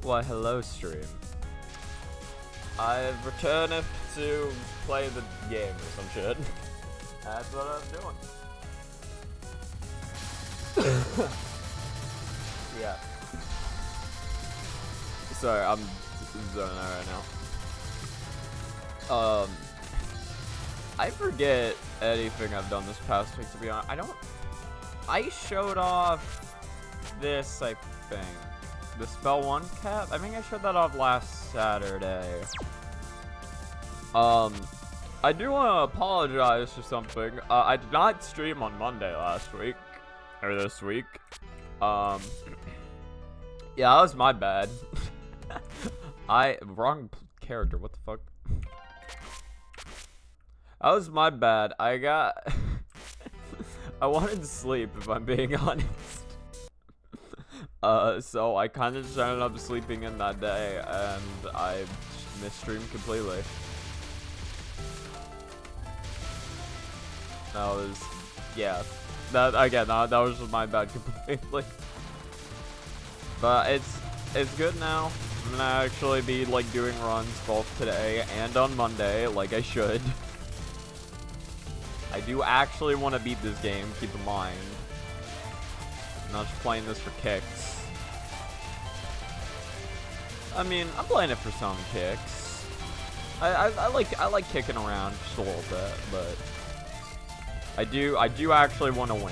Well, hello, stream. I've returned to play the game or some shit. That's what I'm doing. Yeah. Sorry, I'm zoning out right now. I forget anything I've done this past week, to be honest. I showed off this, I think. The Spell 1 cap? I think I showed that off last Saturday. I do want to apologize for something. I did not stream on Monday last week. Or this week. Yeah, that was my bad. Wrong character, what the fuck? That was my bad. I wanted to sleep, if I'm being honest. So I kind of just ended up sleeping in that day, and I missed stream completely. That was, yeah. That was just my bad completely. But it's good now. I'm gonna actually be like doing runs both today and on Monday, like I should. I do actually want to beat this game, keep in mind. I'm not just playing this for kicks. I mean, I'm playing it for some kicks. I like kicking around just a little bit, but I do actually want to win.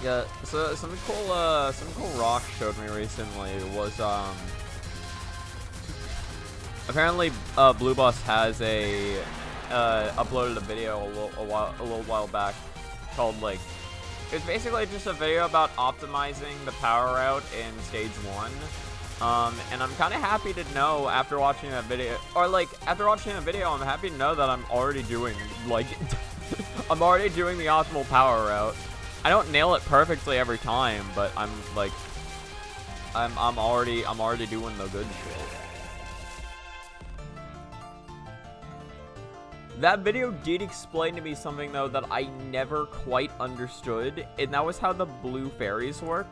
Yeah, so something cool Rock showed me recently was apparently Blue Bus has uploaded a video a little while back called like, it's basically just a video about optimizing the power route in stage 1. And I'm kind of happy to know after watching that video, I'm happy to know that I'm already doing like I'm already doing the optimal power route. I don't nail it perfectly every time, but I'm like, I'm already doing the good shit. That video did explain to me something though that I never quite understood, and that was how the blue fairies work.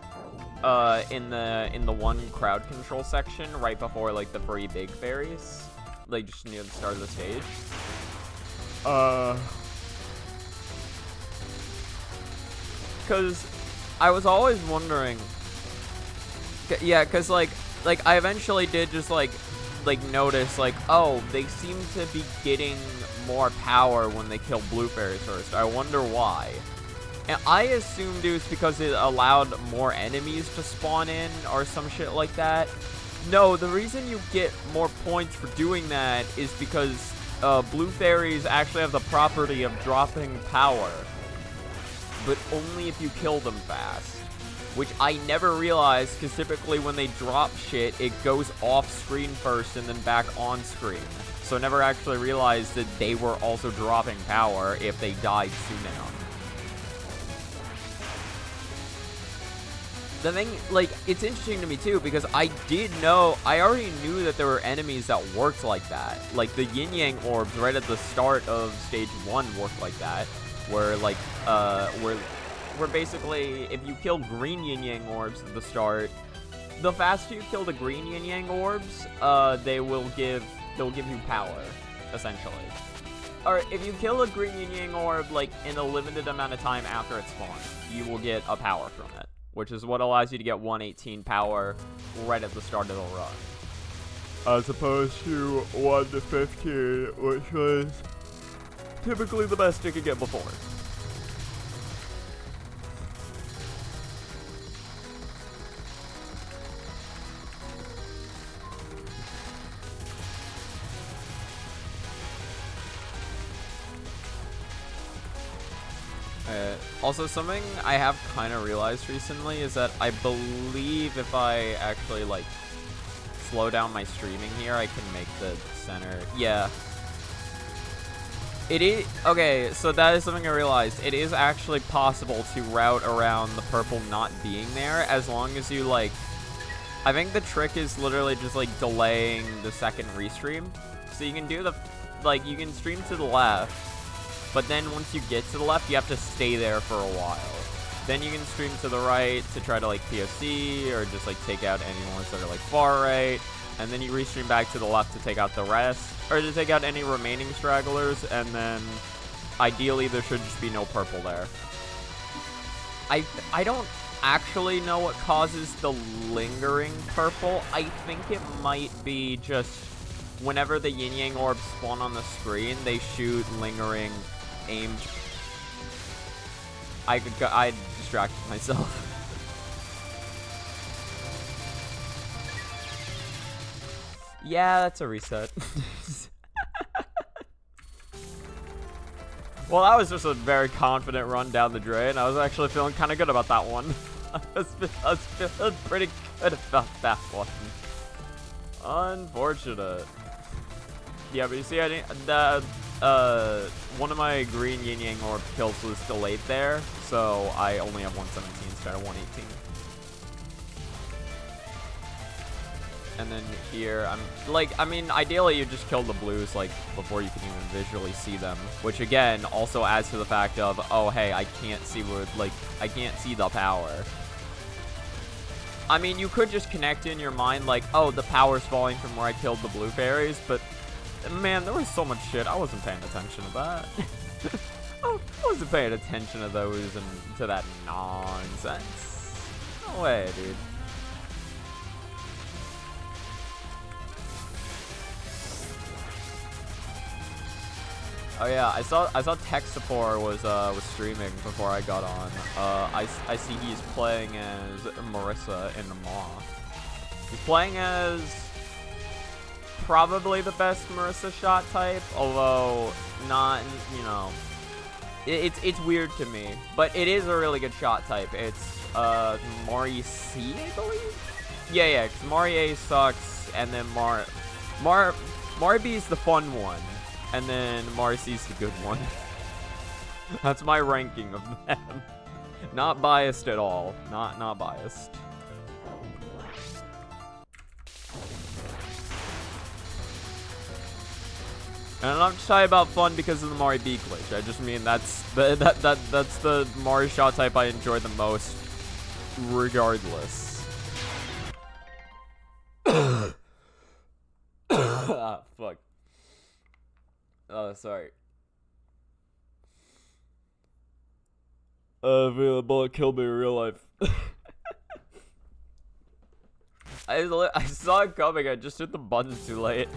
In the one crowd control section right before like the three big fairies, like just near the start of the stage. Cause I was always wondering, yeah, cause like I eventually did just like notice like, oh, they seem to be getting more power when they kill blue fairies first. I wonder why. And I assumed it was because it allowed more enemies to spawn in or some shit like that. No, the reason you get more points for doing that is because blue fairies actually have the property of dropping power, but only if you kill them fast. Which I never realized, because typically when they drop shit, it goes off screen first and then back on screen. So I never actually realized that they were also dropping power if they died soon enough. The thing, like, it's interesting to me too, because I already knew that there were enemies that worked like that. Like, the yin-yang orbs right at the start of stage 1 worked like that. Where, like, where basically, if you kill green yin-yang orbs at the start, the faster you kill the green yin-yang orbs, they'll give you power, essentially. Or, if you kill a green yin-yang orb, like, in a limited amount of time after it spawns, you will get a power from it. Which is what allows you to get 118 power right at the start of the run. As opposed to 1 to 15, which was typically the best you could get before. Also, something I have kind of realized recently is that I believe if I actually, like, slow down my streaming here, I can make the center. Yeah. It is. Okay, so that is something I realized. It is actually possible to route around the purple not being there as long as you, like, I think the trick is literally just, like, delaying the second restream. So you can do the, like, you can stream to the left, but then once you get to the left, you have to stay there for a while. Then you can stream to the right to try to, like, POC, or just, like, take out any ones that are, like, far right. And then you restream back to the left to take out the rest, or to take out any remaining stragglers, and then ideally there should just be no purple there. I don't actually know what causes the lingering purple. I think it might be just whenever the yin yang orbs spawn on the screen, they shoot lingering aimed. I distracted myself. Yeah, that's a reset. Well, that was just a very confident run down the drain. I was actually feeling kind of good about that one. I was feeling pretty good about that one. Unfortunate. Yeah, but you see, one of my green yin yang orb kills was delayed there, so I only have 117 instead of 118. And then here, I mean, ideally you just kill the blues, like, before you can even visually see them. Which, again, also adds to the fact of, oh, hey, I can't see what, like, I can't see the power. I mean, you could just connect in your mind, like, oh, the power's falling from where I killed the blue fairies, but, man, there was so much shit, I wasn't paying attention to that. I wasn't paying attention to those and to that nonsense. No way, dude. Oh yeah, I saw Tech Support was streaming before I got on. I see he's playing as Marissa in the Maw. He's playing as probably the best Marissa shot type, although not, you know, it's weird to me, but it is a really good shot type. It's Mari C, I believe. Yeah, because Mari A sucks, and then Mari B is the fun one. And then Marcy's the good one. That's my ranking of them. Not biased at all. Not biased. And I'm not just talking about fun because of the Mari B glitch. I just mean that's the Mari shot type I enjoy the most, regardless. Ah, fuck. Oh, sorry. The bullet killed me in real life. I saw it coming. I just hit the button too late.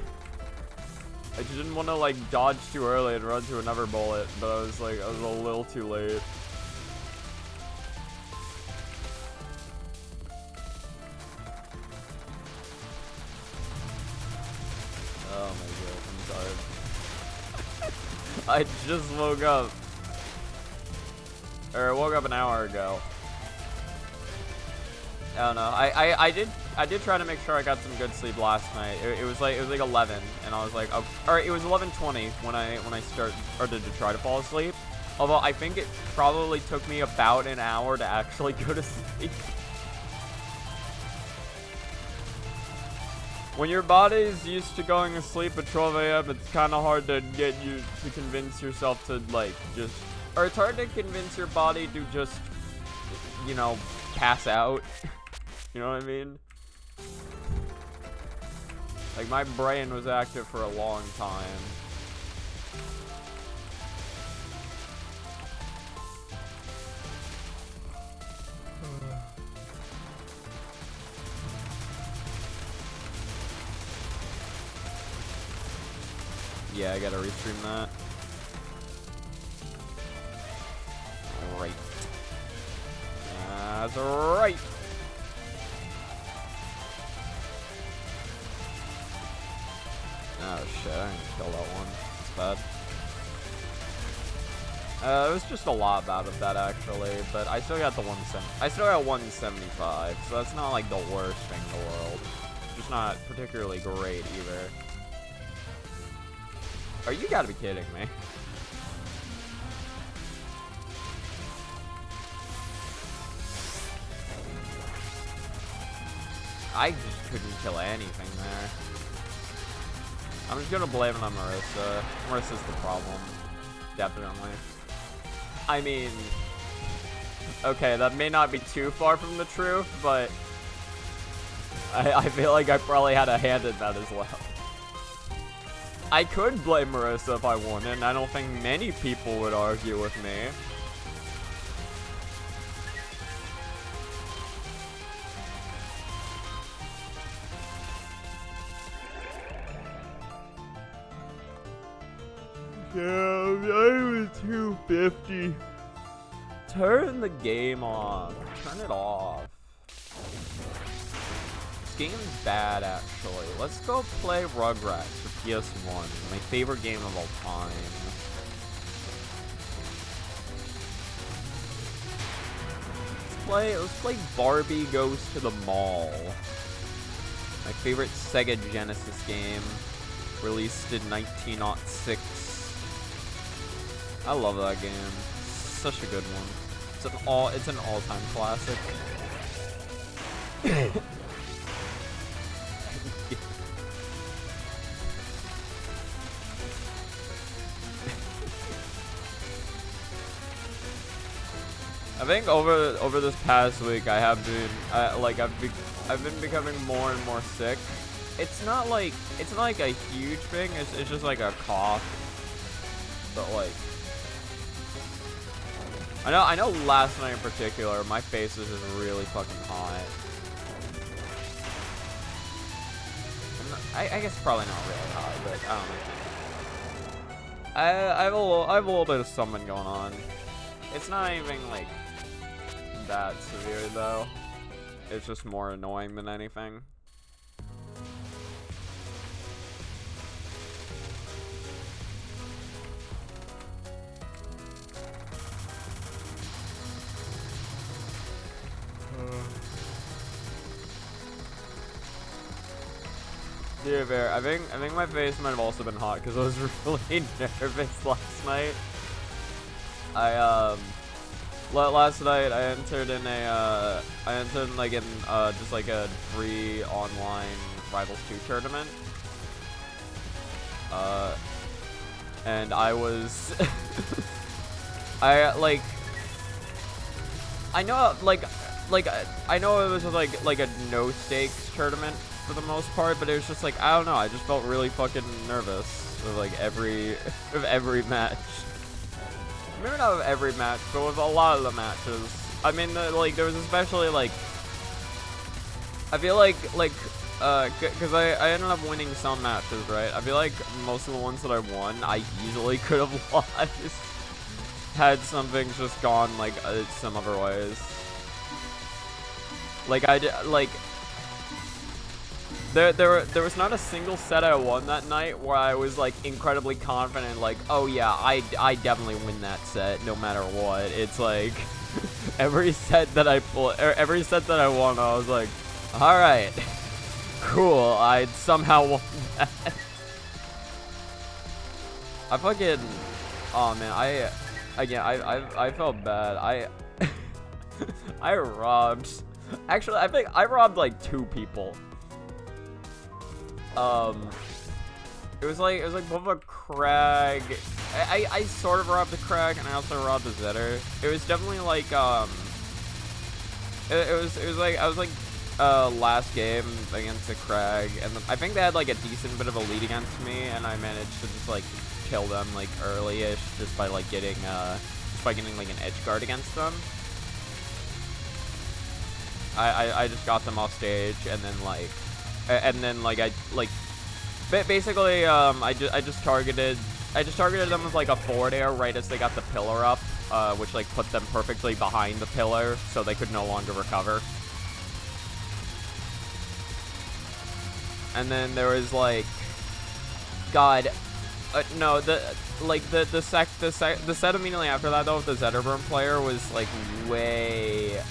I just didn't want to, like, dodge too early and run to another bullet, but I was a little too late. Oh my god, I'm tired. I just woke up. Or I woke up an hour ago. I don't know. I did try to make sure I got some good sleep last night. It was like 11, and I was like, oh, or it was 11:20 when I started to try to fall asleep. Although I think it probably took me about an hour to actually go to sleep. When your body's used to going to sleep at 12 a.m., it's kind of hard to get you to convince yourself to, like, just... Or it's hard to convince your body to just, you know, pass out. You know what I mean? Like, my brain was active for a long time. Yeah, I gotta restream that. Right. That's right. Oh shit, I didn't kill that one. It's bad. It was just a lot out of that actually, but I still got the 170. I still got 175, so that's not like the worst thing in the world. Just not particularly great either. Oh, you gotta be kidding me. I just couldn't kill anything there. I'm just gonna blame it on Marissa. Marissa's the problem. Definitely. I mean, okay, that may not be too far from the truth, but I feel like I probably had a hand in that as well. I could blame Marissa if I wanted, and I don't think many people would argue with me. Yeah, I'm 250. Turn the game off. Turn it off. This game's bad, actually. Let's go play Rugrats for PS1. My favorite game of all time. Let's play Barbie Goes to the Mall. My favorite Sega Genesis game. Released in 1906. I love that game. Such a good one. It's an all-time classic. I think over this past week I have been I've been becoming more and more sick. It's not like a huge thing. It's just like a cough. But like I know last night in particular, my face was just really fucking hot. I guess probably not really hot, but I don't know. I have a little bit of something going on. It's not even like that severe though. It's just more annoying than anything. Dear Bear, I think my face might have also been hot because I was really nervous last night. Last night I entered in just like a free online Rivals 2 tournament. And I was I know it was like a no stakes tournament for the most part, but it was just like, I don't know, I just felt really fucking nervous with like every match. Maybe not with every match, but with a lot of the matches. I mean, there was especially like, I feel like because I ended up winning some matches, right? I feel like most of the ones that I won, I easily could have lost. Had some things just gone like some other ways. There was not a single set I won that night where I was like incredibly confident, like, oh yeah, I definitely win that set no matter what. It's like every set that I won, I was like, all right, cool, I somehow won that. I fucking, oh man, I felt bad. I robbed. Actually, I think I robbed like 2 people. It was like both a Crag. I sort of robbed the Crag, and I also robbed the Zetter. It was definitely like it was like I was like last game against the Crag, and I think they had like a decent bit of a lead against me, and I managed to just like kill them like early-ish just by like getting like an edge guard against them. I just got them off stage, and then basically I just targeted them with like a forward air right as they got the pillar up, which like put them perfectly behind the pillar so they could no longer recover. And then there was like, God, no, the set immediately after that though with the Zetterburn player was like way.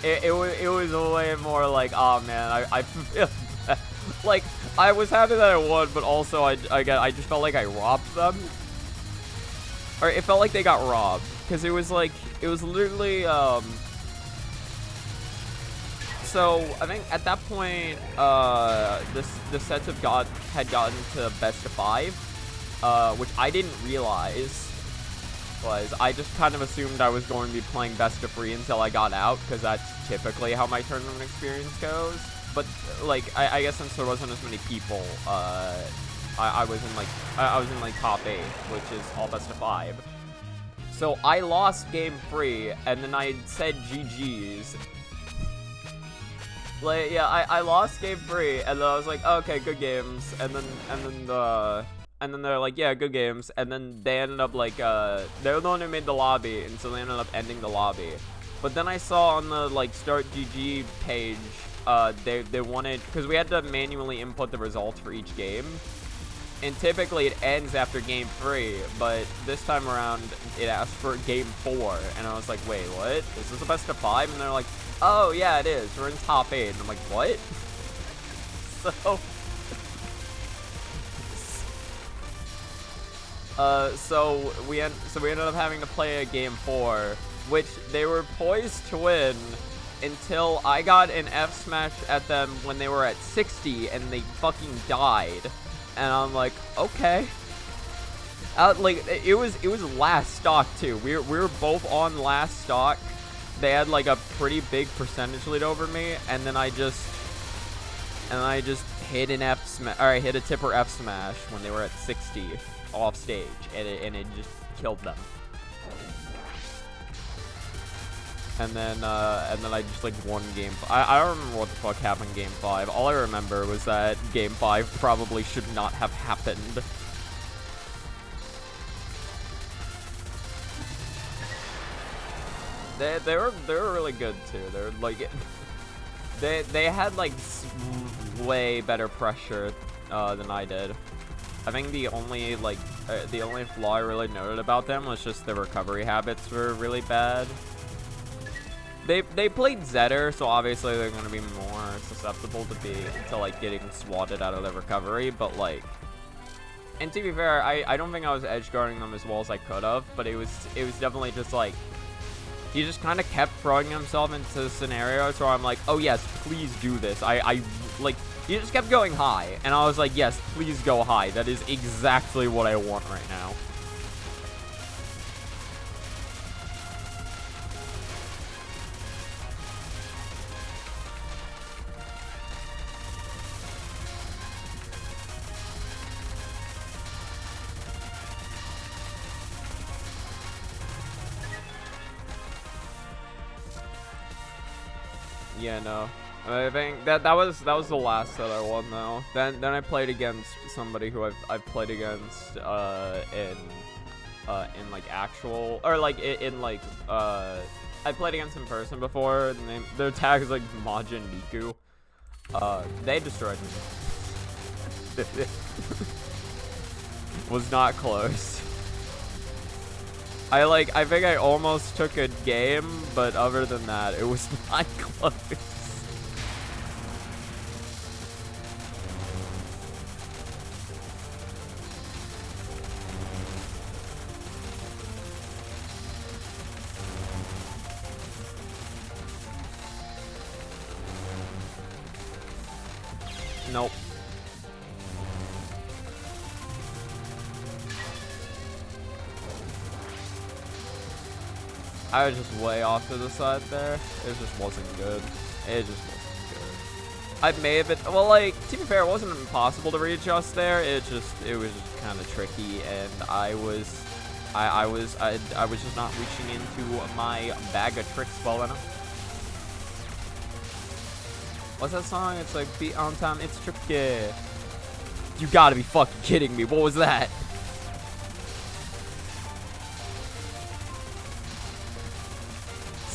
It was way more like, oh man, I feel bad. Like, I was happy that I won, but also I just felt like I robbed them. Or it felt like they got robbed, because it was literally so I think at that point, the sets had gotten to best of 5, which I didn't realize. I just kind of assumed I was going to be playing best of 3 until I got out, because that's typically how my tournament experience goes. But like, I guess since there wasn't as many people, I was in like top 8, which is all best of 5. So I lost game 3, and then I said GG's. Like, yeah, I lost game 3, and then I was like, oh, okay, good games, and then they're like, yeah, good games, and then they ended up like, they're the one who made the lobby, and so they ended up ending the lobby. But then I saw on the like start GG page, they wanted, because we had to manually input the results for each game. And typically it ends after game 3, but this time around it asked for game 4, and I was like, wait, what? Is this a best of 5? And they're like, oh yeah, it is. We're in top 8. And I'm like, what? So we ended up having to play a game 4, which they were poised to win until I got an F smash at them when they were at 60, and they fucking died. And I'm like, okay. Like, it was last stock too. We were both on last stock. They had like a pretty big percentage lead over me, and then I just hit an F smash, or I hit a tipper F smash when they were at 60 off stage, and it just killed them. And then I just like won game 5. I don't remember what the fuck happened in game 5. All I remember was that game 5 probably should not have happened. They were really good too. They were like, they had like way better pressure than I did. I think the only flaw I really noted about them was just the recovery habits were really bad. They played Zetter, so obviously they're gonna be more susceptible to like getting swatted out of their recovery, but like, and to be fair, I don't think I was edge guarding them as well as I could have, but it was definitely just like, he just kind of kept throwing himself into scenarios where I'm like, oh yes, please do this. I like, he just kept going high, and I was like, yes, please go high. That is exactly what I want right now. Yeah, no. I think that was the last set I won though. Then I played against somebody who I've played against in like actual, or like in like I played against in person before, and their tag is like Majin Miku. They destroyed me. Was not close. I think I almost took a game, but other than that, it was not close. Nope. I was just way off to the side there. It just wasn't good. It just wasn't good. I may have been, well, like, to be fair, it wasn't impossible to readjust there. It was just kind of tricky, and I was just not reaching into my bag of tricks well enough. What's that song? It's like, beat on time, it's tricky. You gotta be fucking kidding me. What was that?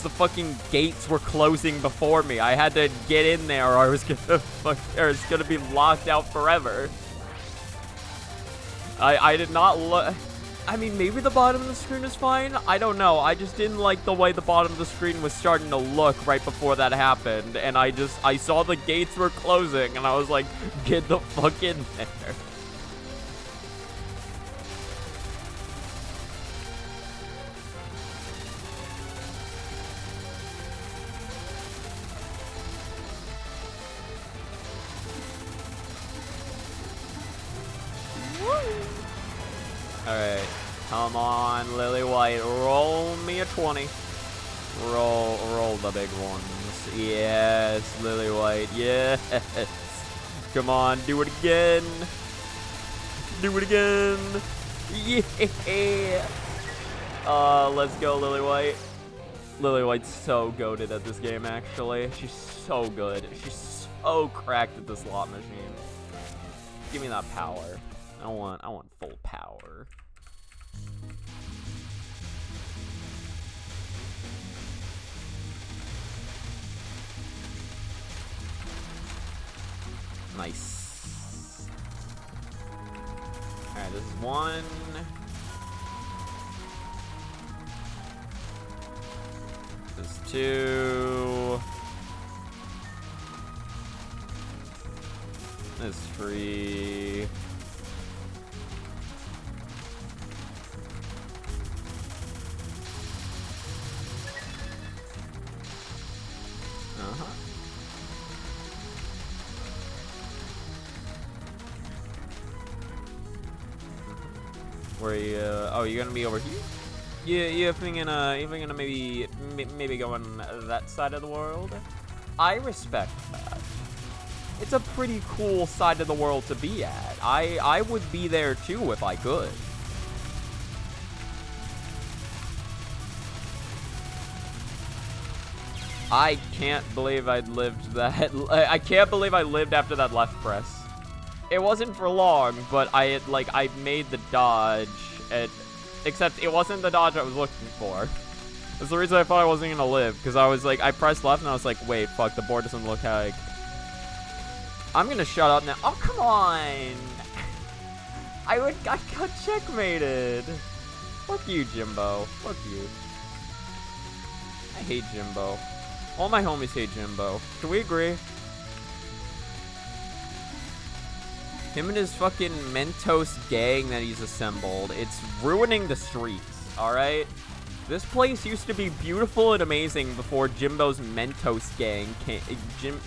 The fucking gates were closing before me. I had to get in there, or I was gonna be locked out forever. I did not look. I mean, maybe the bottom of the screen is fine. I don't know. I just didn't like the way the bottom of the screen was starting to look right before that happened, and I saw the gates were closing, and I was like, get the fuck in there. Alright. Come on, Lily White. Roll me a 20. Roll the big ones. Yes, Lily White. Yes. Come on, do it again. Do it again. Yeah. Let's go, Lily White. Lily White's so goated at this game, actually. She's so good. She's so cracked at this slot machine. Give me that power. I want full power. Nice. Alright, this is 1. This is 2. This is 3. Where you? Oh, you're gonna be over here. You're thinking maybe go on that side of the world. I respect that. It's a pretty cool side of the world to be at. I would be there too if I could. I can't believe I lived that. I can't believe I lived after that left press. It wasn't for long, but I made the dodge, except it wasn't the dodge I was looking for. That's the reason I thought I wasn't gonna live, because I was like, I pressed left and I was like, wait, fuck, the board doesn't look like. I'm gonna shut up now. Oh, come on! I got checkmated. Fuck you, Jimbo. Fuck you. I hate Jimbo. All my homies hate Jimbo. Can we agree? Him and his fucking Mentos gang that he's assembled. It's ruining the streets, alright? This place used to be beautiful and amazing before Jimbo's Mentos gang came.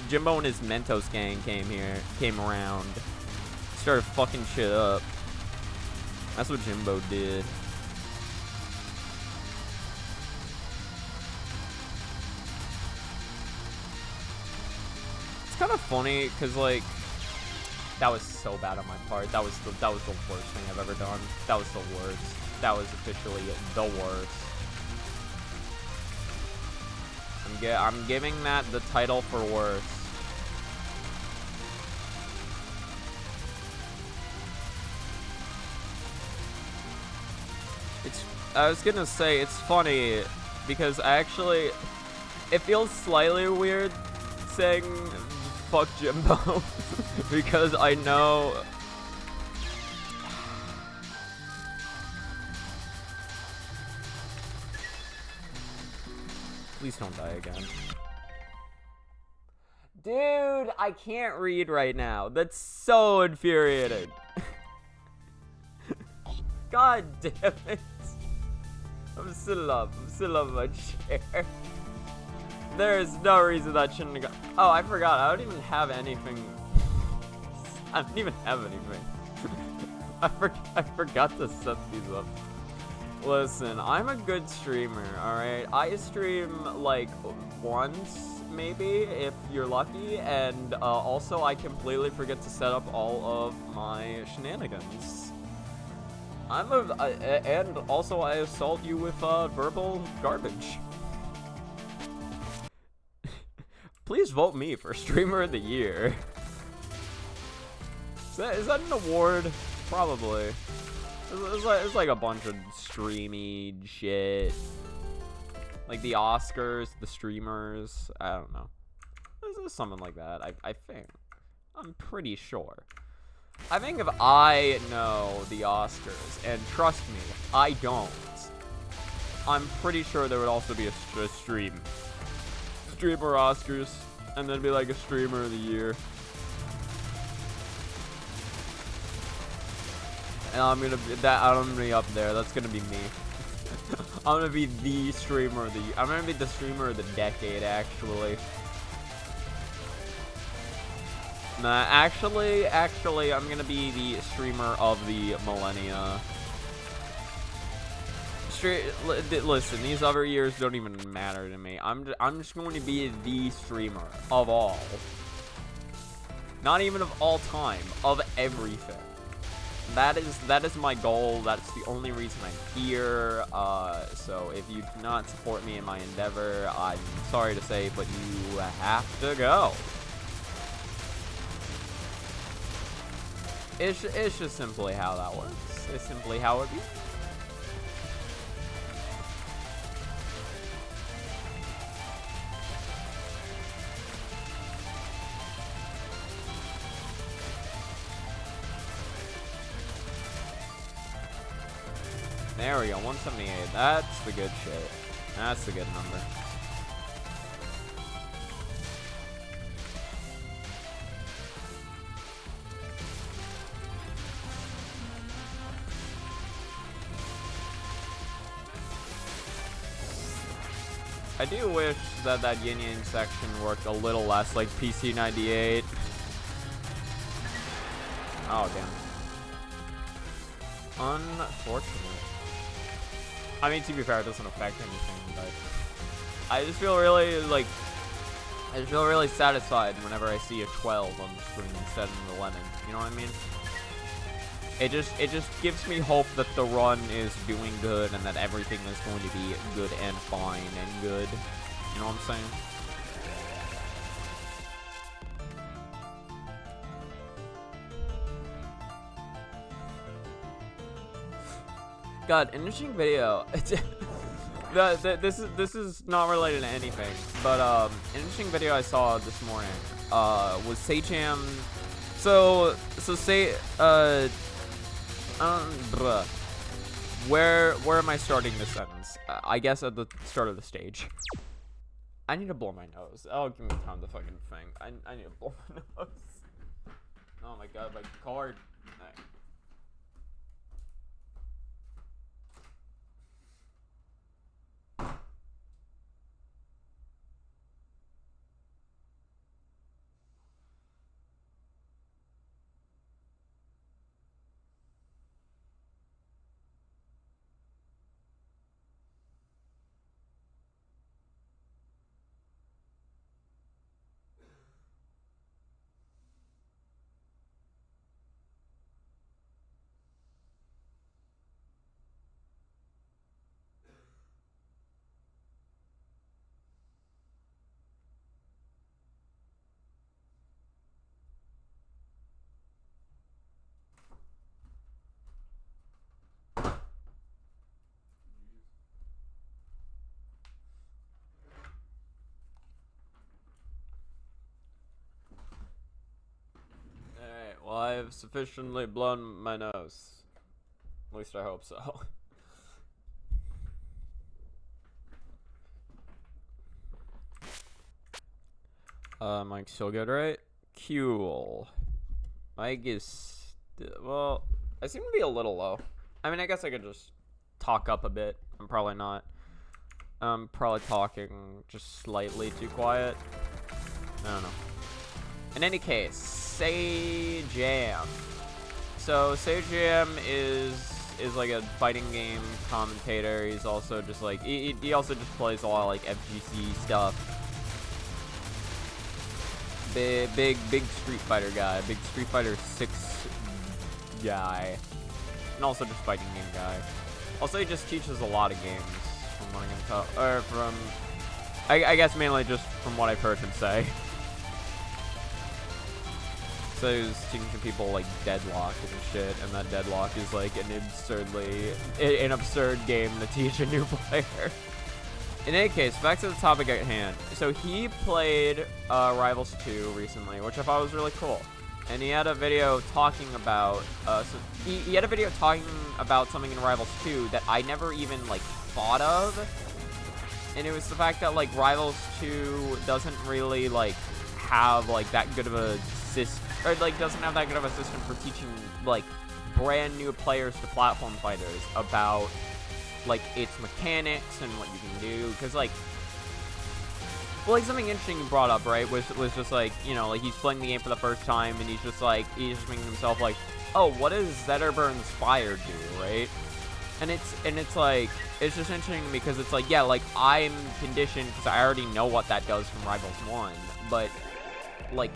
Jimbo and his Mentos gang came around. Started fucking shit up. That's what Jimbo did. It's kind of funny, because, like, that was so bad on my part. That was the worst thing I've ever done. That was the worst. That was officially the worst. I'm giving that the title for worst. I was gonna say, it's funny, because it feels slightly weird saying fuck Jimbo, because I know... Please don't die again. Dude, I can't read right now. That's so infuriating. God damn it. I'm still up my chair. There's no reason that shouldn't have gone. Oh, I forgot. I don't even have anything. I don't even have anything. I forgot to set these up. Listen, I'm a good streamer, alright? I stream, like, once, maybe, if you're lucky, and also I completely forget to set up all of my shenanigans. And also I assault you with verbal garbage. Please vote me for Streamer of the Year. Is that an award? Probably. It's like a bunch of streamy shit. Like the Oscars, the streamers. I don't know. There's something like that, I think. I'm pretty sure. I think if I know the Oscars, and trust me, I don't, I'm pretty sure there would also be a stream. Streamer Oscars, and then be like a Streamer of the Year. And I'm gonna be up there. That's gonna be me. I'm gonna be the streamer of the year. I'm gonna be the streamer of the decade, actually. Nah, actually, I'm gonna be the streamer of the millennia. Listen, these other years don't even matter to me. I'm just going to be the streamer of all. Not even of all time, of everything. That is my goal. That's the only reason I'm here. So if you do not support me in my endeavor, I'm sorry to say, but you have to go. It's just simply how that works. It's simply how it be. There we go, 178. That's the good shit. That's the good number. I do wish that yin yang section worked a little less like PC 98. Oh, damn. Unfortunate. I mean, to be fair, it doesn't affect anything, but I just feel really, like, I just feel really satisfied whenever I see a 12 on the screen instead of an 11. You know what I mean? It just gives me hope that the run is doing good and that everything is going to be good and fine and good. You know what I'm saying? God, interesting video. This is not related to anything, but an interesting video I saw this morning was Seicham. So say where am I starting this sentence? I guess at the start of the stage. I need to blow my nose. Oh, give me time to fucking thing. I need to blow my nose. Oh my god, my card. Right. Well, I've sufficiently blown my nose. At least I hope so. Mic's still good, right? Cool. Mic is... well, I seem to be a little low. I mean, I guess I could just talk up a bit. I'm probably not. I'm probably talking just slightly too quiet. I don't know. In any case... Seicham. So Seicham is like a fighting game commentator. He's also just like he also just plays a lot of like FGC stuff. Big Street Fighter guy, big Street Fighter 6 guy, and also just fighting game guy. Also, he just teaches a lot of games from what I can tell, or from I guess mainly just from what I've heard him say. So he was teaching people like Deadlock and shit, and that Deadlock is like an absurd game to teach a new player. In any case, back to the topic at hand. So he played Rivals 2 recently, which I thought was really cool. And he had a video talking about he had a video talking about something in Rivals 2 that I never even like thought of. And it was the fact that like Rivals 2 doesn't really like have like that good of a system, or like doesn't have that good of a system for teaching like brand new players to platform fighters about like its mechanics and what you can do. Because like, well, like something interesting you brought up, right, was just like, you know, like he's playing the game for the first time and he's just thinking to himself like, oh, what does Zetterburn Spire do, right? it's like, it's just interesting because it's like, yeah, like, I'm conditioned because I already know what that does from Rivals 1, but, like,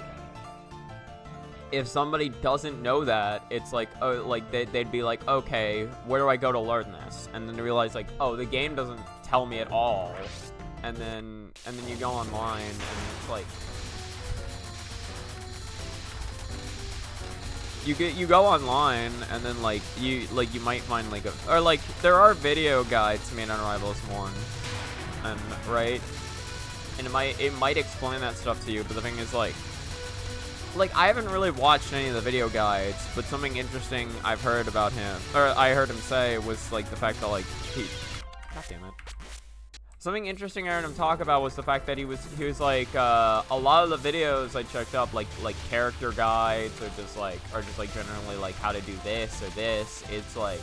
if somebody doesn't know that, it's like, oh, like, they'd be like, okay, where do I go to learn this? And then they realize, like, oh, the game doesn't tell me at all, and then you go online, and it's like, you go online, and then, like, you might find, like, or, like, there are video guides made on Rivals 1, and, right? And it might explain that stuff to you, but the thing is, like, I haven't really watched any of the video guides, but something interesting I've heard about him, or I heard him say, was, like, the fact that, like, God damn it. Something interesting I heard him talk about was the fact that he was like, a lot of the videos I checked up, like character guides, or just generally, like, how to do this or this, it's, like,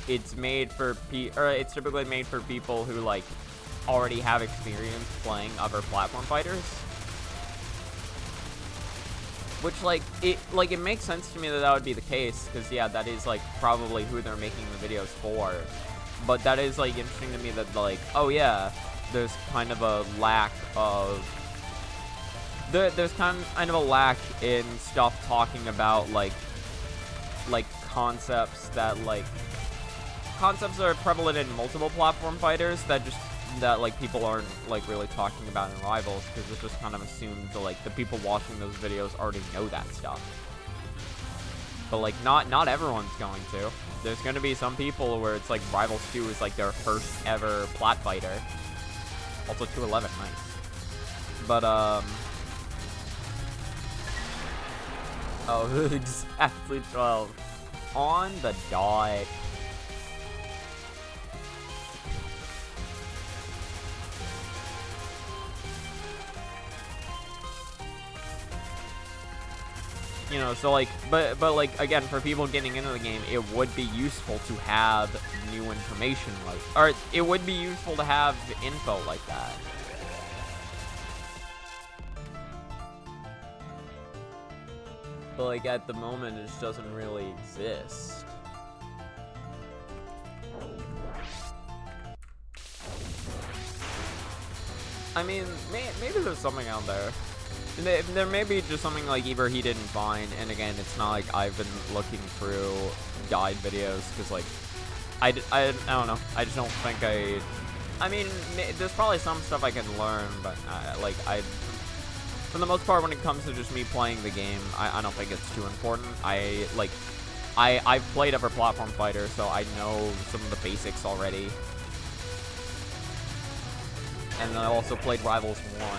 it's made for it's typically made for people who, like, already have experience playing other platform fighters. Which, like, it makes sense to me that would be the case, because, yeah, that is, like, probably who they're making the videos for. But that is, like, interesting to me that, like, oh, yeah, there's kind of a lack of... There's kind of a lack in stuff talking about, like, concepts that, like... Concepts that are prevalent in multiple platform fighters that, like, people aren't, like, really talking about in Rivals, because it's just kind of assumed that, like, the people watching those videos already know that stuff. But, like, not everyone's going to. There's going to be some people where it's, like, Rivals 2 is, like, their first ever plat fighter. Also, 211, nice. But, oh, exactly 12. On the dot. You know, so, like, but like, again, for people getting into the game, it would be useful to have new information, like, or it would be useful to have info like that. But, like, at the moment, it just doesn't really exist. I mean, maybe there's something out there. There may be just something, like, either he didn't find, and again, it's not like I've been looking through guide videos, because, like, I don't know, I just don't think I mean, there's probably some stuff I can learn, but, like, for the most part, when it comes to just me playing the game, I don't think it's too important. I've played other platform fighters, so I know some of the basics already. And then I also played Rivals 1,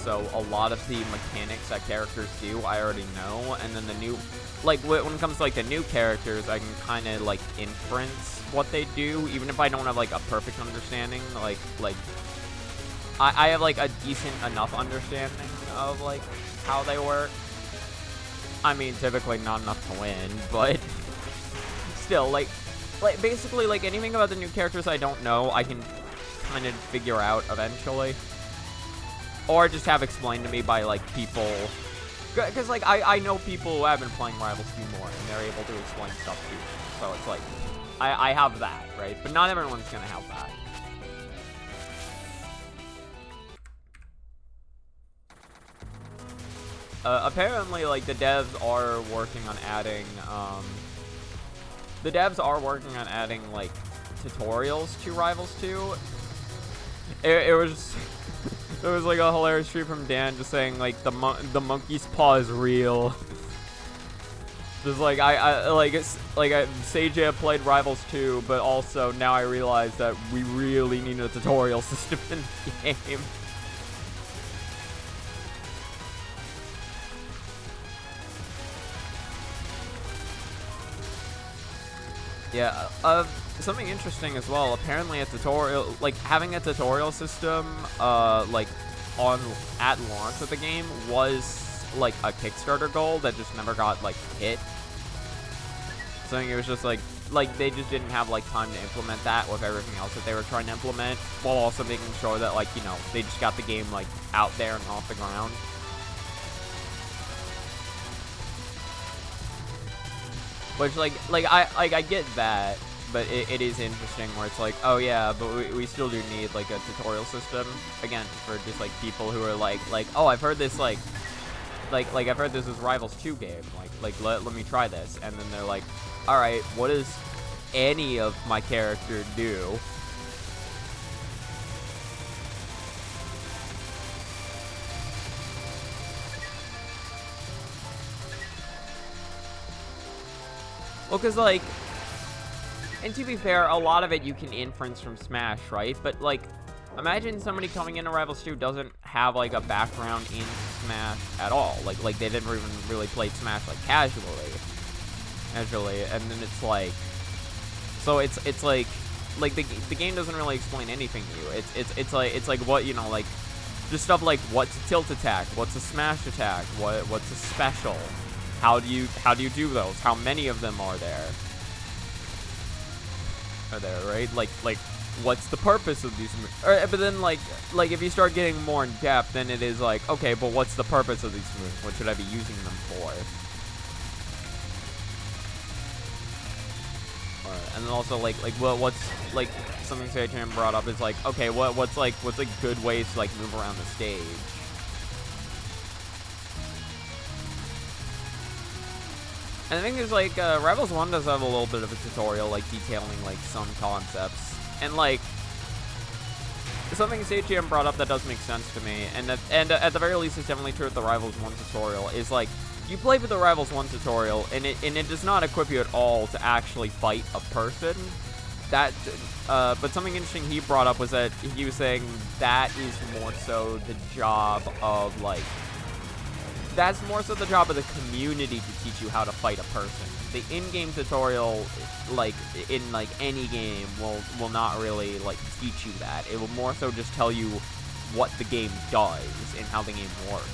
so a lot of the mechanics that characters do, I already know. And then the new, like, when it comes to, like, the new characters, I can kind of, like, inference what they do, even if I don't have, like, a perfect understanding. Like, I have, like, a decent enough understanding of, like, how they work. I mean, typically not enough to win, but still, like, basically, like, anything about the new characters I don't know, I can kind of figure out eventually, or just have explained to me by, like, people, because, like, I know people who have been playing Rivals 2 more, and they're able to explain stuff to me, so it's like, I have that, right, but not everyone's gonna have that. Apparently, like, the devs are working on adding, like, tutorials to Rivals 2. It was like a hilarious tweet from Dan just saying, like, the monkey's paw is real. Just like Seiji played Rivals 2, but also now I realize that we really need a tutorial system in the game. Yeah, something interesting as well. Apparently, a tutorial, like, having a tutorial system, like, at launch of the game was, like, a Kickstarter goal that just never got, like, hit. So I think it was just, like, they just didn't have, like, time to implement that with everything else that they were trying to implement, while also making sure that, like, you know, they just got the game, like, out there and off the ground. Which, I get that, but it is interesting where it's like, oh yeah, but we still do need like a tutorial system again for just like people who are like oh, I've heard this like I've heard this is Rivals 2 game, let me try this, and then they're like, all right, what does any of my character do? Well, because, like, and to be fair, a lot of it you can inference from Smash, right? But, like, imagine somebody coming into Rivals 2 doesn't have, like, a background in Smash at all. Like they never even really played Smash, like, casually. And then it's, like, so it's like the game doesn't really explain anything to you. It's like what, you know, like, just stuff like, what's a tilt attack? What's a smash attack? What's a special? How do you do those? How many of them are there? Right? Like what's the purpose of these moves? But then like if you start getting more in depth, then it is like, okay, but what's the purpose of these moves? What should I be using them for? And then also like what's like something Satan brought up is like, okay, what's good ways to like move around the stage? And the thing is, like, Rivals 1 does have a little bit of a tutorial, like, detailing, like, some concepts. And, like, something CHM brought up that does make sense to me, and at the very least, it's definitely true with the Rivals 1 tutorial, is, like, you play for the Rivals 1 tutorial, and it does not equip you at all to actually fight a person. But something interesting he brought up was that he was saying that is more so the job of, like, that's more so the job of the community to teach you how to fight a person. The in-game tutorial, like, in, like, any game will not really, like, teach you that. It will more so just tell you what the game does and how the game works.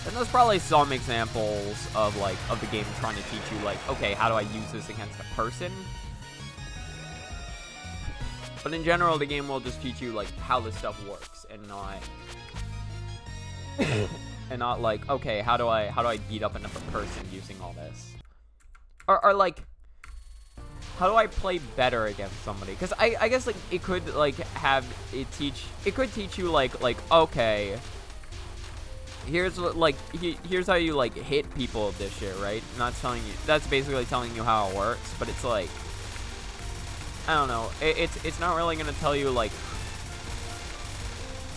And there's probably some examples of the game trying to teach you, like, okay, how do I use this against a person? But in general, the game will just teach you, like, how this stuff works, and not like, okay, how do I beat up another person using all this? Or like, how do I play better against somebody? Because I guess, like, it could, like, could teach you, like, okay, here's how you, like, hit people with this shit, right? Not telling you, that's basically telling you how it works, but it's like, I don't know, it's not really gonna tell you, like,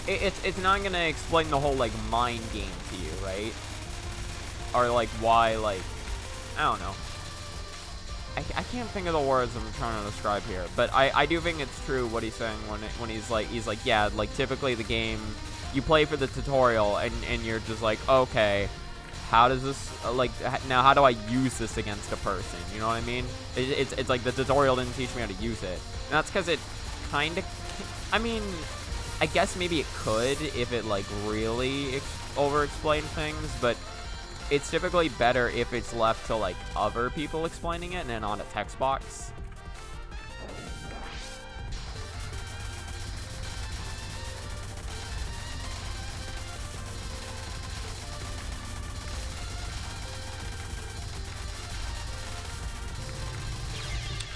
it's not gonna explain the whole, like, mind game to you, right? Or, like, why, like, I don't know. I can't think of the words I'm trying to describe here, but I do think it's true what he's saying when he's like, yeah, like, typically the game, you play for the tutorial, and you're just like, okay, how does this, like, now how do I use this against a person? You know what I mean? It's like the tutorial didn't teach me how to use it. And that's because it kind of, I mean, I guess maybe it could if it, like, really over-explained things, but it's typically better if it's left to, like, other people explaining it and then on a text box.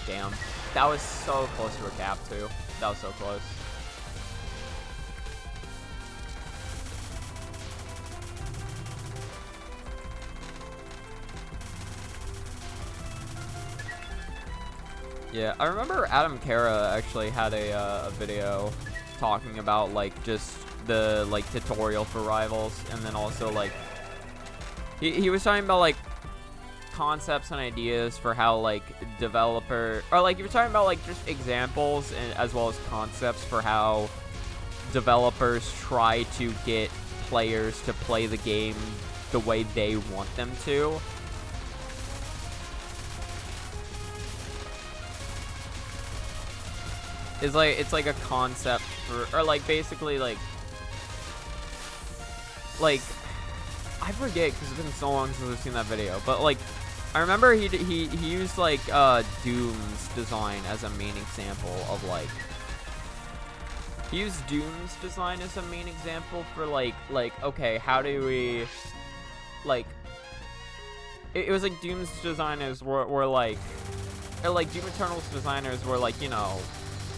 Damn. That was so close to a cap, too. That was so close. Yeah, I remember Adam Kara actually had a video talking about, like, just the, like, tutorial for Rivals, and then also, like, he was talking about, like, concepts and ideas for how, like, developer, or, like, he was talking about, like, just examples and as well as concepts for how developers try to get players to play the game the way they want them to. It's like a concept for, or, like, basically, like, I forget because it's been so long since I've seen that video, but, like, I remember he used, like, Doom's design as a main example of, like, he used Doom's design as a main example for, like, okay, how do we, like, it was like Doom's design is were like, like Doom Eternal's designers were like, you know,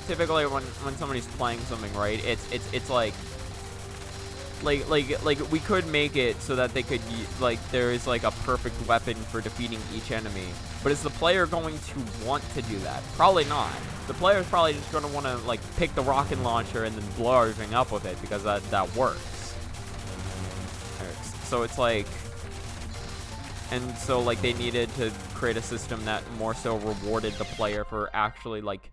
typically when somebody's playing something, right, it's like we could make it so that they could like there is like a perfect weapon for defeating each enemy, but is the player going to want to do that? Probably not. The player is probably just going to want to like pick the rocket launcher and then blow everything up with it because that works. So it's like, and so like they needed to create a system that more so rewarded the player for actually like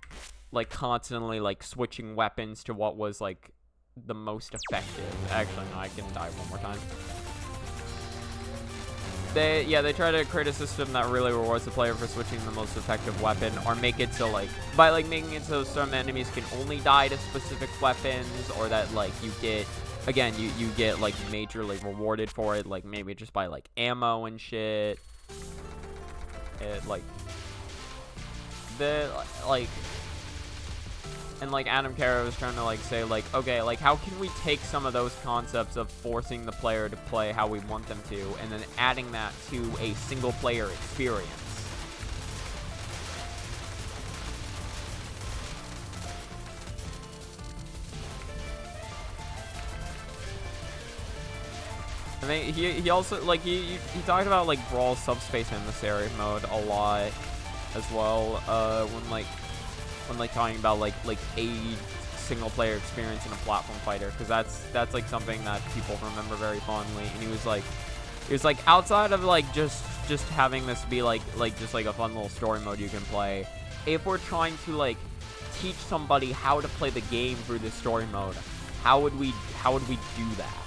constantly like switching weapons to what was like the most effective. Actually, no, I can die one more time. They try to create a system that really rewards the player for switching the most effective weapon, or make it so like by like making it so some enemies can only die to specific weapons, or that like you get again you get like majorly rewarded for it, like maybe just by like ammo and shit. It like the like. And like Adam Kara was trying to like say like, okay, like how can we take some of those concepts of forcing the player to play how we want them to, and then adding that to a single player experience? I mean, he also like he talked about like Brawl Subspace Emissary mode a lot as well, when like talking about like a single player experience in a platform fighter, because that's like something that people remember very fondly. And he was like outside of like just having this be like just like a fun little story mode you can play, if we're trying to like teach somebody how to play the game through this story mode, how would we do that?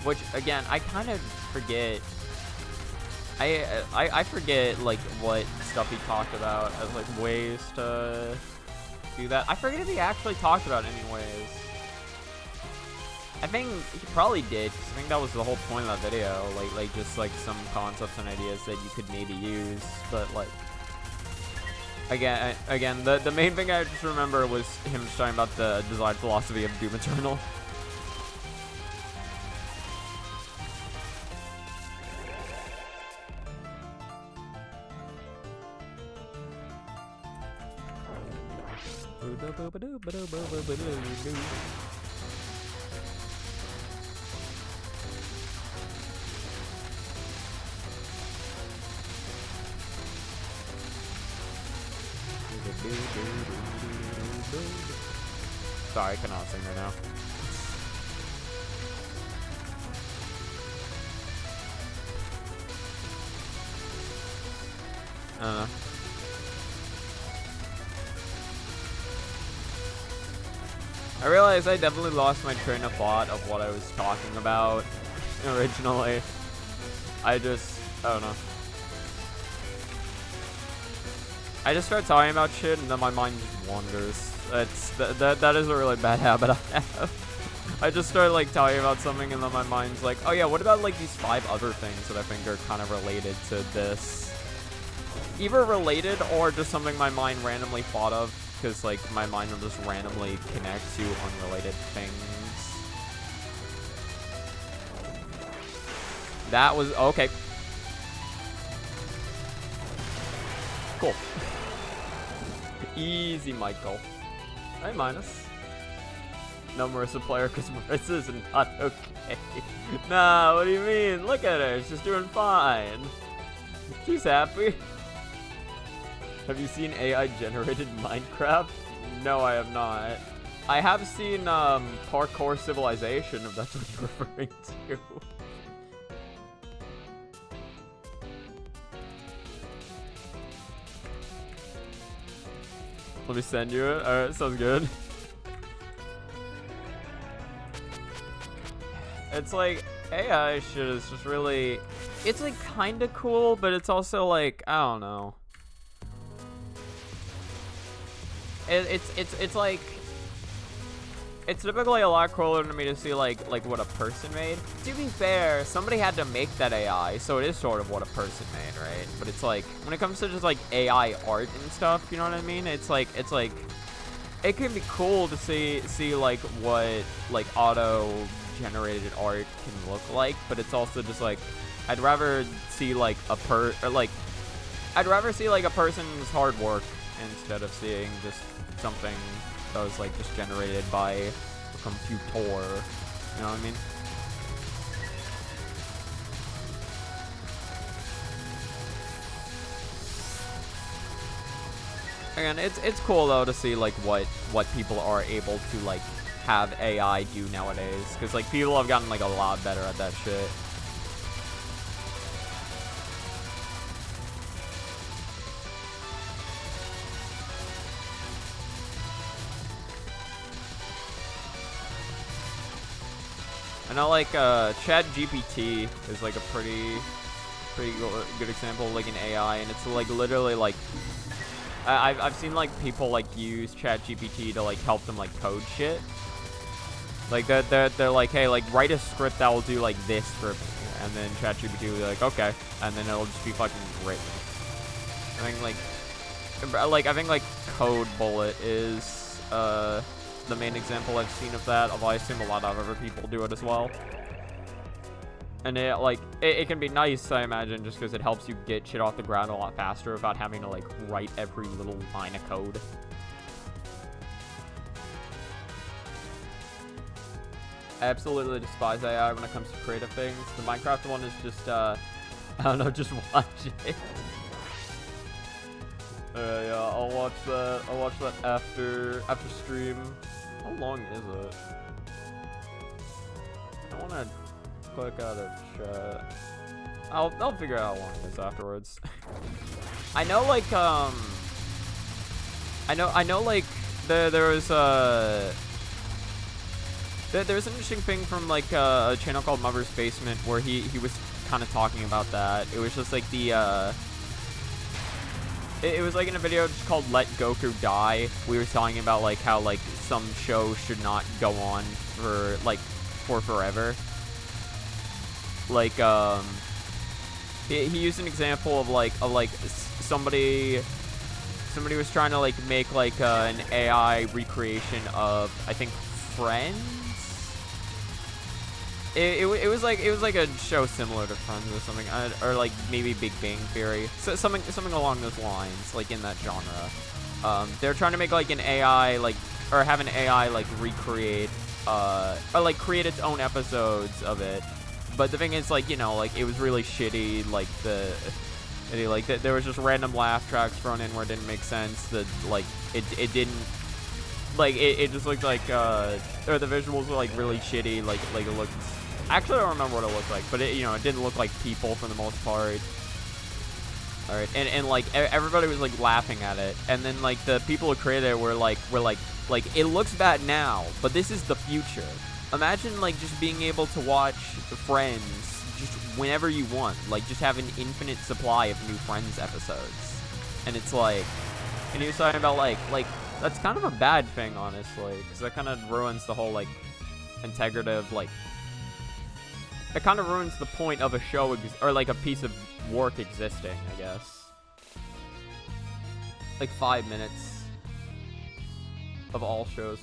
Which again, I kind of forget. I forget like what stuff he talked about as like ways to do that. I forget if he actually talked about any ways. I think he probably did, because I think that was the whole point of that video, like just like some concepts and ideas that you could maybe use. But like again the main thing I just remember was him talking about the design philosophy of Doom Eternal. Sorry, I cannot sing right now. I don't know. I realized I definitely lost my train of thought of what I was talking about originally. I don't know. I just start talking about shit and then my mind just wanders. That is a really bad habit I have. I just start like talking about something and then my mind's like, oh yeah, what about like these 5 other things that I think are kind of related to this? Either related or just something my mind randomly thought of, because like my mind will just randomly connect to unrelated things. That was okay. Cool. Easy, Michael. Hey, Minus. No Marissa player because Marissa's not okay. Nah, what do you mean? Look at her. She's doing fine. She's happy. Have you seen AI-generated Minecraft? No, I have not. I have seen Parkour Civilization, if that's what you're referring to. Let me send you it. Alright, sounds good. It's like, AI shit is just really... It's like kinda cool, but it's also like, I don't know. It's like... It's typically a lot cooler to me to see like what a person made. To be fair, somebody had to make that AI, so it is sort of what a person made, right? But it's like, when it comes to just like AI art and stuff, you know what I mean? It's like it can be cool to see like what like auto generated art can look like, but it's also just like, I'd rather see like I'd rather see like a person's hard work instead of seeing just something that was like just generated by a computer. You know what I mean? Again, it's cool though to see like what people are able to like have AI do nowadays, because like people have gotten like a lot better at that shit. I know like ChatGPT is like a pretty good example of like an AI, and it's like literally like I've seen like people like use ChatGPT to like help them like code shit. Like they're like, hey, like write a script that will do like this for me, and then ChatGPT will be like, okay, and then it'll just be fucking written. I think like Code Bullet is the main example I've seen of that. Although I assume a lot of other people do it as well. And it can be nice, I imagine, just because it helps you get shit off the ground a lot faster without having to like write every little line of code. I absolutely despise AI when it comes to creative things. The Minecraft one is just, I don't know, just watch it. Yeah, I'll watch that after stream. How long is it? I want to click out of chat. I'll figure out how long it is afterwards. I know like I know like there was an interesting thing from like a channel called Mother's Basement where he was kind of talking about that. It was just like the it was like in a video just called Let Goku Die. We were talking about like how like some shows should not go on for forever. Like he used an example of like somebody was trying to like make like an AI recreation of, I think, Friends. It was like a show similar to Friends or something, or like maybe Big Bang Theory, so something along those lines, like in that genre. They're trying to make like an AI or have an AI like recreate or like create its own episodes of it. But the thing is, like, you know, like it was really shitty. Like there was just random laugh tracks thrown in where it didn't make sense. That like it didn't. Like, it just looked like, or the visuals were, like, really shitty, like it looked, actually, I don't remember what it looked like, but it, you know, it didn't look like people for the most part. Alright, and, like, everybody was, like, laughing at it, and then, like, the people who created it were like, it looks bad now, but this is the future. Imagine, like, just being able to watch Friends just whenever you want, like, just have an infinite supply of new Friends episodes. And it's, like, and he was talking about, like, that's kind of a bad thing, honestly, because that kind of ruins the whole, like, integrative, like, it kind of ruins the point of a show, or, like, a piece of work existing, I guess. Like, 5 minutes of all shows.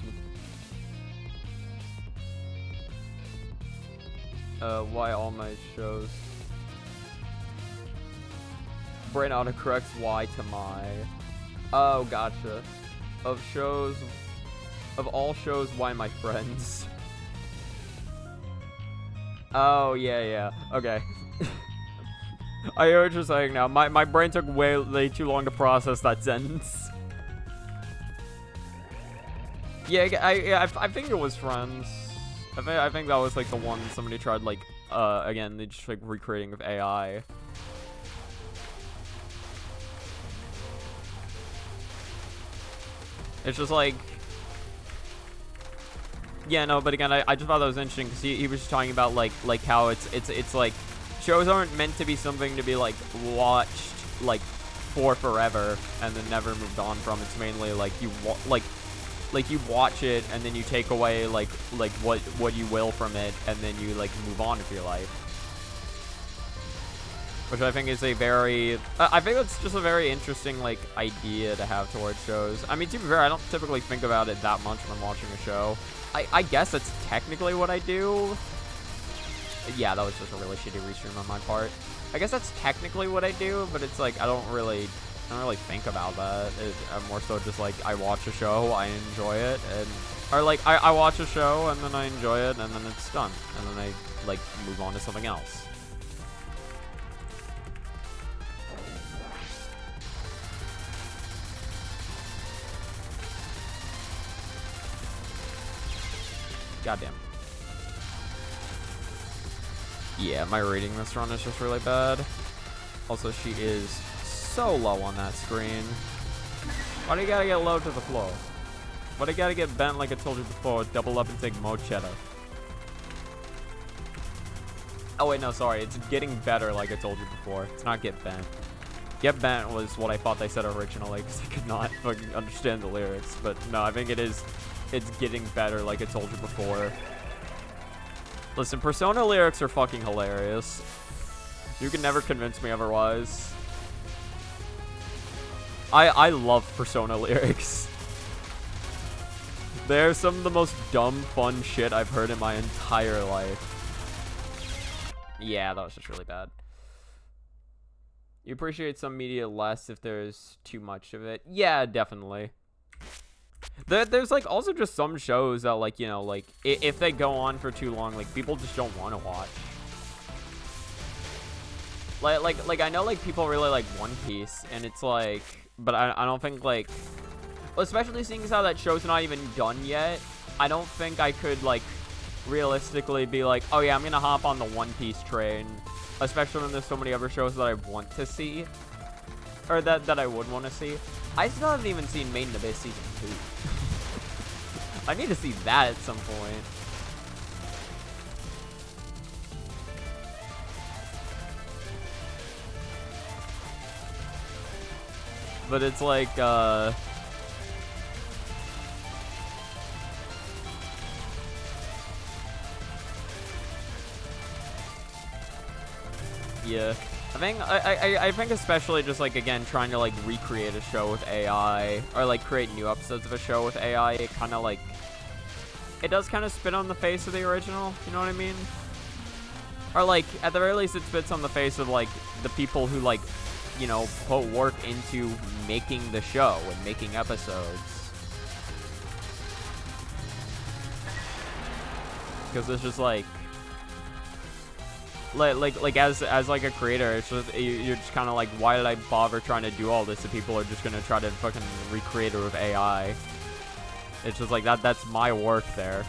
Why all my shows? Brain autocorrects Y to my. Oh, gotcha. Of all shows, why my friends? Oh, yeah, okay. I hear what you're saying now. My brain took way too long to process that sentence. Yeah, I think it was Friends. I think that was, like, the one somebody tried, like, again, they just, like, recreating with AI. It's just like, yeah, no, but again, I just thought that was interesting because he was just talking about like how it's like shows aren't meant to be something to be like watched like for forever and then never moved on from. It's mainly like you watch it and then you take away like what you will from it and then you like move on with your life. which I think is a very, I think that's just a very interesting, like, idea to have towards shows. I mean, to be fair, I don't typically think about it that much when I'm watching a show. I guess that's technically what I do. Yeah, that was just a really shitty restream on my part. I guess that's technically what I do, but it's like, I don't really think about that. I'm more so just like, I watch a show, I enjoy it, and, or like, I watch a show, and then I enjoy it, and then it's done. And then I, like, move on to something else. Goddamn. Yeah, my reading this run is just really bad. Also, she is so low on that screen. Why do you gotta get low to the floor? Why do you gotta get bent like I told you before? Double up and take more cheddar. Oh wait, no, sorry. It's getting better like I told you before. It's not get bent. Get bent was what I thought they said originally because I could not fucking understand the lyrics. But no, I think it is. It's getting better like I told you before. Listen, Persona lyrics are fucking hilarious. You can never convince me otherwise. I love Persona lyrics. They're some of the most dumb, fun shit I've heard in my entire life. Yeah, that was just really bad. You appreciate some media less if there's too much of it. Yeah, definitely. There's like also just some shows that, like, you know, like if they go on for too long, like people just don't want to watch. Like I know like people really like One Piece, and it's like, but I don't think like, especially seeing as how that show's not even done yet, I don't think I could like realistically be like, oh yeah, I'm gonna hop on the One Piece train, especially when there's so many other shows that I want to see, or that I would want to see. I still haven't even seen Made in Abyss Season 2. I need to see that at some point. But it's like, yeah. I think especially just like, again, trying to like recreate a show with AI, or like create new episodes of a show with AI, it kind of like, it does kind of spit on the face of the original, you know what I mean? Or like, at the very least, it spits on the face of like the people who like, you know, put work into making the show and making episodes. Because it's just like as like a creator, it's just, you're just kind of like, why did I bother trying to do all this if people are just gonna try to fucking recreate it with AI? It's just like that's my work there.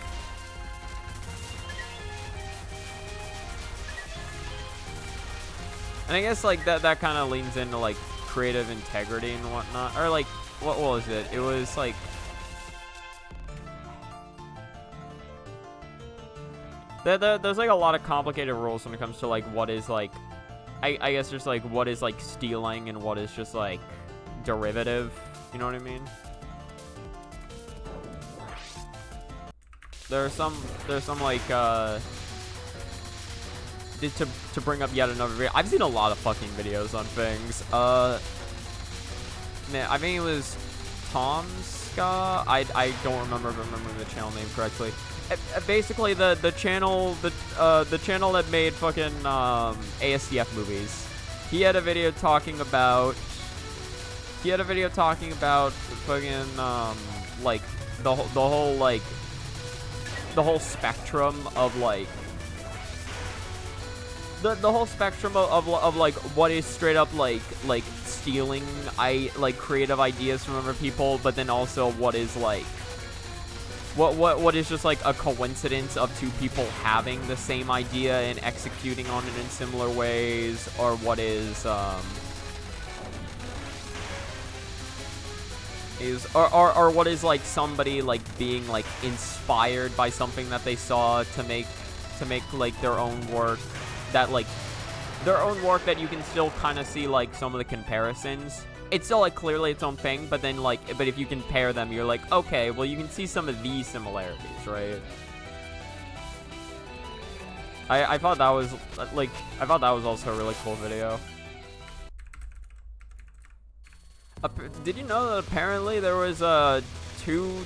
And I guess like that kind of leans into like creative integrity and whatnot, or like what was it? It was like, there's like a lot of complicated rules when it comes to like what is like, I guess just like what is like stealing and what is just like derivative, you know what I mean? There's some like to bring up yet another video. I've seen a lot of fucking videos on things. Man, I think it was Tomska. I don't remember the channel name correctly. Basically the channel that made fucking ASDF movies. He had a video talking about fucking like the whole spectrum of like the whole spectrum of like what is straight up like stealing creative ideas from other people, but then also what is like what is just like a coincidence of two people having the same idea and executing on it in similar ways, or what is or what is like somebody like being like inspired by something that they saw to make like their own work, that like their own work that you can still kind of see like some of the comparisons. It's still like clearly its own thing, but then like, but if you compare them, you're like, okay, well you can see some of these similarities, right? I thought that was like I thought that was also a really cool video. Did you know that apparently there was two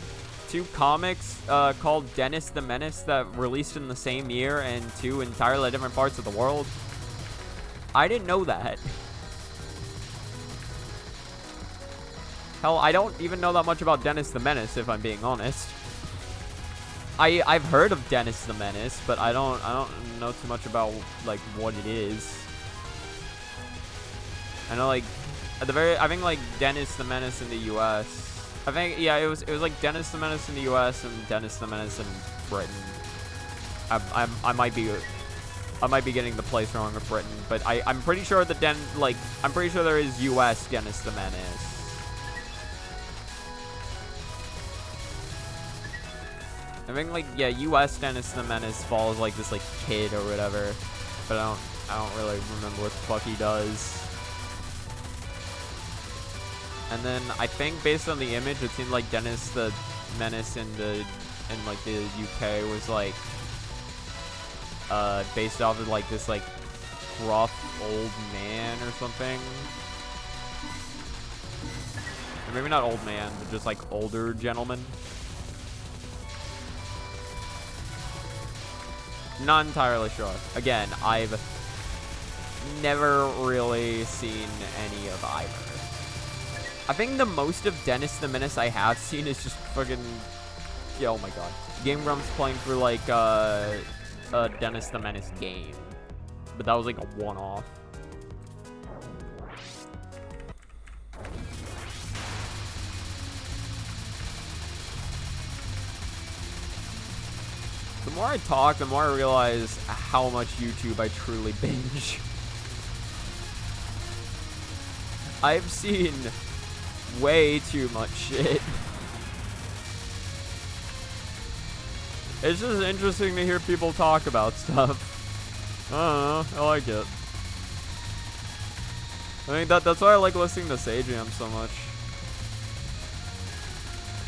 comics called Dennis the Menace that released in the same year in two entirely different parts of the world? I didn't know that. Hell, I don't even know that much about Dennis the Menace, if I'm being honest. I've heard of Dennis the Menace, but I don't know too much about like what it is. I know like I think like Dennis the Menace in the US. I think yeah, it was like Dennis the Menace in the US and Dennis the Menace in Britain. I might be getting the place wrong with Britain, but I'm pretty sure that I'm pretty sure there is US Dennis the Menace. I think like yeah, US Dennis the Menace follows like this like kid or whatever, but I don't really remember what the fuck he does. And then I think based on the image, it seemed like Dennis the Menace in like the UK was like based off of like this like gruff old man or something. Or maybe not old man, but just like older gentleman. Not entirely sure. Again, I've never really seen any of either. I think the most of Dennis the Menace I have seen is just fucking... Yeah, oh my god. Game Grumps playing for like a Dennis the Menace game. But that was like a one-off. The more I talk, the more I realize how much YouTube I truly binge. I've seen way too much shit. It's just interesting to hear people talk about stuff. I don't know, I like it. I think that's why I like listening to Sajam so much.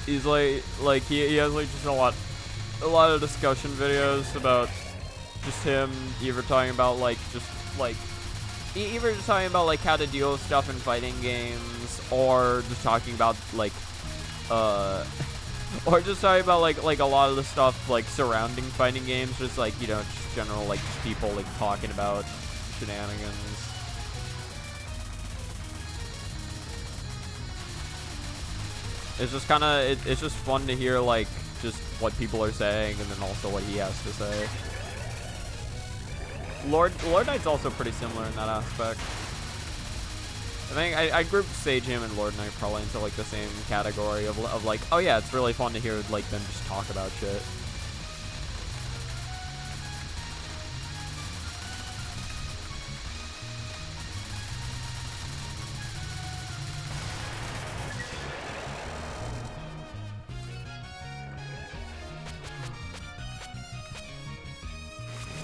He's like he has like just a lot of discussion videos about just him either talking about like just like either just talking about like how to deal with stuff in fighting games, or just talking about like or just talking about like a lot of the stuff like surrounding fighting games, just like, you know, just general like just people like talking about shenanigans. It's just kind of it's just fun to hear like just what people are saying, and then also what he has to say. Lord Knight's also pretty similar in that aspect. I think I grouped Sage Him and Lord Knight probably into like the same category of like, oh yeah, it's really fun to hear like them just talk about shit.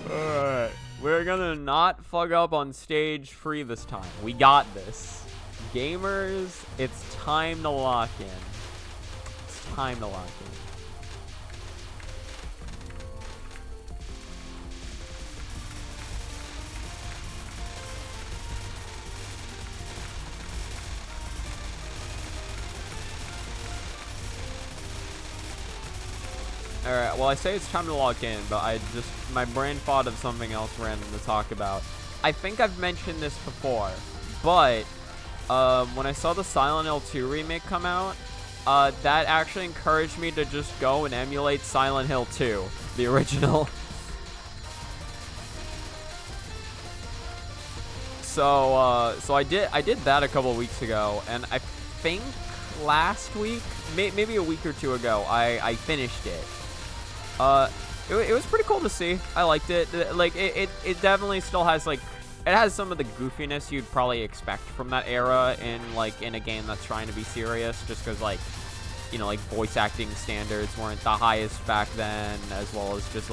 Alright. We're gonna not fuck up on stage 3 this time. We got this. Gamers, it's time to lock in. It's time to lock in. Alright, well I say it's time to lock in, but my brain thought of something else random to talk about. I think I've mentioned this before, but when I saw the Silent Hill 2 remake come out, that actually encouraged me to just go and emulate Silent Hill 2, the original. So I did that a couple weeks ago, and I think last week, maybe a week or two ago, I finished it. It was pretty cool to see. I liked it. Like it definitely still has like, it has some of the goofiness you'd probably expect from that era in a game that's trying to be serious, just because like, you know, like voice acting standards weren't the highest back then, as well as just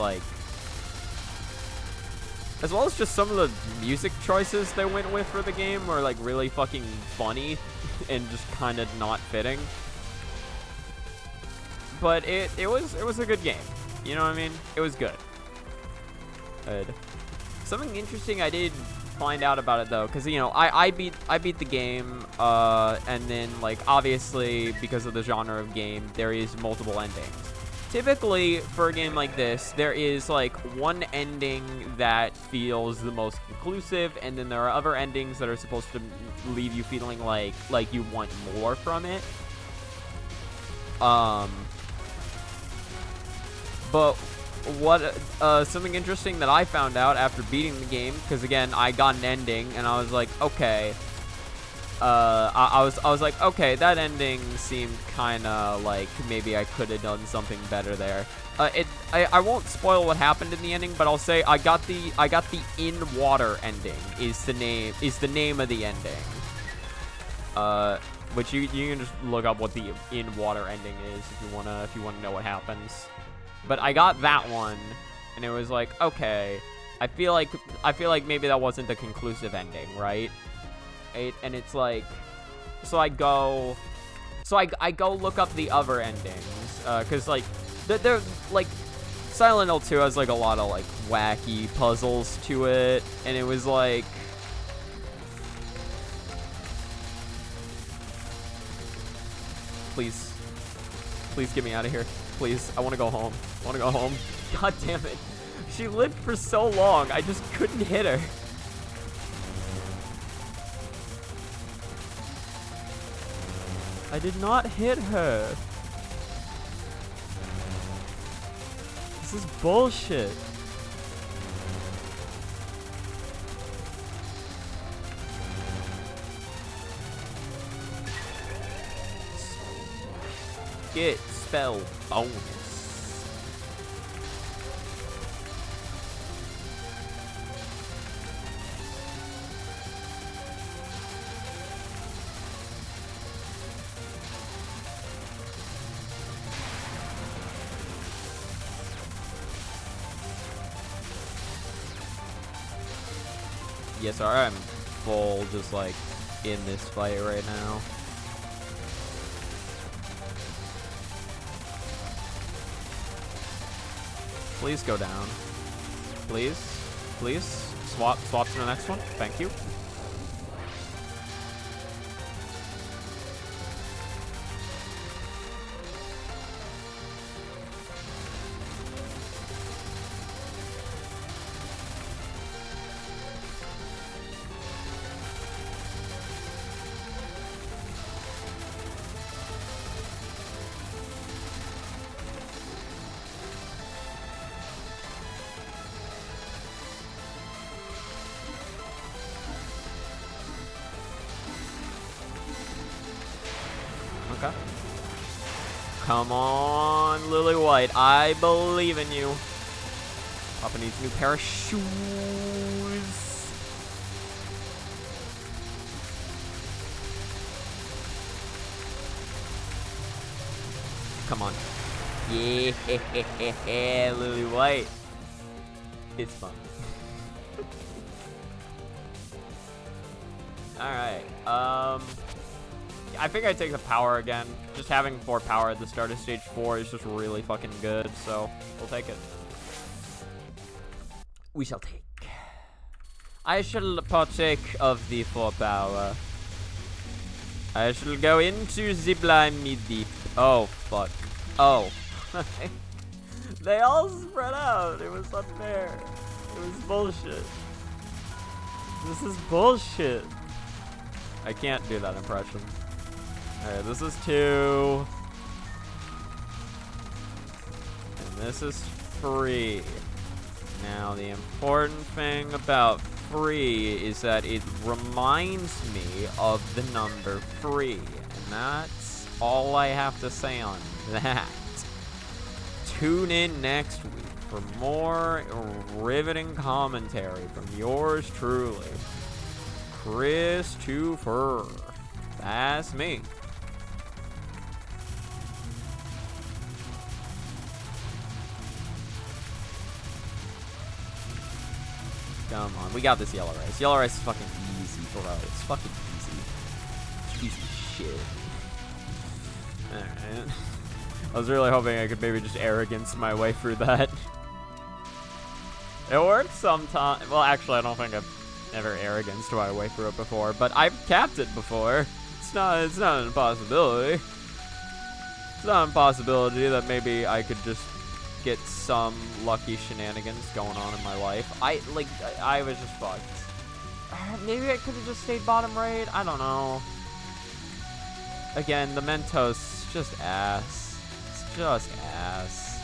some of the music choices they went with for the game were like really fucking funny and just kind of not fitting. But it was a good game. You know what I mean? It was good. good. Something interesting I did find out about it though, because you know I beat the game, and then like obviously because of the genre of game, there is multiple endings. Typically for a game like this, there is like one ending that feels the most conclusive, and then there are other endings that are supposed to leave you feeling like you want more from it. But what something interesting that I found out after beating the game, because again I got an ending and I was like, okay, I was like, okay, that ending seemed kind of like maybe I could have done something better there. I won't spoil what happened in the ending, but I'll say I got the in water ending is the name of the ending. Which you can just look up what the in water ending is if you wanna know what happens. But I got that one, and it was like, okay, I feel like maybe that wasn't the conclusive ending, right? And it's like, so I go look up the other endings, cause like they're like Silent Hill 2 has like a lot of like wacky puzzles to it, and it was like, please get me out of here. Please, I want to go home. God damn it. She lived for so long, I just couldn't hit her. I did not hit her. This is bullshit. Get spell bonus. Yes, sir, I'm full just like in this fight right now. Please go down. Please. Swap to the next one. Thank you. Okay. Come on, Lily White. I believe in you. Papa needs a new pair of shoes. Come on. Yeah, Lily White. It's fun. Alright, I think I take the power again. Just having 4 power at the start of stage 4 is just really fucking good, so we'll take it. We shall take. I shall partake of the 4 power. I shall go into the blimey deep. Oh, fuck. Oh. They all spread out. It was unfair. It was bullshit. This is bullshit. I can't do that impression. Alright, this is 2. And this is 3. Now, the important thing about 3 is that it reminds me of the number 3. And that's all I have to say on that. Tune in next week for more riveting commentary from yours truly, Christopher. That's me. Come on, we got this yellow rice. Yellow rice is fucking easy, bro. It's fucking easy. Easy shit. Alright. I was really hoping I could maybe just arrogance my way through that. It works sometimes. Well, actually, I don't think I've ever arroganced my way through it before, but I've capped it before. It's not an impossibility. It's not an impossibility that maybe I could just get some lucky shenanigans going on in my life. I was just fucked. Maybe I could have just stayed bottom right. I don't know. Again, the Mentos, just ass. It's just ass.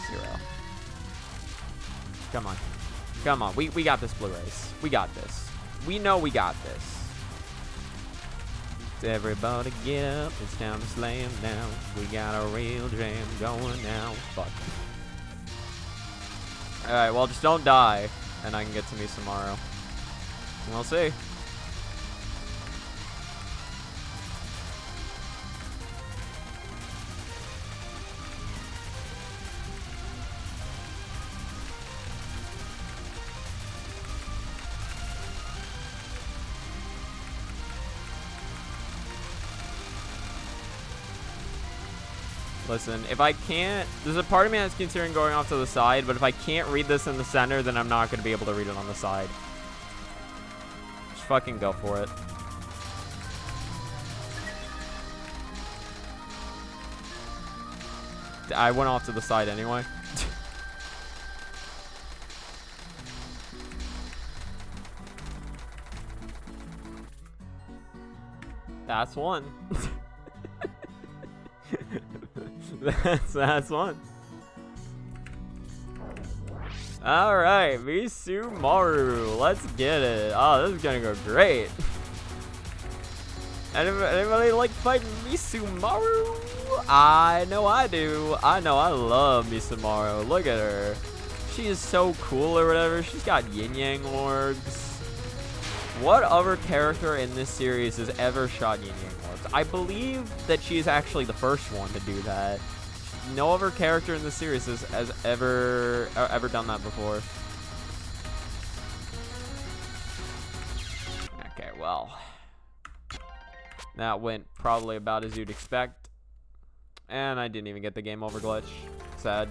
Zero. Come on. Come on. We got this, Blue Race. We got this. We know we got this. Everybody get up. It's time to slam down. We got a real jam going now. Fuck. Alright, well, just don't die, and I can get to Misumaru. We'll see. Listen, if I can't... There's a part of me that's considering going off to the side, but if I can't read this in the center, then I'm not going to be able to read it on the side. Just fucking go for it. I went off to the side anyway. That's one. That's one. Alright, Misumaru. Let's get it. Oh, this is gonna go great. Anybody like fighting Misumaru? I know I do. I know I love Misumaru. Look at her. She is so cool or whatever. She's got yin-yang orbs. What other character in this series has ever shot yin-yang orbs? I believe that she is actually the first one to do that. No other character in the series has ever done that before. Okay, well. That went probably about as you'd expect. And I didn't even get the game over glitch. Sag.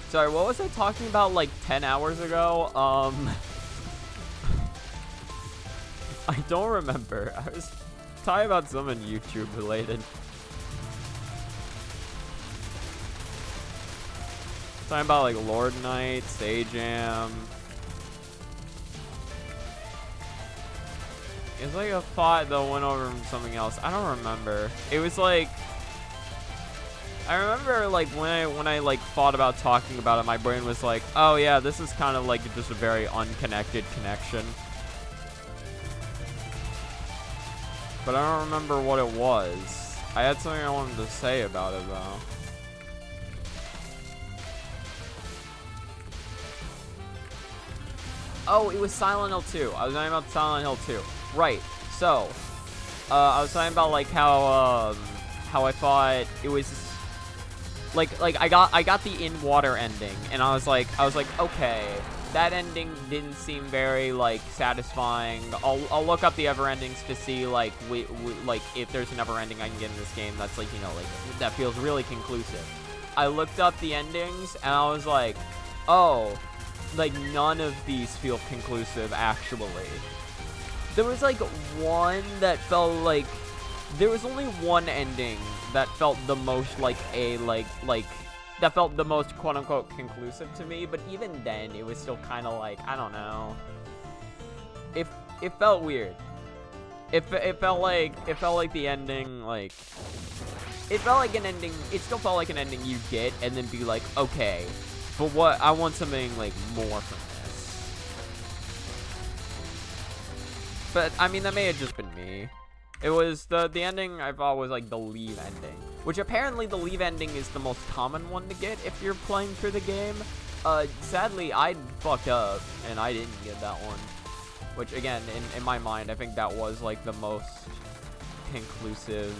Sorry, what was I talking about like 10 hours ago? I don't remember. I was talking about something YouTube related. Talking about like Lord Knight, Sajam. It's like a fight that went over from something else. I don't remember. It was like, I remember like when I like thought about talking about it, my brain was like, oh yeah, this is kind of like just a very unconnected connection. But I don't remember what it was. I had something I wanted to say about it though. Oh, it was Silent Hill 2. I was talking about Silent Hill 2. Right. So, I was talking about like how I thought it was like I got the in water ending, and I was like okay, that ending didn't seem very like satisfying. I'll look up the other endings to see like like if there's an other ending I can get in this game that's like, you know, like that feels really conclusive. I looked up the endings and I was like, oh, like none of these feel conclusive actually. There was like one that felt like, there was only one ending that felt the most like a that felt the most quote-unquote conclusive to me, but even then it was still kind of like, I don't know, it felt weird. It felt like the ending, like it felt like an ending, it still felt like an ending you get and then be like, okay, but what, I want something like more from this. But I mean, that may have just been me. It was the ending I thought was like the leave ending, which apparently the leave ending is the most common one to get if you're playing through the game. Sadly, I fucked up and I didn't get that one, which again, in my mind, I think that was like the most conclusive.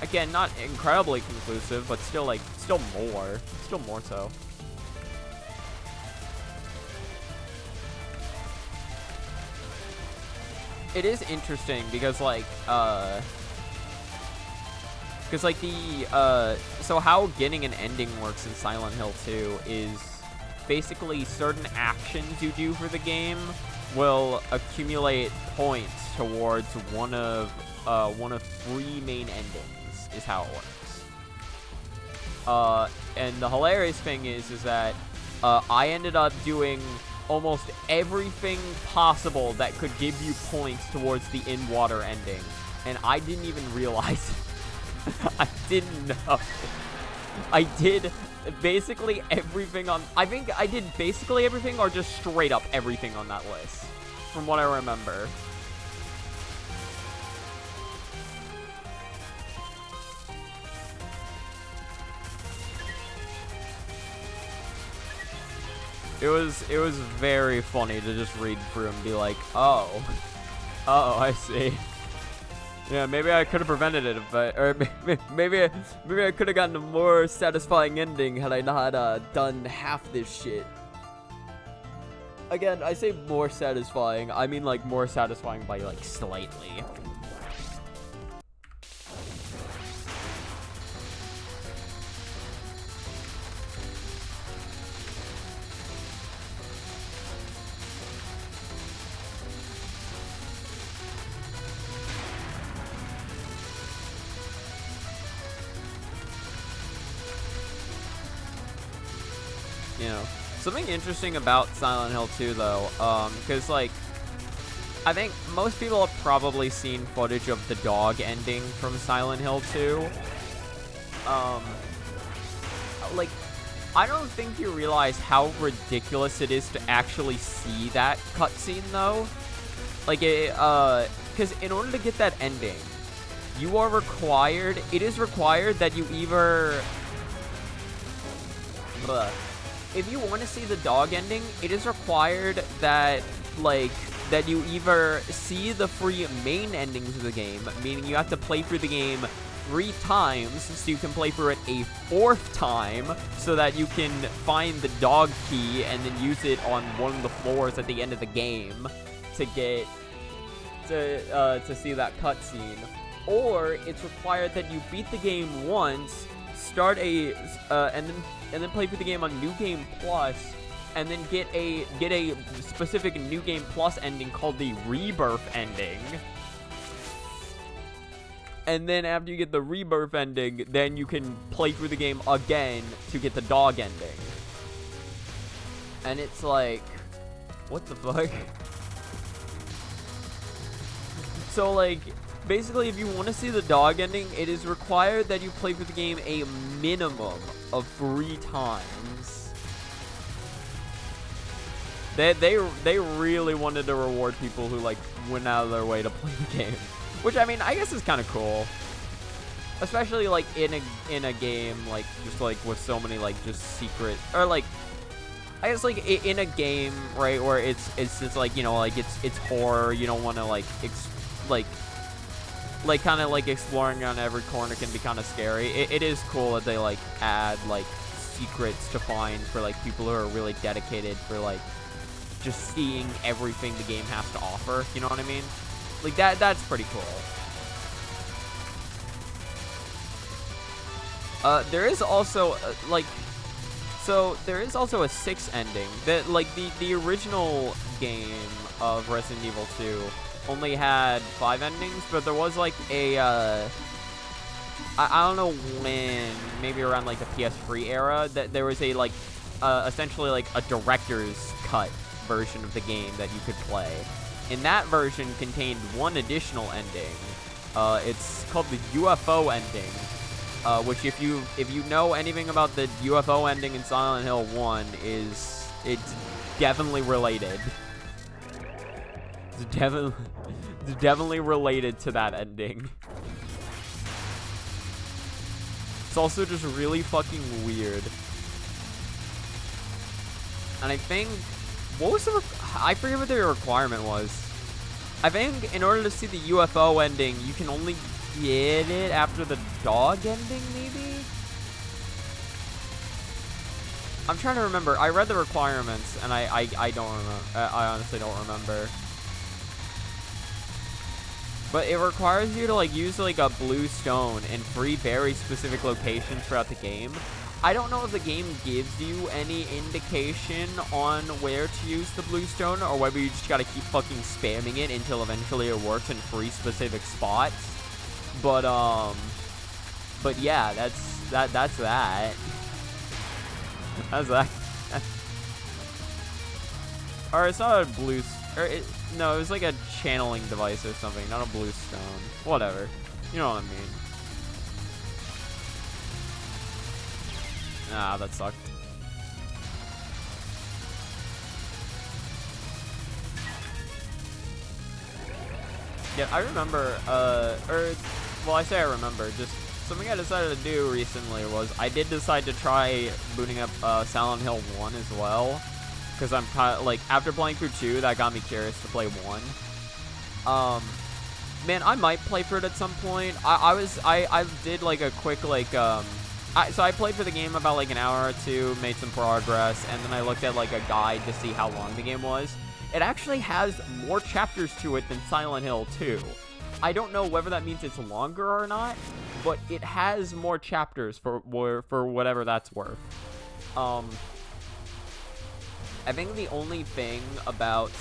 Again, not incredibly conclusive, but still like, still more so. it is interesting because like so how getting an ending works in Silent Hill 2 is basically certain actions you do for the game will accumulate points towards one of 3 main endings is how it works. And the hilarious thing is that I ended up doing almost everything possible that could give you points towards the in-water ending, and I didn't even realize it. I didn't know. I did basically everything on... I think I did basically everything or just straight up everything on that list, from what I remember. It was very funny to just read through and be like, oh, I see. Yeah, maybe I could have prevented it, or maybe I could have gotten a more satisfying ending had I not done half this shit. Again, I say more satisfying. I mean like more satisfying by like slightly. You know, something interesting about Silent Hill 2, though, because, like, I think most people have probably seen footage of the dog ending from Silent Hill 2. Like, I don't think you realize how ridiculous it is to actually see that cutscene, though. Like, because in order to get that ending, you are required, it is required that you either... If you want to see the dog ending, it is required that, like, that you either see the 3 main endings of the game, meaning you have to play through the game 3 times, so you can play through it a 4th time, so that you can find the dog key and then use it on one of the floors at the end of the game to get, to see that cutscene. Or it's required that you beat the game once, start and then play through the game on New Game Plus, and then get a specific New Game Plus ending called the Rebirth ending. And then after you get the Rebirth ending, then you can play through the game again to get the dog ending. And it's like, what the fuck? So like, basically, if you want to see the dog ending, it is required that you play through the game a minimum of 3 times. They really wanted to reward people who, like, went out of their way to play the game. Which, I mean, I guess is kind of cool. Especially, like, in a game, like, just, like, with so many, like, just secret... Or, like, I guess, like, in a game, right, where it's just, like, you know, like, it's horror, you don't want to, like, kind of, like, exploring on every corner can be kind of scary. It is cool that they, like, add, like, secrets to find for, like, people who are really dedicated for, like, just seeing everything the game has to offer, you know what I mean? Like, that's pretty cool. There is also, there is also a 6th ending. That, like, the original game of Resident Evil 2 only had 5 endings, but there was, like, a, I don't know when, maybe around, like, the PS3 era, that there was a, like, essentially, like, a director's cut version of the game that you could play. And that version contained 1 additional ending. It's called the UFO ending, which if you know anything about the UFO ending in Silent Hill 1, it's definitely related. It's definitely related to that ending. It's also just really fucking weird. And I think, what was I forget what the requirement was. I think in order to see the UFO ending, you can only get it after the dog ending, maybe? I'm trying to remember. I read the requirements, and I don't remember. I honestly don't remember. But it requires you to, like, use, like, a blue stone in 3 very specific locations throughout the game. I don't know if the game gives you any indication on where to use the blue stone, or whether you just gotta keep fucking spamming it until eventually it works in 3 specific spots. But yeah, that's that. That's that. Or it's not a blue... no, it was like a channeling device or something, not a blue stone. Whatever. You know what I mean. Ah, that sucked. Yeah, I remember, well, I say I remember, just something I decided to do recently was I did decide to try booting up Silent Hill 1 as well. Because I'm kind of, like, after playing through 2, that got me curious to play 1. Man, I might play through it at some point. I did, like, a quick, like, so I played for the game about, like, an hour or 2, made some progress, and then I looked at, like, a guide to see how long the game was. It actually has more chapters to it than Silent Hill 2. I don't know whether that means it's longer or not, but it has more chapters for whatever that's worth. I think the only thing about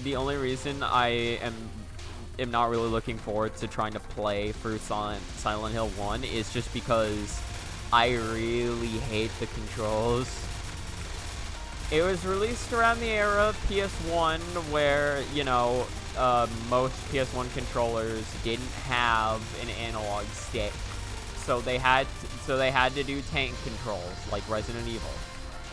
the only reason I am not really looking forward to trying to play through Silent Hill 1 is just because I really hate the controls. It was released around the era of PS1 where, you know, most PS1 controllers didn't have an analog stick. So they had to do tank controls like Resident Evil.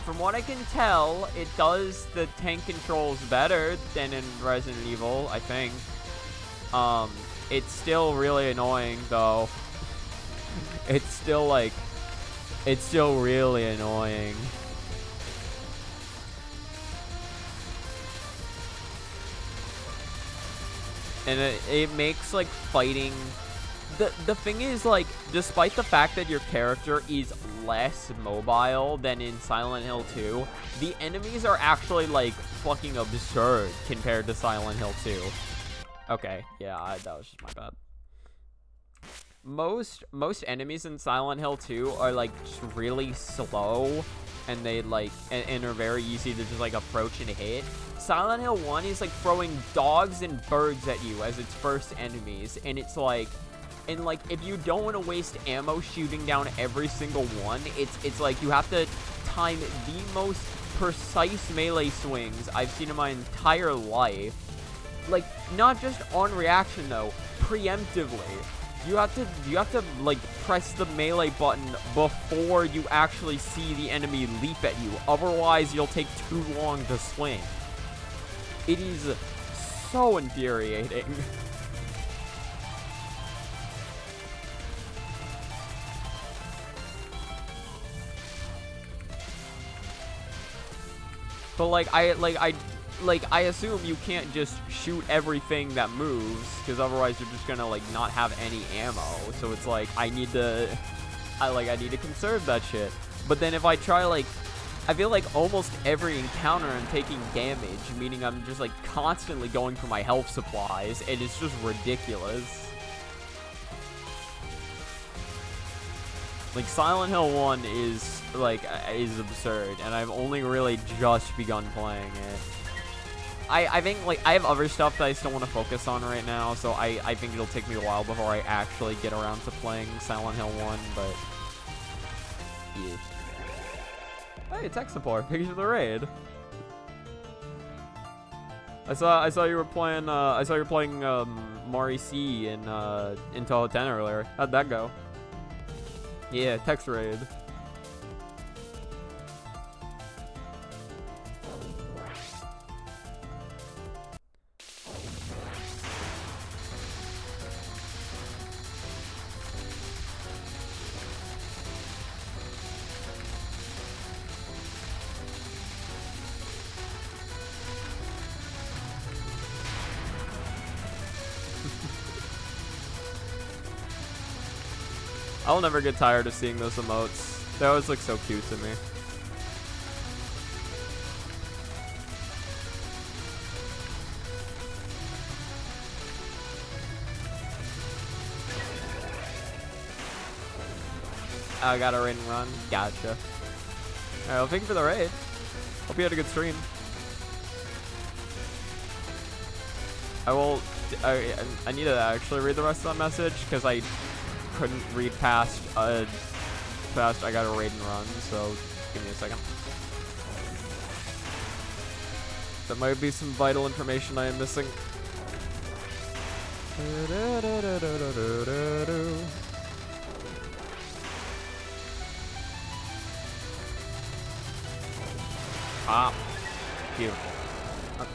From what I can tell, it does the tank controls better than in Resident Evil, I think. It's still really annoying, though. It's still really annoying. And it makes, like, fighting... The thing is, like, despite the fact that your character is less mobile than in Silent Hill 2, the enemies are actually, like, fucking absurd compared to Silent Hill 2. Okay, yeah, that was just my bad. Most enemies in Silent Hill 2 are, like, just really slow, and they, like, and are very easy to just, like, approach and hit. Silent Hill 1 is, like, throwing dogs and birds at you as its first enemies, and it's, like... And, like, if you don't want to waste ammo shooting down every single one, it's like you have to time the most precise melee swings I've seen in my entire life. Like, not just on reaction, though. Preemptively. You have to, like, press the melee button before you actually see the enemy leap at you. Otherwise, you'll take too long to swing. It is so infuriating. But, I assume you can't just shoot everything that moves, because otherwise you're just gonna, like, not have any ammo. So it's like, I need to conserve that shit. But then if I try, like, I feel like almost every encounter I'm taking damage, meaning I'm just, like, constantly going for my health supplies, and it's just ridiculous. Like, Silent Hill 1 is absurd, and I've only really just begun playing it. I think, like, I have other stuff that I still want to focus on right now, so I think it'll take me a while before I actually get around to playing Silent Hill 1, but... yeah. Hey, tech support, thank you for the raid. I saw you were playing, Mari C in Touhou 10 earlier. How'd that go? Yeah, text raid. I'll never get tired of seeing those emotes. They always look so cute to me. I got a raid and run. Gotcha. Alright, well, thank you for the raid. Hope you had a good stream. I need to actually read the rest of that message because I couldn't read past I got a raid and run, so give me a second. There might be some vital information I am missing. Ah, beautiful. Okay.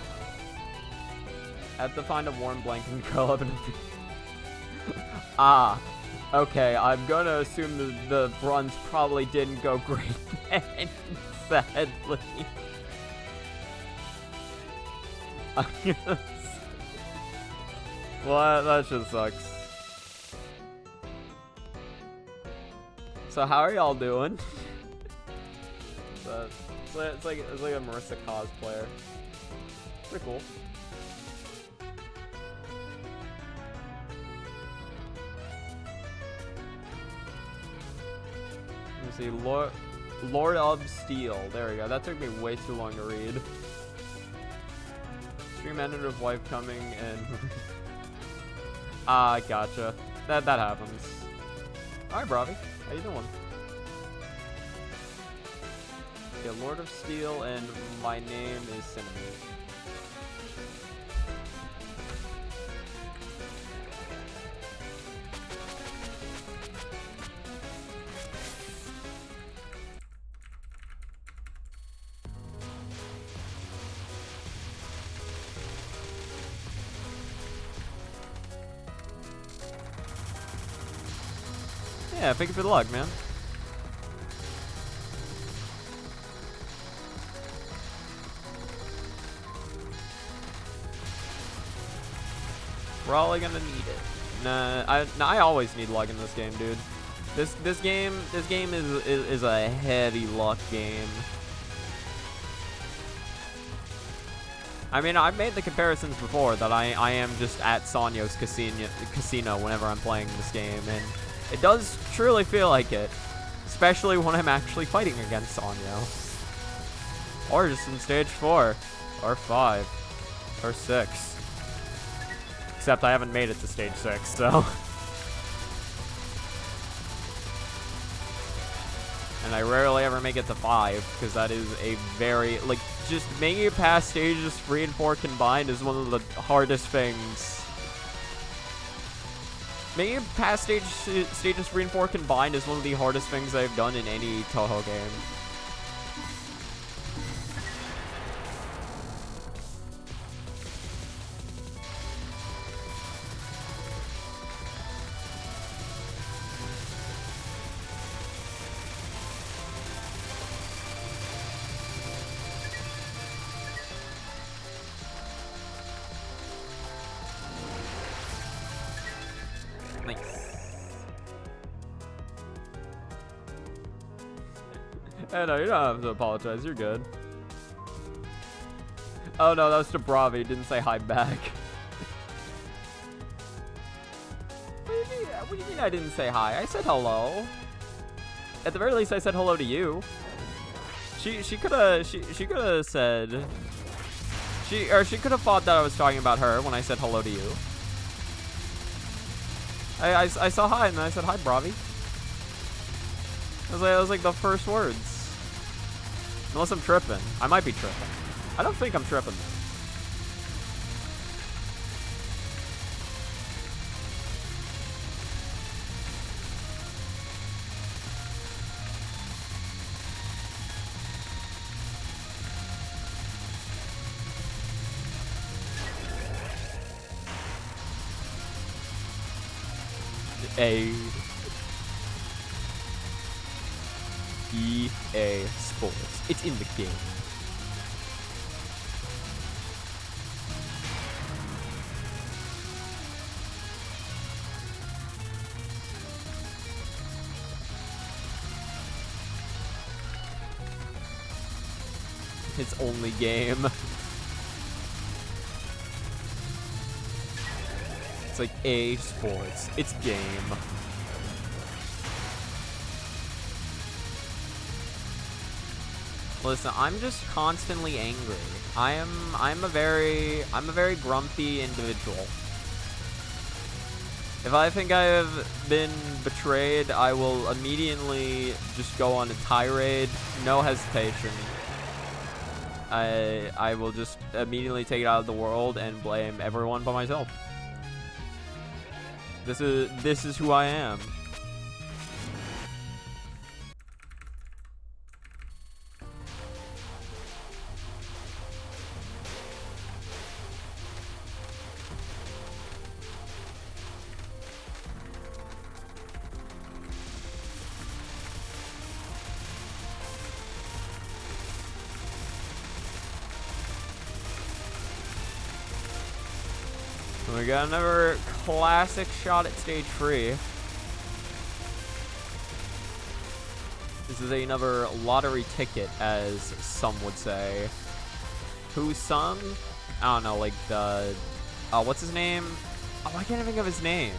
I have to find a warm blanket and curl up in Ah, okay, I'm gonna assume the runs probably didn't go great then, sadly. Well, that just sucks. So how are y'all doing? It's like a Marissa cosplayer. Pretty cool. Let me see, Lord of Steel. There we go. That took me way too long to read. Stream ended with wife coming and ah, gotcha. That happens. Alright, Bravi. How you doing? Yeah, Lord of Steel, and my name is Cinnamon. Yeah, thank you for the luck, man. Probably gonna need it. Nah, I always need luck in this game, dude. This game is a heavy luck game. I mean, I've made the comparisons before that I am just at Sannyo's casino whenever I'm playing this game, and it does truly feel like it, especially when I'm actually fighting against Sannyo. Or just in stage 4, or 5, or 6. Except I haven't made it to stage 6, so. And I rarely ever make it to 5, because that is a very, like, just making it past stages 3 and 4 combined is one of the hardest things. Making it past stages 3 and 4 combined is one of the hardest things I've done in any Touhou game. Hey, no, you don't have to apologize. You're good. Oh, no, that was to Bravi. Didn't say hi back. What do you mean I didn't say hi? I said hello. At the very least, I said hello to you. She could have said... She could have thought that I was talking about her when I said hello to you. I saw hi, and then I said hi, Bravi. That was like the first words. Unless I'm tripping. I might be tripping. I don't think I'm tripping. EA Sports. It's in the game. Its only game. It's like EA Sports. It's game. Listen, I'm just constantly angry. I'm a very grumpy individual. If I think I have been betrayed, I will immediately just go on a tirade, no hesitation. I will just immediately take it out of the world and blame everyone but myself. This is who I am. We got another classic shot at stage 3. This is another lottery ticket, as some would say. Who's son? I don't know, like the... what's his name? Oh, I can't even think of his name.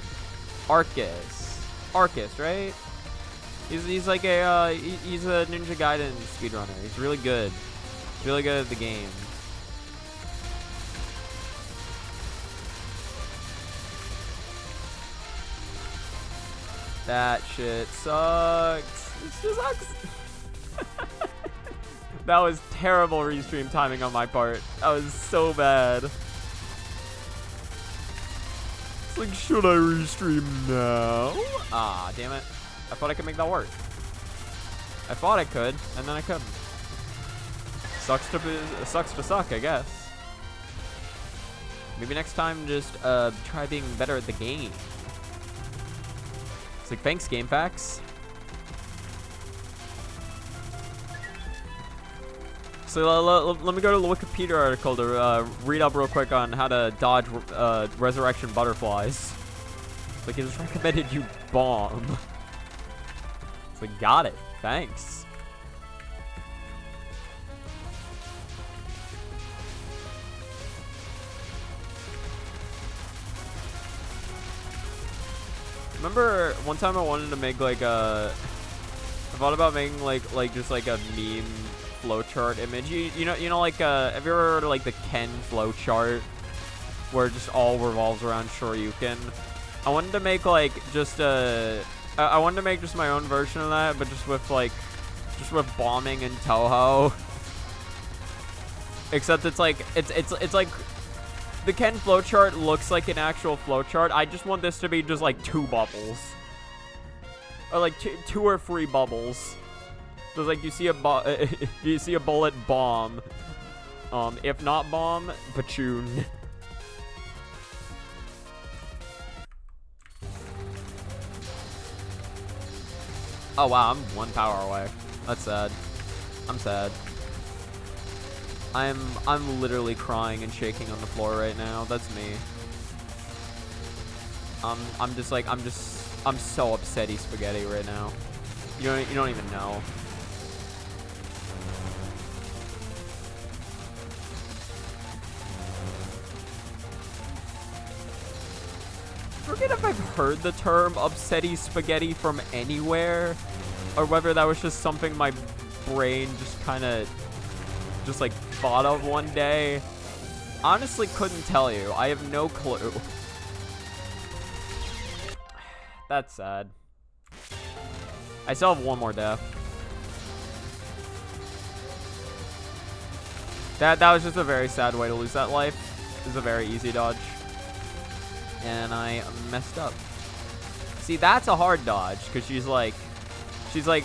Arcus. Arcus, right? He's like a, he's a Ninja Gaiden speedrunner. He's really good. He's really good at the game. That shit sucks. It just sucks. That was terrible restream timing on my part. That was so bad. It's like, should I restream now? Ah, damn it. I thought I could make that work. I thought I could, and then I couldn't. Sucks to suck, I guess. Maybe next time just try being better at the game. It's like, thanks, GameFAQs. So let me go to the Wikipedia article to read up real quick on how to dodge resurrection butterflies. It's like, it just recommended you bomb. It's like, got it. Thanks. Remember one time I wanted to make like a... I thought about making like just like a meme flowchart image. You know like have you ever heard of like the Ken flowchart where it just all revolves around Shoryuken? I wanted to make like just I wanted to make just my own version of that, but just with bombing and Touhou. Except it's like it's like the Ken flowchart looks like an actual flowchart. I just want this to be just like 2 bubbles. Or like 2 or 3 bubbles. So it's like you see a bullet, bomb. If not bomb, Bachoon. Oh wow, I'm 1 power away. That's sad. I'm sad. I'm literally crying and shaking on the floor right now. That's me. I'm so upsetty spaghetti right now. You don't even know. I forget if I've heard the term upsetty spaghetti from anywhere, or whether that was just something my brain just kind of just like thought of one day. Honestly, couldn't tell you. I have no clue. That's sad. I still have 1 more death. That was just a very sad way to lose that life. It was a very easy dodge. And I messed up. See, that's a hard dodge, because she's like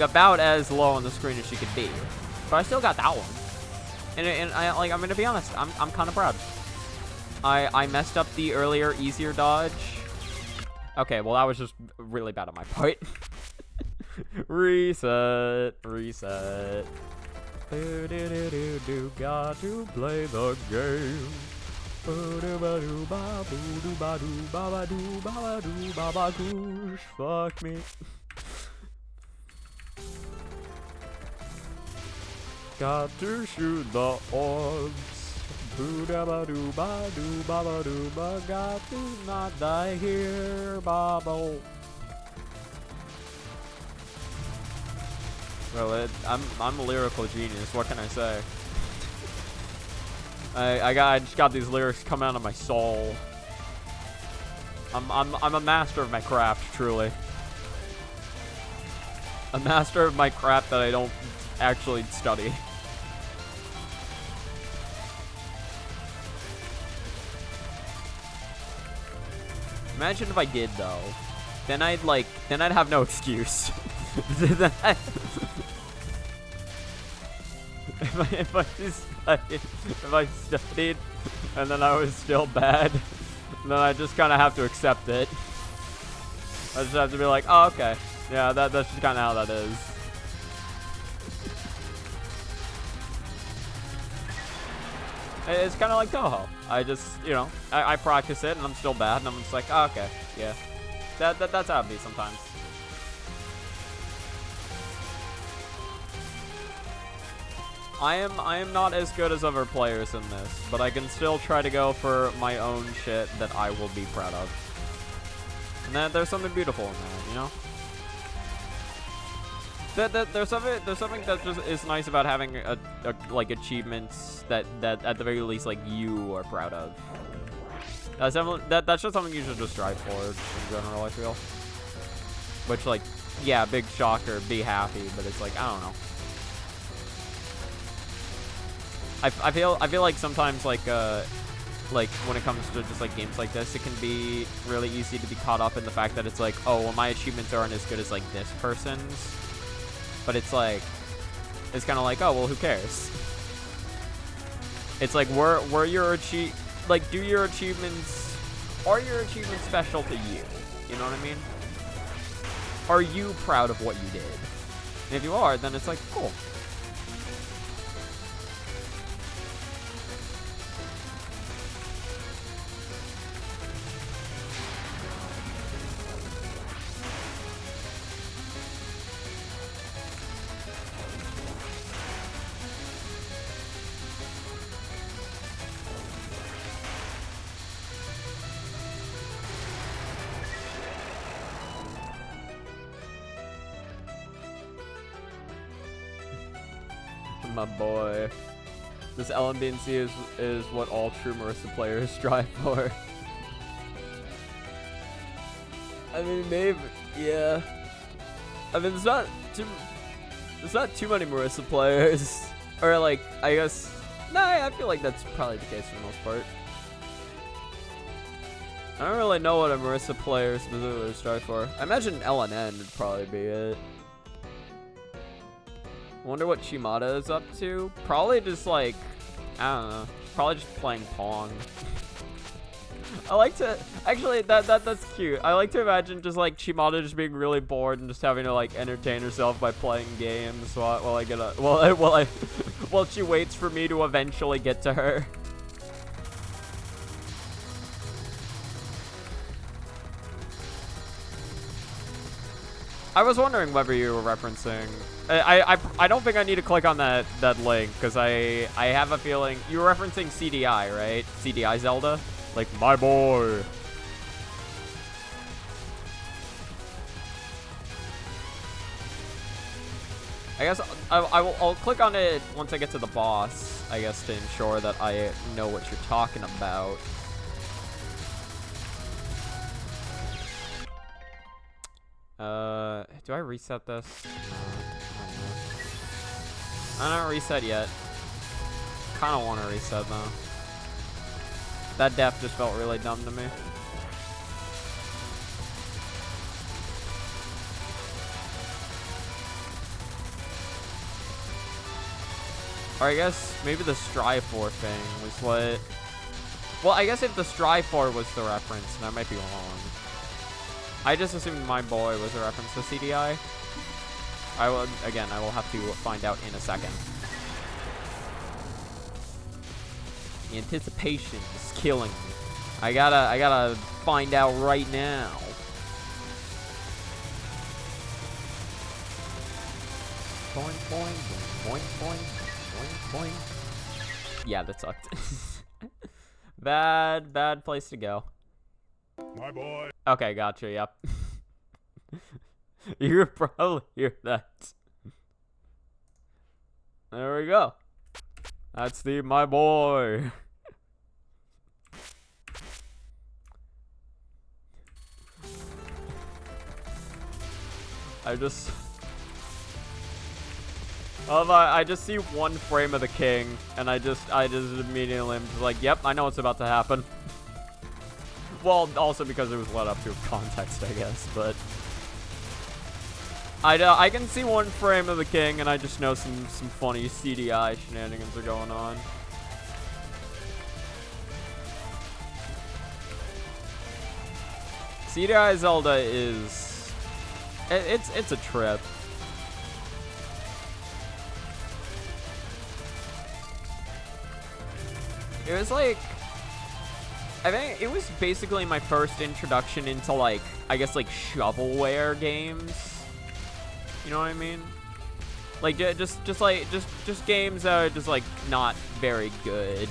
about as low on the screen as she could be. But I still got that one. And I'm gonna be honest, I'm kind of proud. I messed up the earlier easier dodge. Okay, well that was just really bad on my part. Reset. Got to play the game. Fuck me. Got to shoot the orbs. Got to not die here, Bobble. Well, I'm a lyrical genius. What can I say? I just got these lyrics coming out of my soul. I'm a master of my craft, truly. A master of my craft that I don't actually study. Imagine if I did, though. Then I'd have no excuse. if I studied and then I was still bad, then I just kind of have to accept it. I just have to be like, oh, okay. Yeah, that's just kind of how that is. It's kind of like Touhou. I just, you know, I practice it and I'm still bad and I'm just like, oh, okay, yeah. That's how it be sometimes. I am not as good as other players in this, but I can still try to go for my own shit that I will be proud of. And there's something beautiful in that, you know? There's something that just is nice about having like achievements that at the very least like you are proud of. That's just something you should just strive for in general, I feel. Which, like, yeah, big shocker, be happy, but it's like, I don't know. I feel like sometimes like when it comes to just like games like this, it can be really easy to be caught up in the fact that it's like, oh, well, my achievements aren't as good as like this person's. But it's like, it's kind of like, oh, well, who cares? It's like, were your like, do your achievements, are your achievements special to you? You know what I mean? Are you proud of what you did? And if you are, then it's like, cool. My boy. This LNBNC is what all true Marissa players strive for. I mean, maybe, yeah. I mean, there's not too many Marissa players. Or like, I guess, nah, I feel like that's probably the case for the most part. I don't really know what a Marissa player specifically strive for. I imagine LNN would probably be it. Wonder what Shimada is up to. Probably just like, I don't know. Probably just playing Pong. I like to actually that's cute. I like to imagine just like Shimada just being really bored and just having to like entertain herself by playing games while I get a while she waits for me to eventually get to her. I was wondering whether you were referencing. I don't think I need to click on that link because I have a feeling you were referencing CDI, right? CDI Zelda, like my boy. I guess I'll click on it once I get to the boss. I guess to ensure that I know what you're talking about. Do I reset this? I don't reset yet. Kind of want to reset though. That death just felt really dumb to me. Or I guess maybe the Strive For thing was what. Well, I guess if the Strive For was the reference, then I might be wrong. I just assumed my boy was a reference to CDI. I will have to find out in a second. The anticipation is killing me. I gotta find out right now. Boing boing boing boing boing boing. Yeah, that sucked. Bad place to go. My boy. Okay, gotcha, yep. You could probably hear that. There we go. That's my boy. I just see one frame of the king, and I just immediately am just like, yep, I know what's about to happen. Well, also because it was led up to context, I guess, but I can see one frame of the king, and I just know some funny CDI shenanigans are going on. CDI Zelda is it's a trip. It was like, I think it was basically my first introduction into, like, I guess, like, shovelware games. You know what I mean? Like, just games that are just, like, not very good.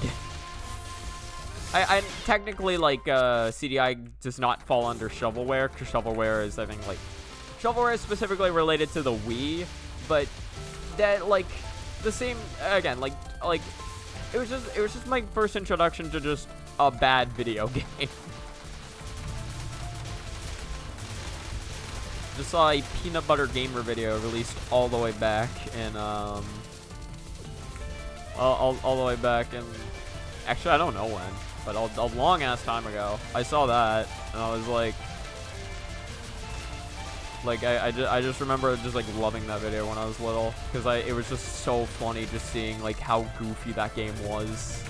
I technically, like, CDI does not fall under shovelware, because shovelware is, I think, like, shovelware is specifically related to the Wii, but that, like, the same, again, like, it was just my first introduction to just a bad video game. Just saw a Peanut Butter Gamer video released all the way back in, all the way back in, actually, I don't know when, but a long-ass time ago. I saw that, and I was like, I just remember just, like, loving that video when I was little, because it was just so funny just seeing, like, how goofy that game was.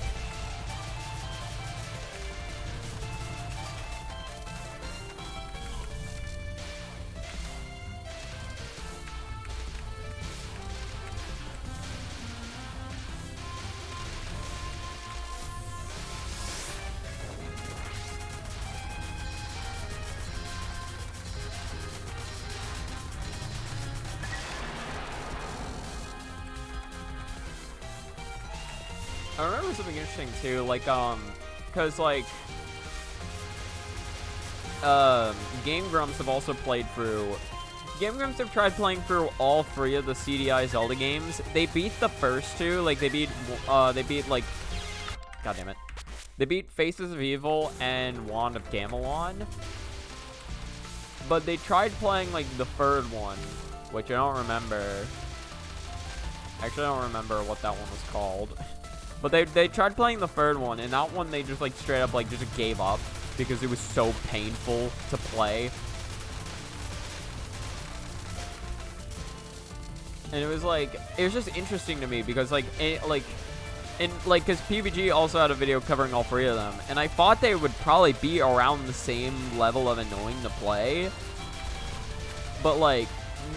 I remember something interesting too, like, cause like, Game Grumps have also played through, Game Grumps have tried playing through all 3 of the CDI Zelda games. They beat the first 2, like, they beat, like, god damn it. They beat Faces of Evil and Wand of Gamelon. But they tried playing, like, the 3rd one, which I don't remember. Actually, I don't remember what that one was called. But they tried playing the 3rd one, and that one they just, like, straight up, like, just gave up because it was so painful to play. And it was, like, it was just interesting to me because, like, because PVG also had a video covering all 3 of them, and I thought they would probably be around the same level of annoying to play. But, like,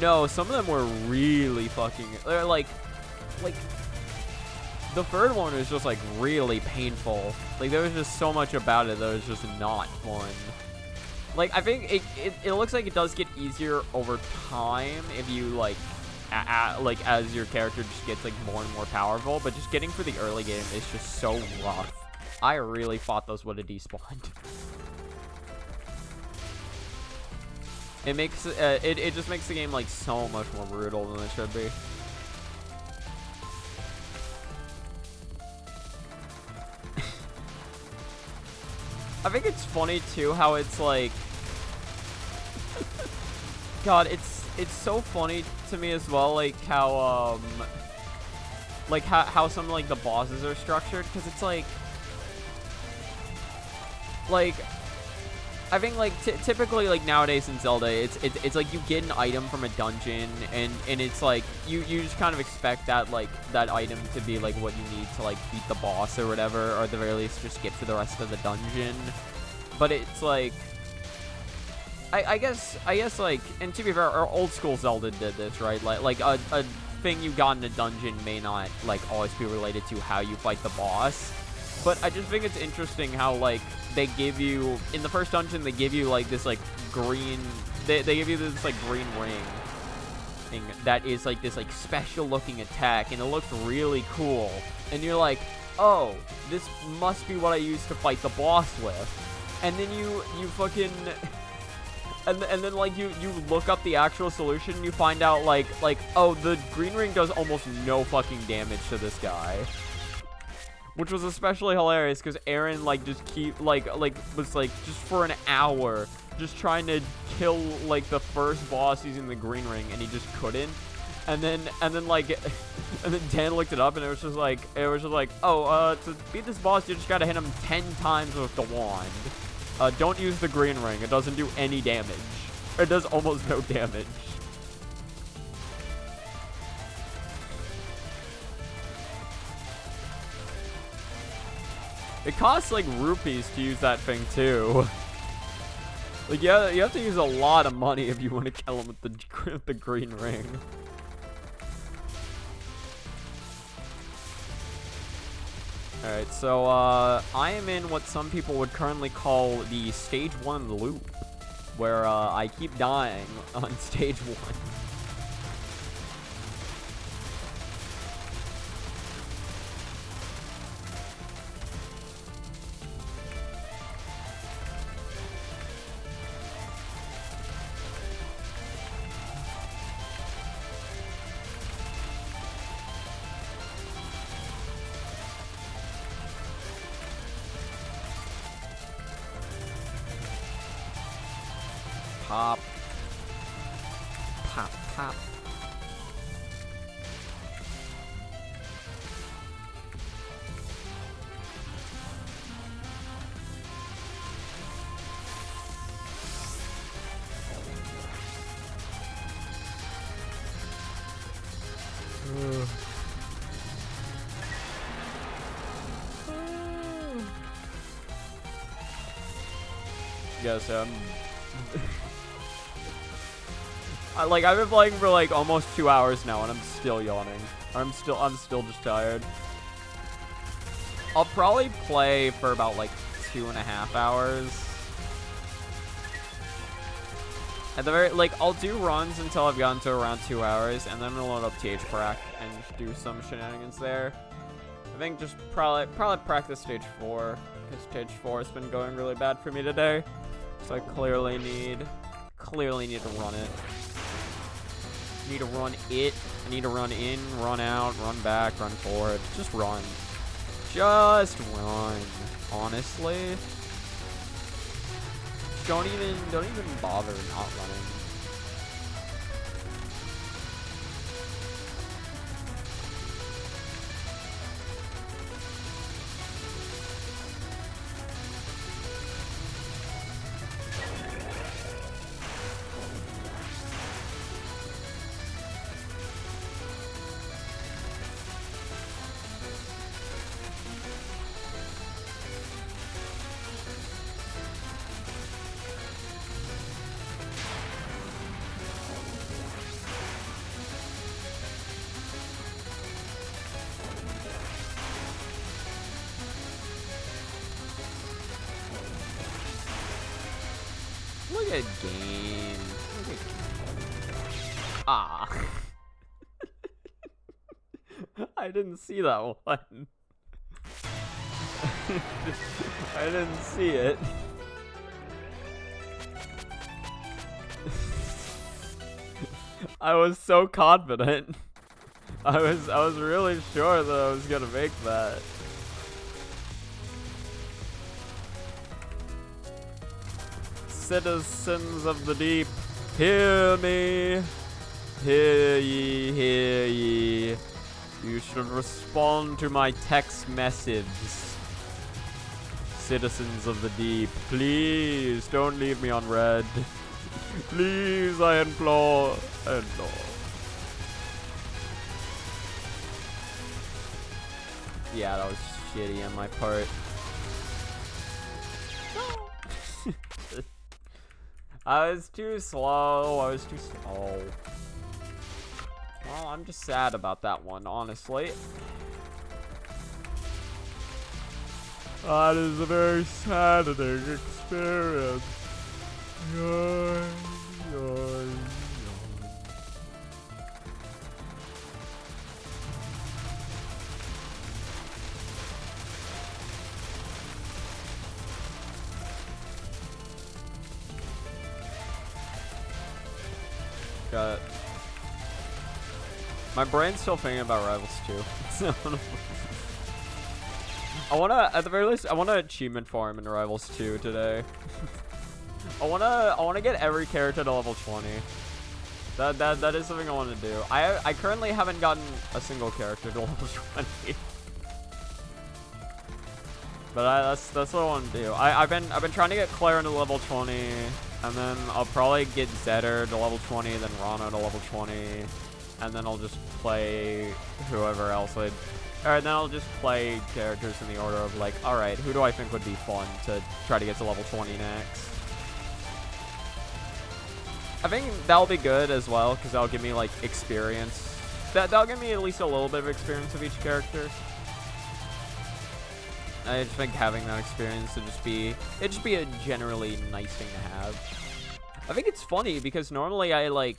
no, some of them were really fucking, like, the 3rd one was just, like, really painful. Like, there was just so much about it that was just not fun. Like, I think it looks like it does get easier over time if you, like, like, as your character just gets, like, more and more powerful. But just getting through the early game is just so rough. I really thought those would have despawned. It makes, it just makes the game, like, so much more brutal than it should be. I think it's funny too how it's like, God, it's so funny to me as well, like how some like the bosses are structured, because it's like I think like typically like nowadays in Zelda it's like you get an item from a dungeon, and it's like you just kind of expect that like that item to be like what you need to like beat the boss or whatever, or at the very least just get to the rest of the dungeon. But it's like I guess like, and to be fair, our old school Zelda did this, right? Like a thing you got in a dungeon may not like always be related to how you fight the boss. But I just think it's interesting how, like, they give you, in the first dungeon, they give you, like, this, like, green, they give you this, like, green ring thing that is, like, this, like, special-looking attack, and it looks really cool. And you're like, oh, this must be what I use to fight the boss with. And then you fucking, and then like you look up the actual solution and you find out like oh, the green ring does almost no fucking damage to this guy. Which was especially hilarious because Aaron like just was like just for an hour just trying to kill like the first boss using the green ring and he just couldn't. And then Dan looked it up and it was just like oh, to beat this boss you just gotta hit him 10 times with the wand. Don't use the green ring. It doesn't do any damage. It does almost no damage. It costs like rupees to use that thing too. Like yeah, you have to use a lot of money if you want to kill him with the green ring. Alright, so I am in what some people would currently call the stage 1 loop, where I keep dying on stage 1. Pop. Pop, pop. Yes, I've been playing for like almost 2 hours now and I'm still yawning. I'm still just tired. I'll probably play for about like 2.5 hours. At the very, like, I'll do runs until I've gotten to around 2 hours and then I'll load up TH Prac and do some shenanigans there. I think just probably practice stage 4 because stage 4 has been going really bad for me today. So I clearly need to run it. Need to run it. I need to run in, run out, run back, run forward. Just run. Just run. Honestly. Don't even bother not running. Look at game. Ah. I didn't see that one. I didn't see it. I was so confident. I was really sure that I was gonna make that. Citizens of the deep, hear me. Hear ye, hear ye. You should respond to my text message. Citizens of the deep, please don't leave me on red. Please, I implore. I implore. Yeah, that was shitty on my part. I was too slow. Well, I'm just sad about that one, honestly. That is a very saddening experience. Yoy, yoy, yoy. got... My brain's still thinking about Rivals 2. I wanna, at the very least, I wanna achievement farm in Rivals 2 today. I wanna get every character to level 20. That is something I want to do. I currently haven't gotten a single character to level 20. But that's what I want to do. I've been trying to get Claire into level 20, and then I'll probably get Zedder to level 20, then Rana to level 20, and then I'll just play whoever else would. Alright, then I'll just play characters in the order of like, alright, who do I think would be fun to try to get to level 20 next? I think that'll be good as well, because that'll give me, like, experience. That'll give me at least a little bit of experience of each character. I just think having that experience would it'd just be a generally nice thing to have. I think it's funny, because normally when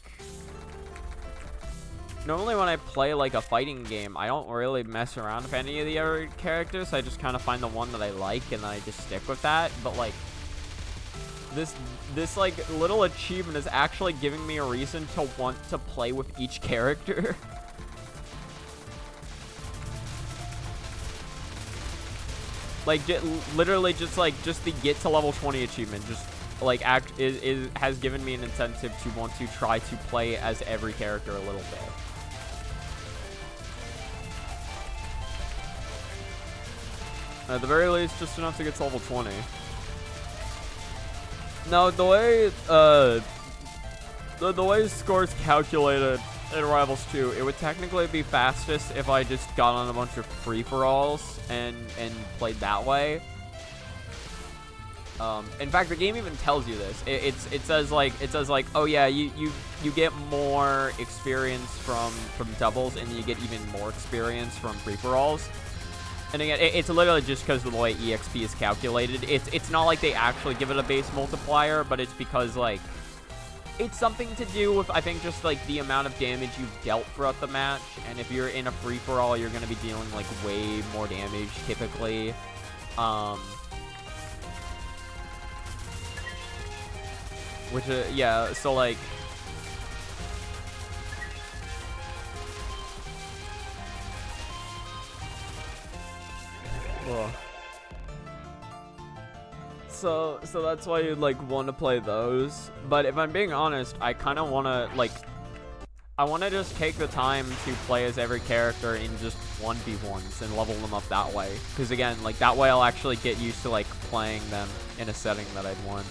I play, like, a fighting game, I don't really mess around with any of the other characters. I just kind of find the one that I like, and then I just stick with that. But, like, this like little achievement is actually giving me a reason to want to play with each character. Like literally just the get to level 20 achievement just like has given me an incentive to want to try to play as every character a little bit. At the very least, just enough to get to level 20. Now, the way score's calculated in Rivals 2, it would technically be fastest if I just got on a bunch of free-for-alls and played that way. In fact, the game even tells you this. It says like, oh yeah, you get more experience from doubles, and you get even more experience from free-for-alls. And again, it's literally just because of the way EXP is calculated. It's not like they actually give it a base multiplier, but it's because, like, it's something to do with, I think, just, like, the amount of damage you've dealt throughout the match. And if you're in a free-for-all, you're going to be dealing, like, way more damage, typically. Yeah, so, like... Ugh. So that's why you'd like want to play those. But if I'm being honest, I kind of want to I want to just take the time to play as every character in just 1v1s and level them up that way. Because again, like that way I'll actually get used to like playing them in a setting that I'd want.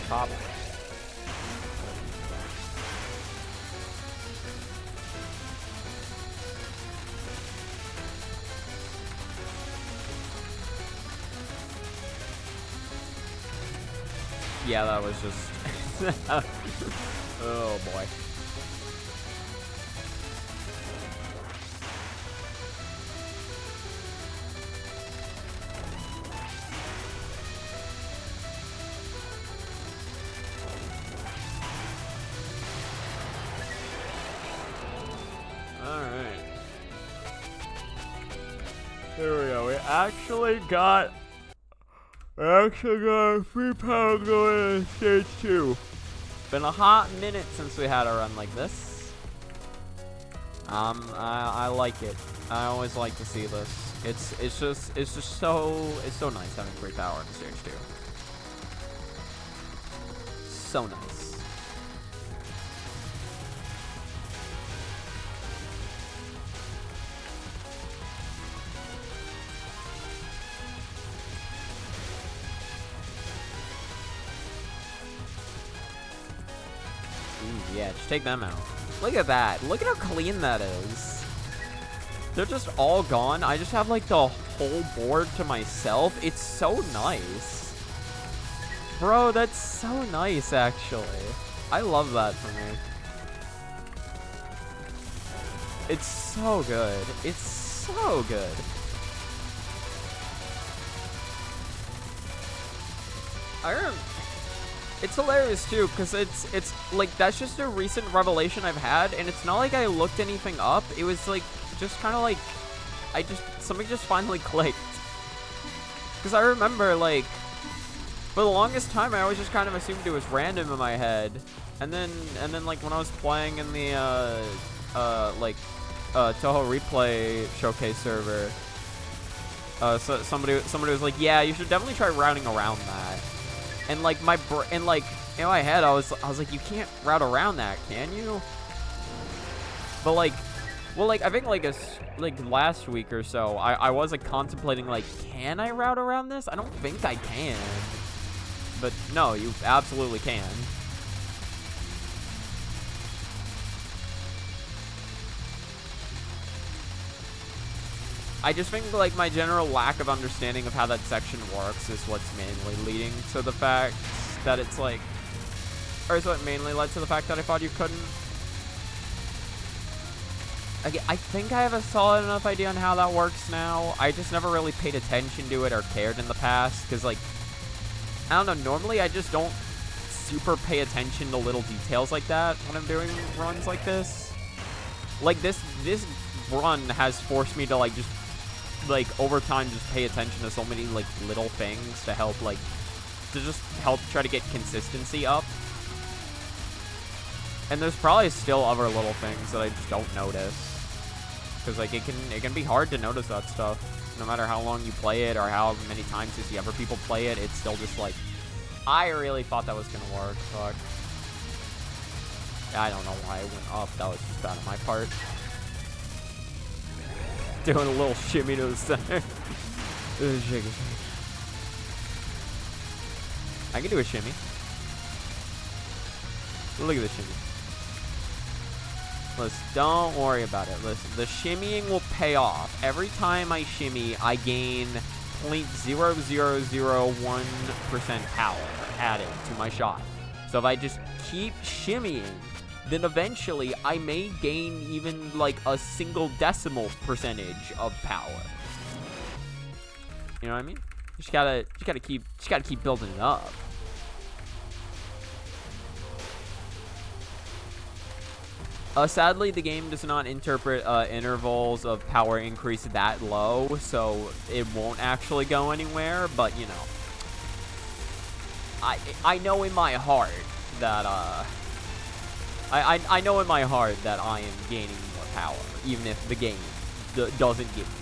Top. Yeah, that was just... Oh, boy. Here we go. We actually got a free power going in stage 2. Been a hot minute since we had a run like this. I like it. I always like to see this. It's just so nice having free power in stage 2. So nice. Yeah, just take them out. Look at that. Look at how clean that is. They're just all gone. I just have, like, the whole board to myself. It's so nice. Bro, that's so nice, actually. I love that for me. It's so good. It's so good. It's hilarious too, because it's like, that's just a recent revelation I've had, and it's not like I looked anything up. It was like, just kind of like, something just finally clicked. Because I remember, like, for the longest time, I always just kind of assumed it was random in my head. And then like, when I was playing in the, Touhou replay showcase server, so somebody was like, yeah, you should definitely try routing around that. And like, in my head, I was like, you can't route around that, can you? But like, well, like, I think like last week or so, I was like contemplating, like, can I route around this? I don't think I can. But no, you absolutely can. I just think, like, my general lack of understanding of how that section works is what's mainly leading to the fact that it's like, or is what mainly led to the fact that I thought you couldn't. I think I have a solid enough idea on how that works now. I just never really paid attention to it or cared in the past, because, like, I don't know, normally I just don't super pay attention to little details like that when I'm doing runs like this. Like, this run has forced me to, like, just, like, over time, just pay attention to so many, like, little things to help, like, to just help try to get consistency up. And there's probably still other little things that I just don't notice. Because, like, it can be hard to notice that stuff. No matter how long you play it or how many times you see other people play it, it's still just like, I really thought that was going to work. Fuck. I don't know why I went up. That was just bad on my part. Doing a little shimmy to the center. I can do a shimmy. Look at the shimmy. Listen, don't worry about it. Listen, the shimmying will pay off. Every time I shimmy, I gain 0.0001% power added to my shot. So if I just keep shimmying, then eventually I may gain even like a single decimal percentage of power. You know what I mean? You just gotta keep building it up. Sadly, the game does not interpret intervals of power increase that low, so it won't actually go anywhere. But you know, I know in my heart that I know in my heart that I am gaining more power, even if the game doesn't give me.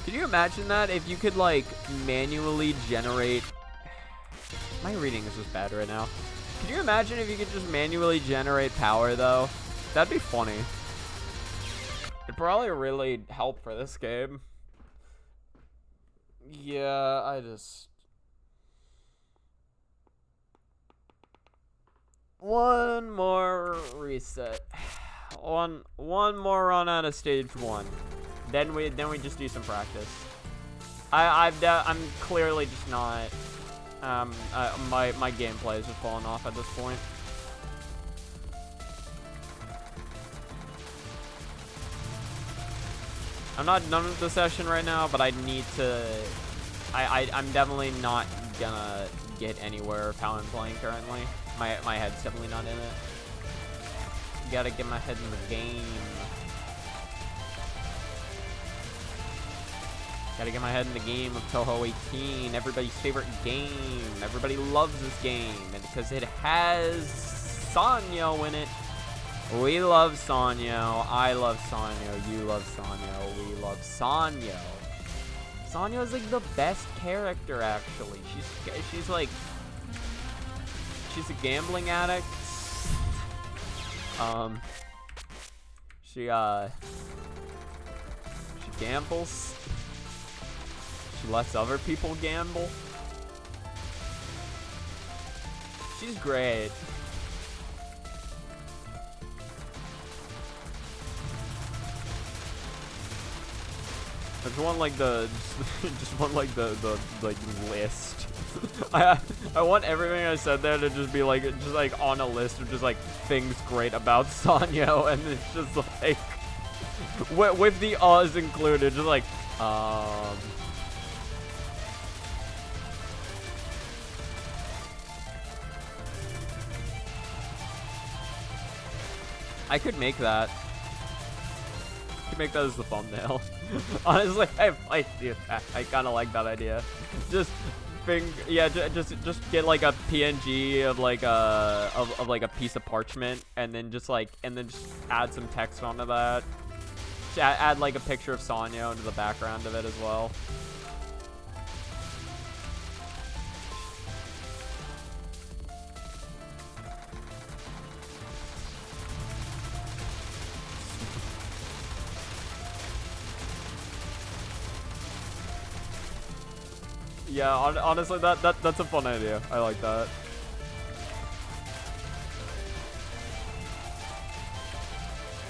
Can you imagine that if you could, like, manually generate... My reading is just bad right now. Can you imagine if you could just manually generate power, though? That'd be funny. It'd probably really help for this game. Yeah, I just... One more reset. One more run out of stage 1. Then we just do some practice. I'm clearly just not. My gameplay is just falling off at this point. I'm not done with the session right now, but I need to. I'm definitely not gonna get anywhere with how I'm playing currently. My head's definitely not in it. Gotta get my head in the game. Gotta get my head in the game of Touhou 18, everybody's favorite game. Everybody loves this game, and because it has Sannyo in it. We love Sannyo. I love Sannyo. You love Sannyo. We love Sannyo. Sannyo is like the best character, actually. She's like, she's a gambling addict. She gambles. She lets other people gamble. She's great. I just want like the, just want like the like list. I want everything I said there to just be like, just like on a list of just like things great about Sannyo, and it's just like, with the uhs included, just like, I could make that. I could make that as the thumbnail. Honestly, I kind of like that idea. Just just get like a PNG of like of like a piece of parchment, and then just add some text onto that. Just add like a picture of Sannyo into the background of it as well. Yeah, honestly, that's a fun idea. I like that.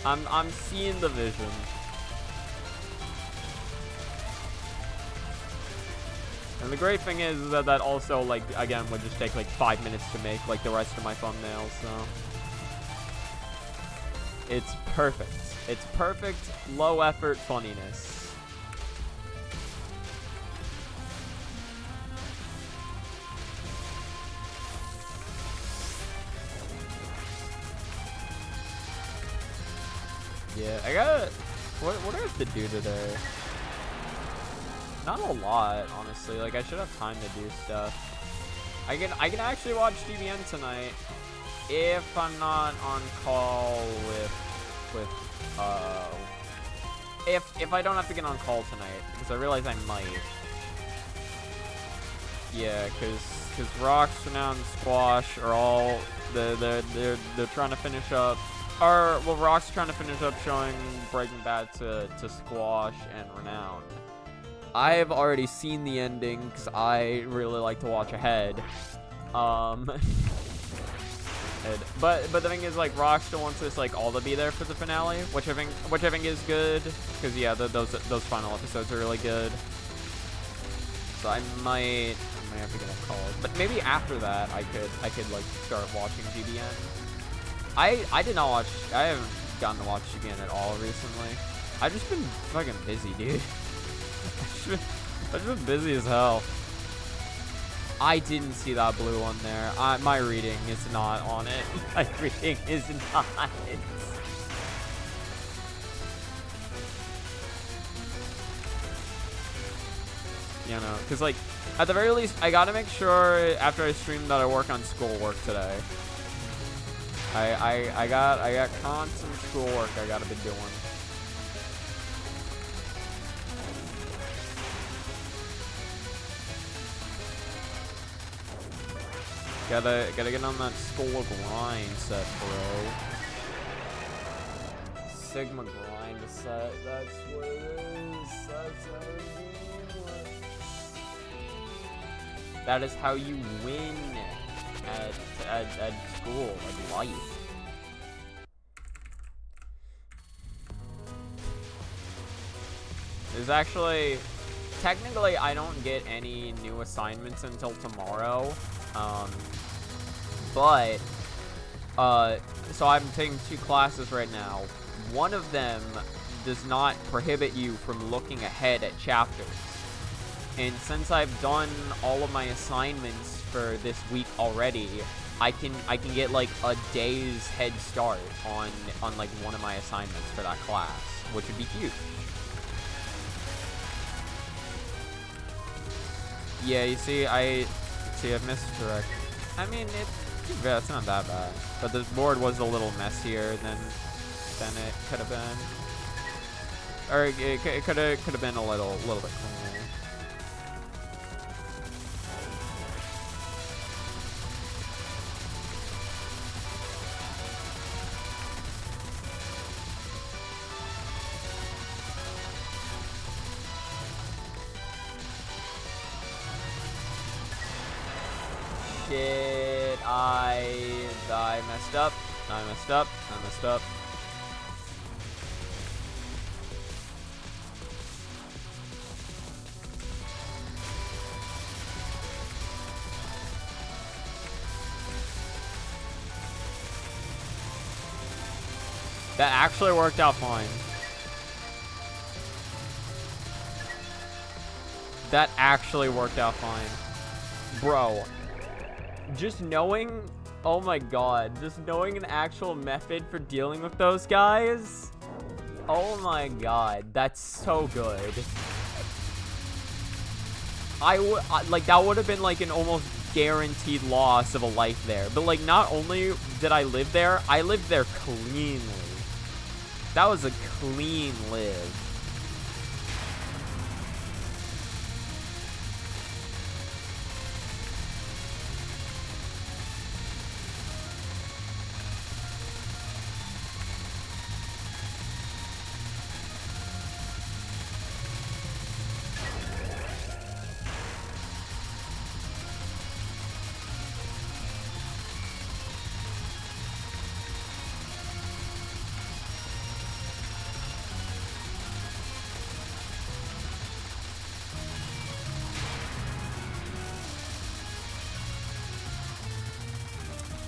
I'm seeing the vision. And the great thing is that also, like, again, would just take like 5 minutes to make, like the rest of my thumbnails. So it's perfect. It's perfect, low effort funniness. Yeah, I got what do I have to do today? Not a lot, honestly. Like, I should have time to do stuff. I can actually watch DBN tonight if I'm not on call if I don't have to get on call tonight, because I realize I might. Yeah, because Rocks, Renown, and Squash are all they're trying to finish up. Well, Rock's trying to finish up showing Breaking Bad to Squash and Renown. I've already seen the ending because I really like to watch ahead. But the thing is, like, Rock still wants us like all to be there for the finale, which I think is good, because yeah, those final episodes are really good. So I might have to get a call, but maybe after that I could like start watching GBN. I haven't gotten to watch GBN at all recently. I've just been fucking busy, dude. I've just been busy as hell. I didn't see that blue one there. My reading is not on it. My reading is not. You know, because like, at the very least, I gotta make sure after I stream that I work on schoolwork today. I got constant schoolwork I gotta be doing. Gotta get on that school grind set, bro. Sigma grind set. That's what it is. That's how you win. That is how you win at school, at life. There's actually, technically, I don't get any new assignments until tomorrow. So I'm taking 2 classes right now. One of them does not prohibit you from looking ahead at chapters. And since I've done all of my assignments for this week already, I can get like a day's head start on like one of my assignments for that class, which would be huge. Yeah, you see, I've misdirected. I mean, it's not that bad, but the board was a little messier than it could have been, or it could have been a little bit cleaner. Shit, I messed up. I messed up. That actually worked out fine. That actually worked out fine. Bro. Just knowing... Oh my god. Just knowing an actual method for dealing with those guys. Oh my god. That's so good. Like, that would have been like an almost guaranteed loss of a life there. But like, not only did I live there, I lived there cleanly. That was a clean live.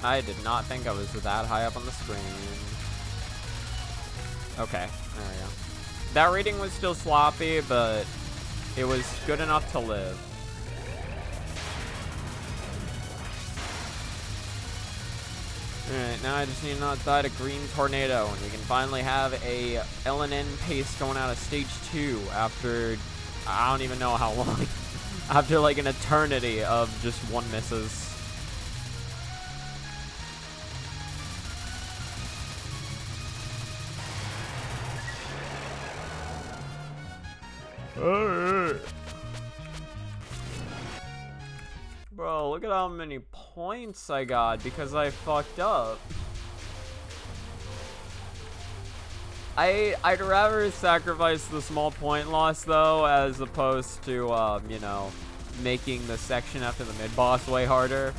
I did not think I was that high up on the screen. Okay, there we go. That reading was still sloppy, but it was good enough to live. Alright, now I just need to not die to Green Tornado, and we can finally have a LNN pace going out of stage 2 after, I don't even know how long. After like an eternity of just one misses. Bro, look at how many points I got because I fucked up. I'd rather sacrifice the small point loss though, as opposed to you know, making the section after the mid-boss way harder.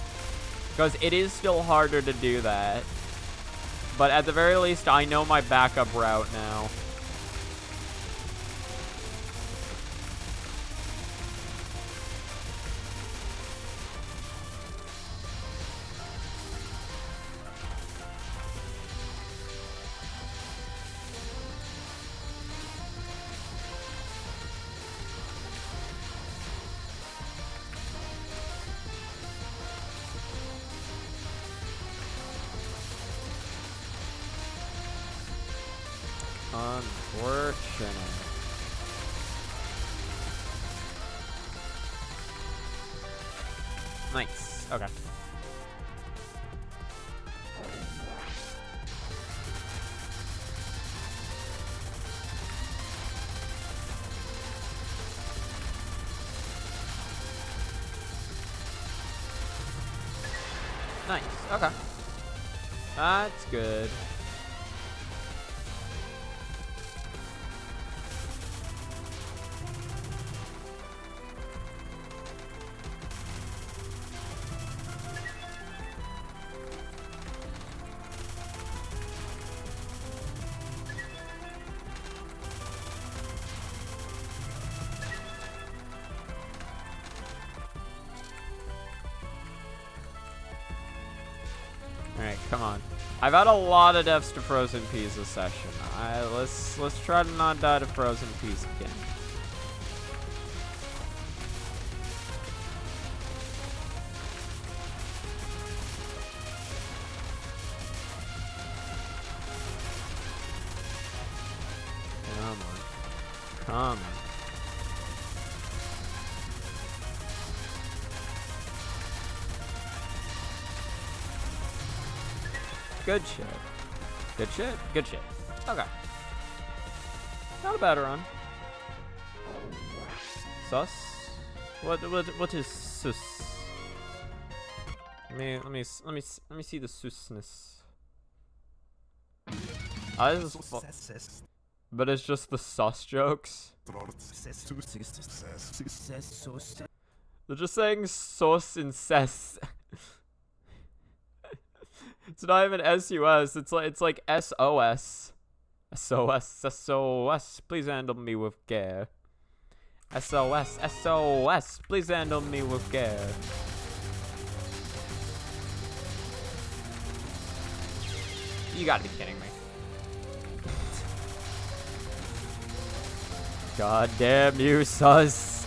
Because it is still harder to do that. But at the very least, I know my backup route now. Unfortunate. Nice. Okay. Nice. Okay. That's good. Alright, come on. I've had a lot of deaths to Frozen Peas this session. Let's try to not die to Frozen Peas again. Come on. Come on. Good shit. Good shit. Good shit. Okay. Not a bad run. Sus? What is sus? Let me see the susness. But it's just the sus jokes. They're just saying sus and ses. It's not even SUS, it's like SOS. SOS, please handle me with care. SOS, please handle me with care. You gotta be kidding me. God damn you, sus.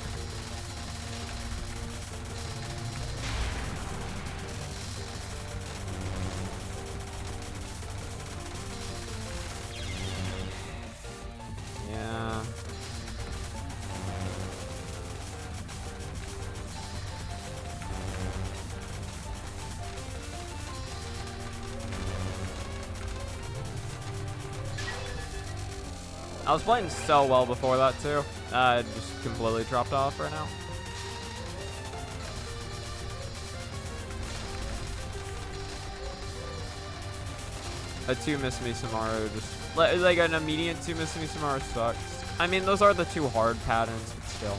Yeah. I was playing so well before that too. Just completely dropped off right now. A 2 miss Misumaru just like an immediate 2 miss Misumaru sucks. I mean, those are the 2 hard patterns, but still.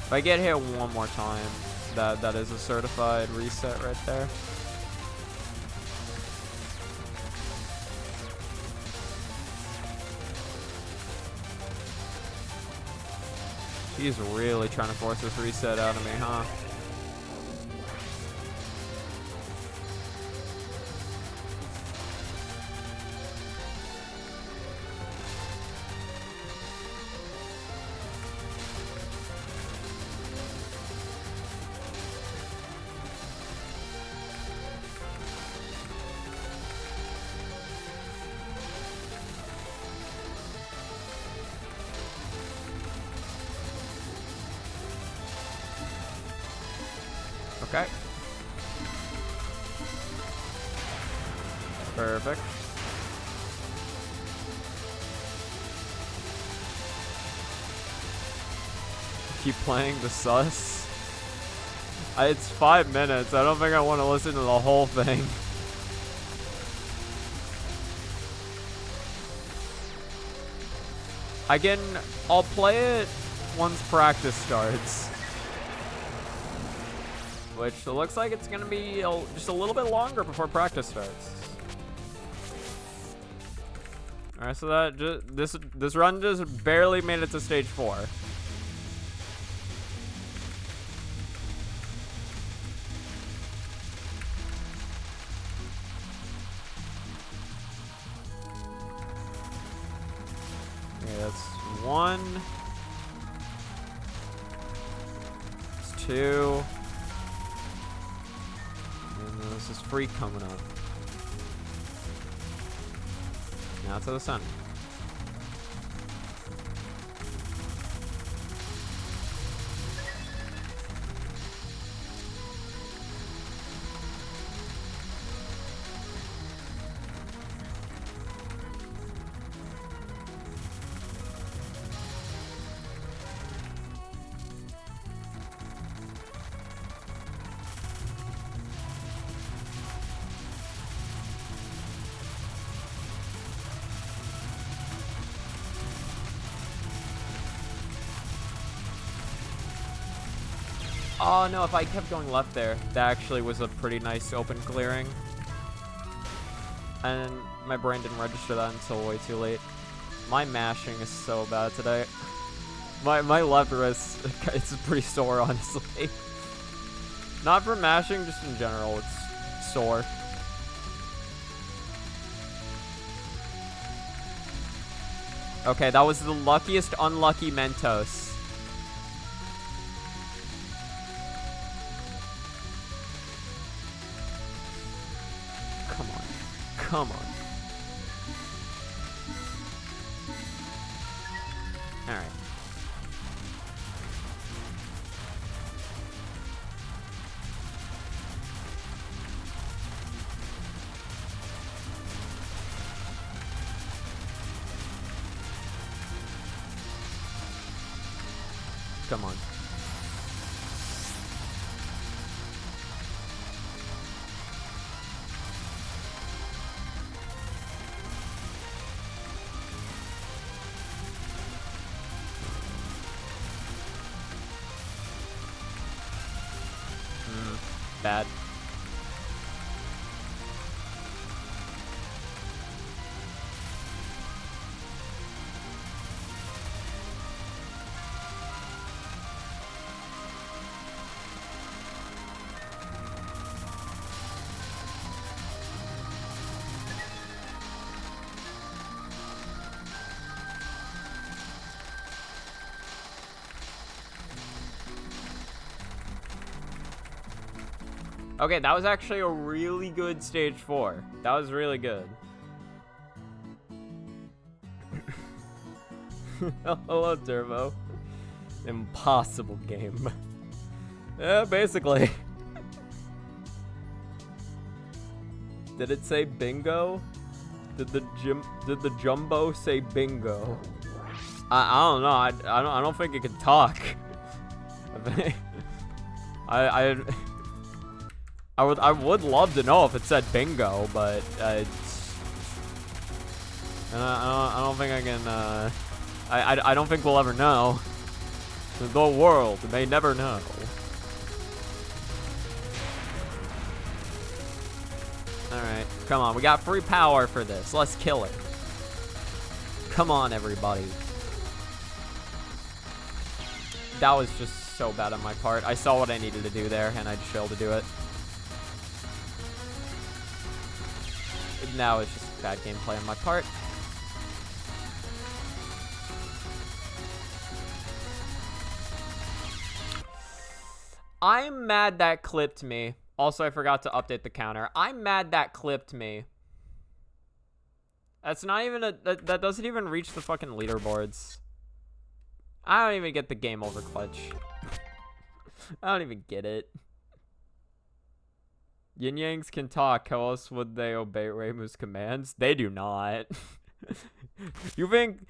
If I get hit one more time, that is a certified reset right there. He's really trying to force this reset out of me, huh? Okay. Perfect. Keep playing the sus. It's 5 minutes. I don't think I want to listen to the whole thing. I'll play it once practice starts. Which looks like it's gonna be just a little bit longer before practice starts. All right, so that this run just barely made it to stage 4. Okay, that's 1. It's 2. And this is free coming up. Now to the sun. Oh no, if I kept going left there, that actually was a pretty nice open clearing. And my brain didn't register that until way too late. My mashing is so bad today. My left wrist, it's pretty sore, honestly. Not for mashing, just in general, it's sore. Okay, that was the luckiest unlucky Mentos. Come on. All right. Come on. Bad. Okay, that was actually a really good stage 4. That was really good. Hello, Turbo. Impossible game. Yeah, basically. Did it say bingo? Did the jumbo say bingo? I don't know. I don't think it can talk. I would love to know if it said bingo, but I don't think I can. I don't think we'll ever know. The world may never know. Alright, come on. We got free power for this. Let's kill it. Come on, everybody. That was just so bad on my part. I saw what I needed to do there, and I just failed to do it. Now it's just bad gameplay on my part. I'm mad that clipped me. Also, I forgot to update the counter. I'm mad that clipped me. That's not even a... That doesn't even reach the fucking leaderboards. I don't even get the game over clutch. I don't even get it. Yin Yangs can talk. How else would they obey Reimu's commands? They do not. You think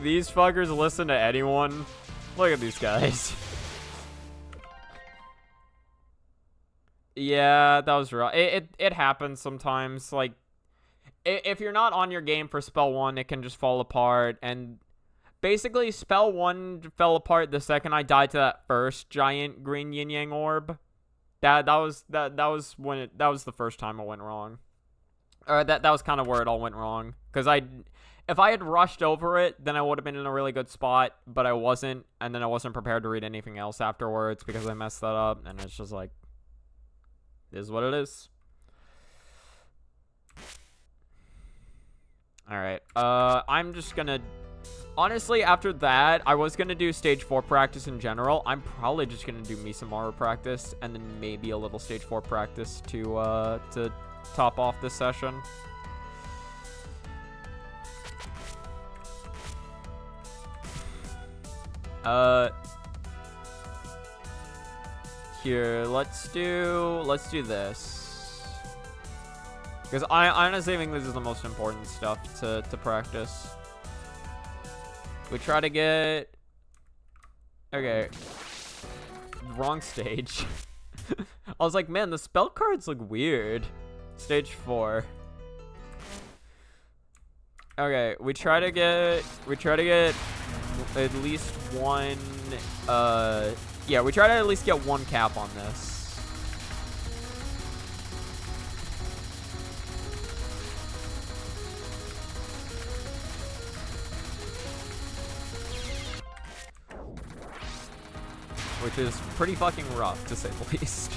these fuckers listen to anyone? Look at these guys. Yeah, that was rough. It happens sometimes. Like, if you're not on your game for spell 1, it can just fall apart. And basically, spell 1 fell apart the second I died to that first giant green yin yang orb. That was the first time it went wrong. Or that was kind of where it all went wrong. Because if I had rushed over it, then I would have been in a really good spot, but I wasn't, and then I wasn't prepared to read anything else afterwards because I messed that up, and it's just like, it is what it is. Alright, I'm just gonna... Honestly, after that, I was gonna do stage 4 practice in general. I'm probably just gonna do Misumaru practice, and then maybe a little stage 4 practice to top off this session. Here, let's do this. Because I honestly think this is the most important stuff to practice. We try to get... Okay. Wrong stage. I was like, man, the spell cards look weird. Stage 4. Okay, we try to get at least one, yeah, we try to at least get one cap on this. Which is pretty fucking rough, to say the least.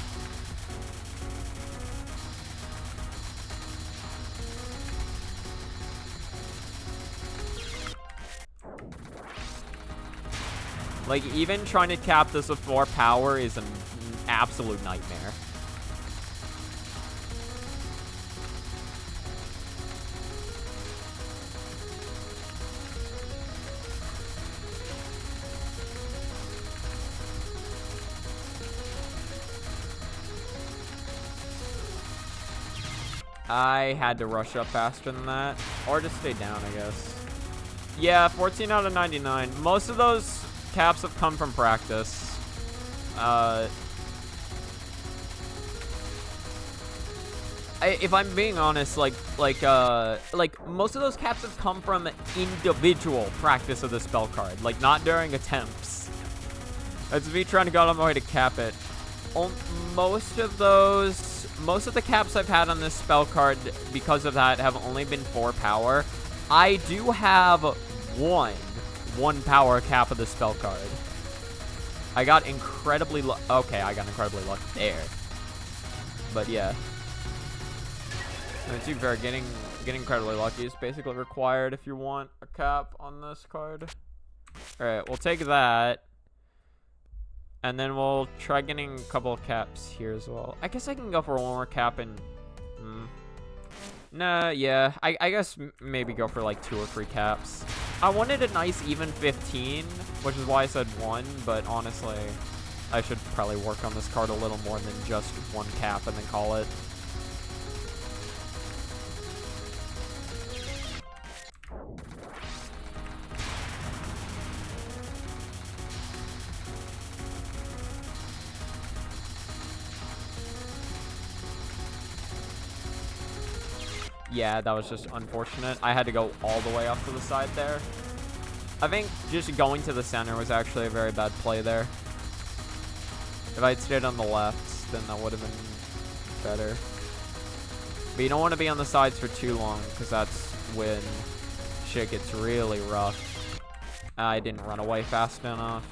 Like, even trying to cap this with 4 power is an absolute nightmare. I had to rush up faster than that. Or just stay down, I guess. Yeah, 14 out of 99. Most of those caps have come from practice. If I'm being honest, like most of those caps have come from individual practice of the spell card, like not during attempts. That's me trying to go out of my way to cap it. Most of the caps I've had on this spell card because of that have only been 4 power. I do have one power cap of the spell card. I got incredibly okay, I got incredibly lucky there. But yeah. And to be fair, getting incredibly lucky is basically required if you want a cap on this card. Alright, we'll take that. And then we'll try getting a couple of caps here as well. I guess I can go for one more cap and... Nah, yeah. I guess maybe go for like 2 or 3 caps. I wanted a nice even 15, which is why I said 1, but honestly, I should probably work on this card a little more than just 1 cap and then call it. Yeah, that was just unfortunate. I had to go all the way up to the side there. I think just going to the center was actually a very bad play there. If I had stayed on the left, then that would have been better. But you don't want to be on the sides for too long, because that's when shit gets really rough. I didn't run away fast enough.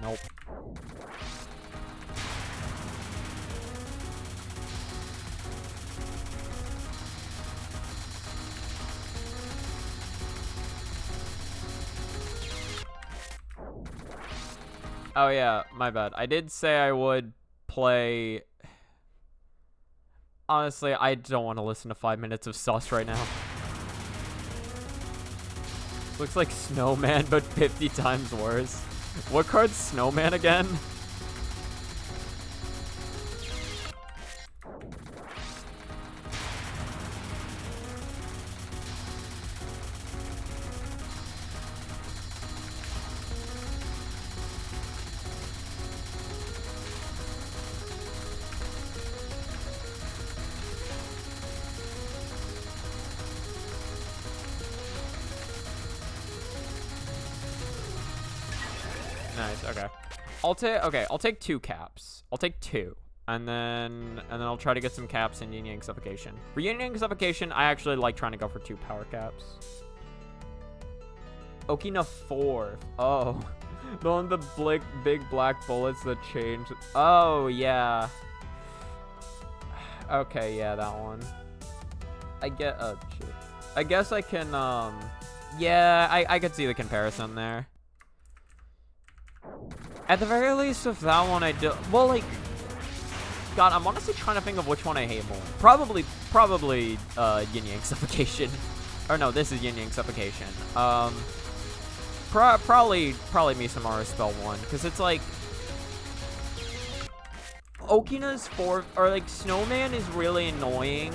Nope. Oh yeah, my bad. I did say I would play... Honestly, I don't want to listen to 5 minutes of sus right now. Looks like Snowman, but 50 times worse. What card's Snowman again? Nice, okay. I'll take 2 caps. I'll take 2. And then I'll try to get some caps in Yin Yang Suffocation. For Yin Yang Suffocation, I actually like trying to go for 2 power caps. Okina 4. Oh. The one with the big black bullets that change. Oh, yeah. Okay, yeah, that one. I guess I can, yeah, I could see the comparison there. At the very least, with that one, I do. Well, like, God, I'm honestly trying to think of which one I hate more. Probably, Yin Yang Suffocation. Or no, this is Yin Yang Suffocation. Probably Misumaru spell 1, because it's like Okina's 4, or like Snowman is really annoying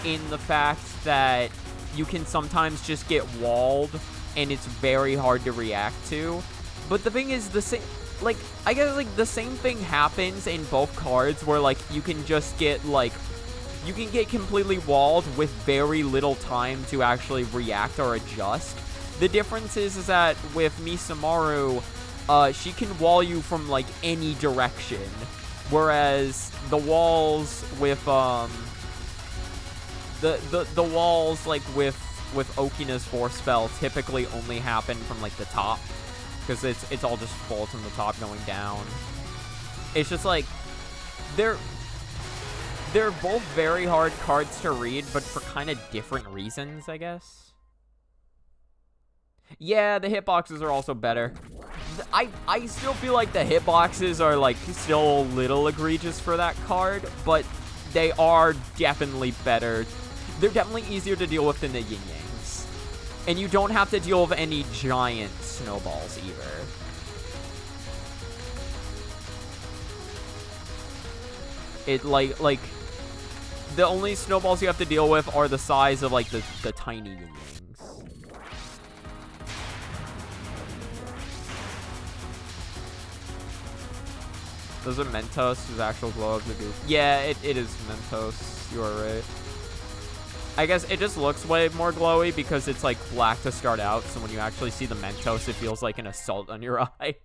in the fact that you can sometimes just get walled, and it's very hard to react to. But the thing is, the same, like, I guess, like, the same thing happens in both cards where, like, you can just get, like, you can get completely walled with very little time to actually react or adjust. The difference is that with Misumaru, she can wall you from, like, any direction. Whereas the walls with, the walls, like, with Okina's 4 spell typically only happen from, like, the top. Because it's all just full from the top going down. It's just like they're both very hard cards to read, but for kind of different reasons, I guess. Yeah, the hitboxes are also better. I still feel like the hitboxes are like still a little egregious for that card, but they are definitely better. They're definitely easier to deal with than the Yin Yangs. And you don't have to deal with any giant snowballs either. It like the only snowballs you have to deal with are the size of like the tiny Yin Yangs. Those are Mentos, whose actual glow up the goof. Yeah, it is Mentos. You are right. I guess it just looks way more glowy because it's like black to start out, so when you actually see the Mentos, it feels like an assault on your eyes.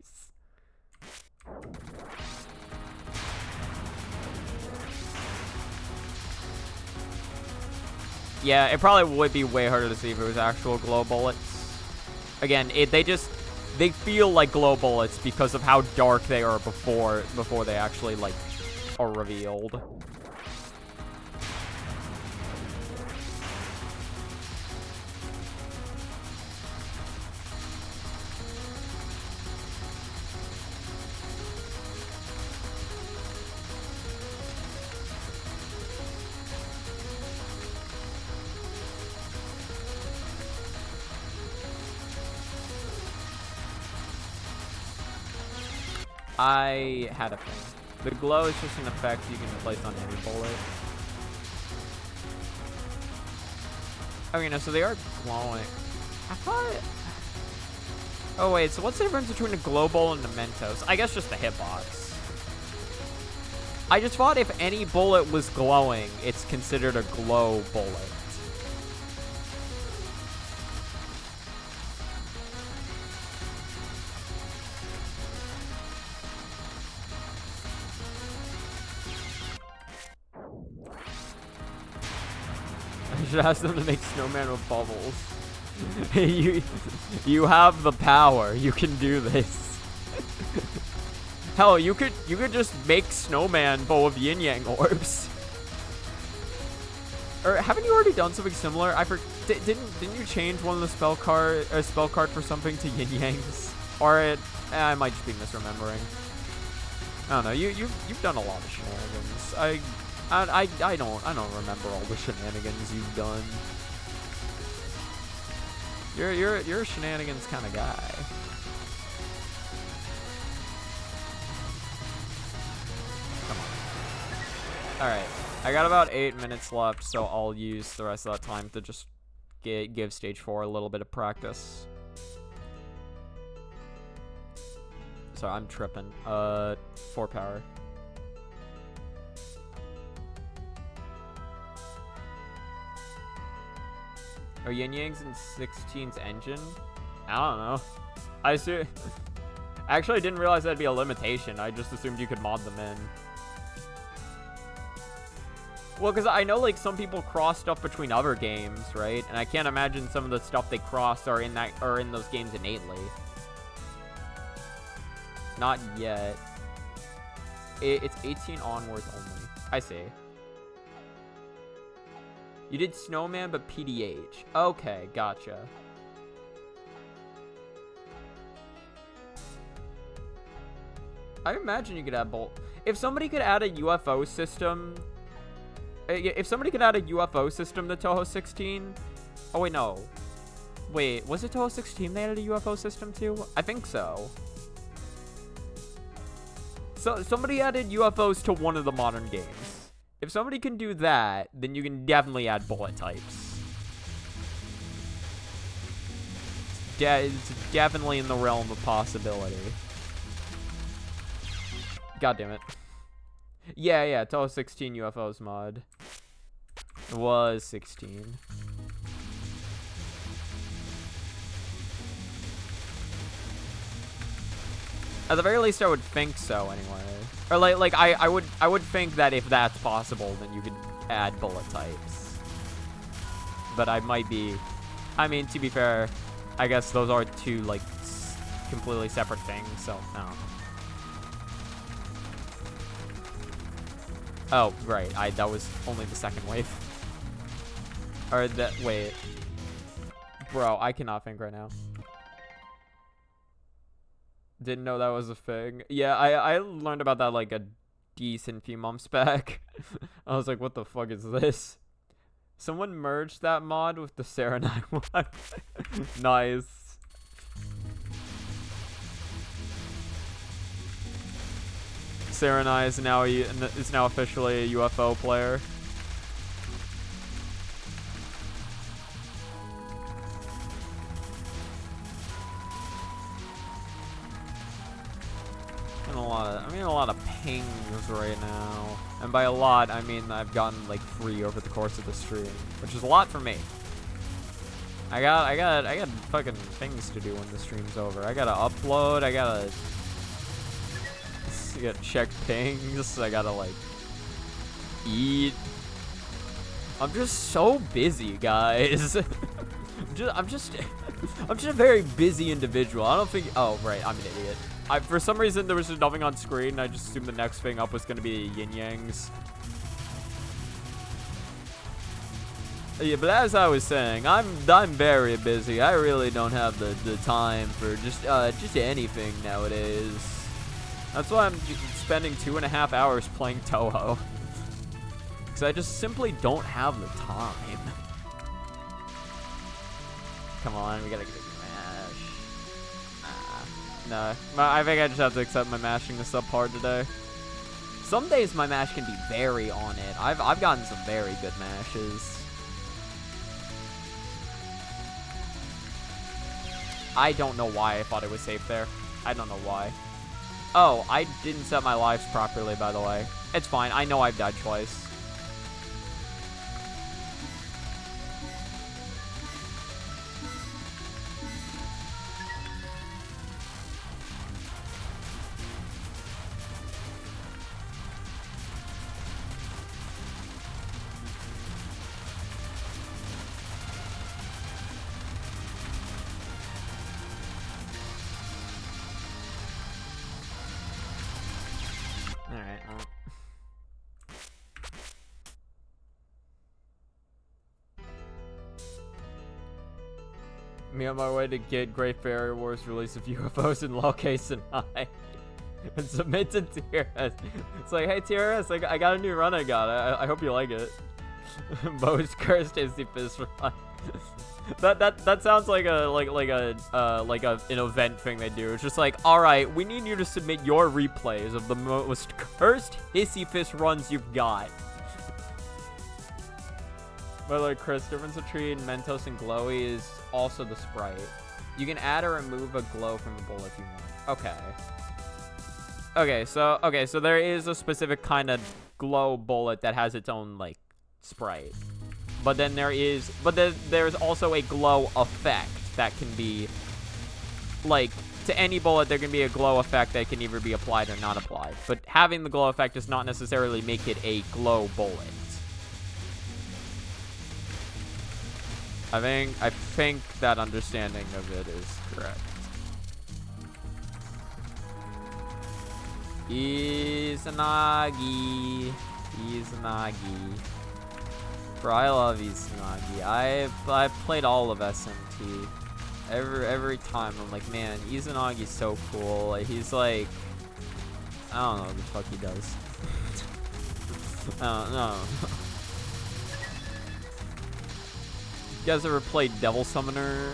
Yeah, it probably would be way harder to see if it was actual glow bullets. Again, they just they feel like glow bullets because of how dark they are before they actually, like, are revealed. I had a thing. The glow is just an effect you can place on any bullet. Okay, no, so they are glowing. I thought... Oh, wait, so what's the difference between a glow bullet and a Mentos? I guess just the hitbox. I just thought if any bullet was glowing, it's considered a glow bullet. I should ask them to make snowman with bubbles. you have the power. You can do this. Hell, you could just make snowman but with yin yang orbs. Or haven't you already done something similar? Didn't you change one of the spell card for something to yin yangs? Or I might just be misremembering. I don't know. You've done a lot of shenanigans. I don't remember all the shenanigans you've done. You're a shenanigans kind of guy. Come on. All right, I got about 8 minutes left, so I'll use the rest of that time to just give stage 4 a little bit of practice. Sorry, I'm tripping. 4 power. Are yin yangs in 16's engine? I don't know. I actually didn't realize that'd be a limitation. I just assumed you could mod them in. Well, because I know like some people cross stuff between other games, right? And I can't imagine some of the stuff they cross are in those games innately. Not yet. It's 18 onwards only. I see. You did Snowman, but PDH. Okay, gotcha. I imagine you could add bolt. If somebody could add a UFO system... If somebody could add a UFO system to Touhou 16... Oh, wait, no. Wait, was it Touhou 16 they added a UFO system to? I think so. So, somebody added UFOs to one of the modern games. If somebody can do that, then you can definitely add bullet types. It's definitely in the realm of possibility. God damn it. Yeah, Touhou 16 UFOs mod. It was 16. At the very least, I would think so, anyway. Or I would think that if that's possible, then you could add bullet types. But I might be. I mean, to be fair, I guess those are two like completely separate things. So no. Oh right, that was only the second wave. Or that wait, bro, I cannot think right now. Didn't know that was a thing. Yeah, I learned about that like a decent few months back. I was like, what the fuck is this? Someone merged that mod with the Serenai mod. Nice. Serenai is now officially a UFO player. I'm in a lot of pings right now, and by a lot I mean I've gotten like 3 over the course of the stream, which is a lot for me. I got fucking things to do when the stream's over. I gotta upload. I gotta check pings. I gotta like eat. I'm just so busy, guys. I'm just a very busy individual. I don't think. Oh, right. I'm an idiot. For some reason, there was just nothing on screen, and I just assumed the next thing up was going to be yin yangs. Yeah, but as I was saying, I'm very busy. I really don't have the time for just anything nowadays. That's why I'm spending 2.5 hours playing Touhou. Because I just simply don't have the time. Come on, we gotta get mash. Nah. No, I think I just have to accept my mashing is subpar today. Some days my mash can be very on it. I've gotten some very good mashes. I don't know why I thought it was safe there. I don't know why. Oh, I didn't set my lives properly, by the way. It's fine. I know I've died twice. Me on my way to get Great Fairy Wars release of UFOs in lowercase and I. And submit to TRS. It's like, hey TRS, I got a new run I got. I hope you like it. Most cursed is the fist run. that sounds like an event thing they do. It's just like, all right, we need you to submit your replays of the most cursed hissy fist runs you've got. By the way, Chris, difference between Mentos and Glowy is also the sprite. You can add or remove a glow from the bullet if you want. Okay, so there is a specific kind of glow bullet that has its own like sprite. But then there's also a glow effect that can be like to any bullet there can be a glow effect that can either be applied or not applied. But having the glow effect does not necessarily make it a glow bullet. I think that understanding of it is correct. Izanagi. Bro, I love Izanagi. I've played all of SMT. Every time I'm like, man, Izanagi's so cool. Like, he's like, I don't know what the fuck he does. I don't know. You guys ever played Devil Summoner?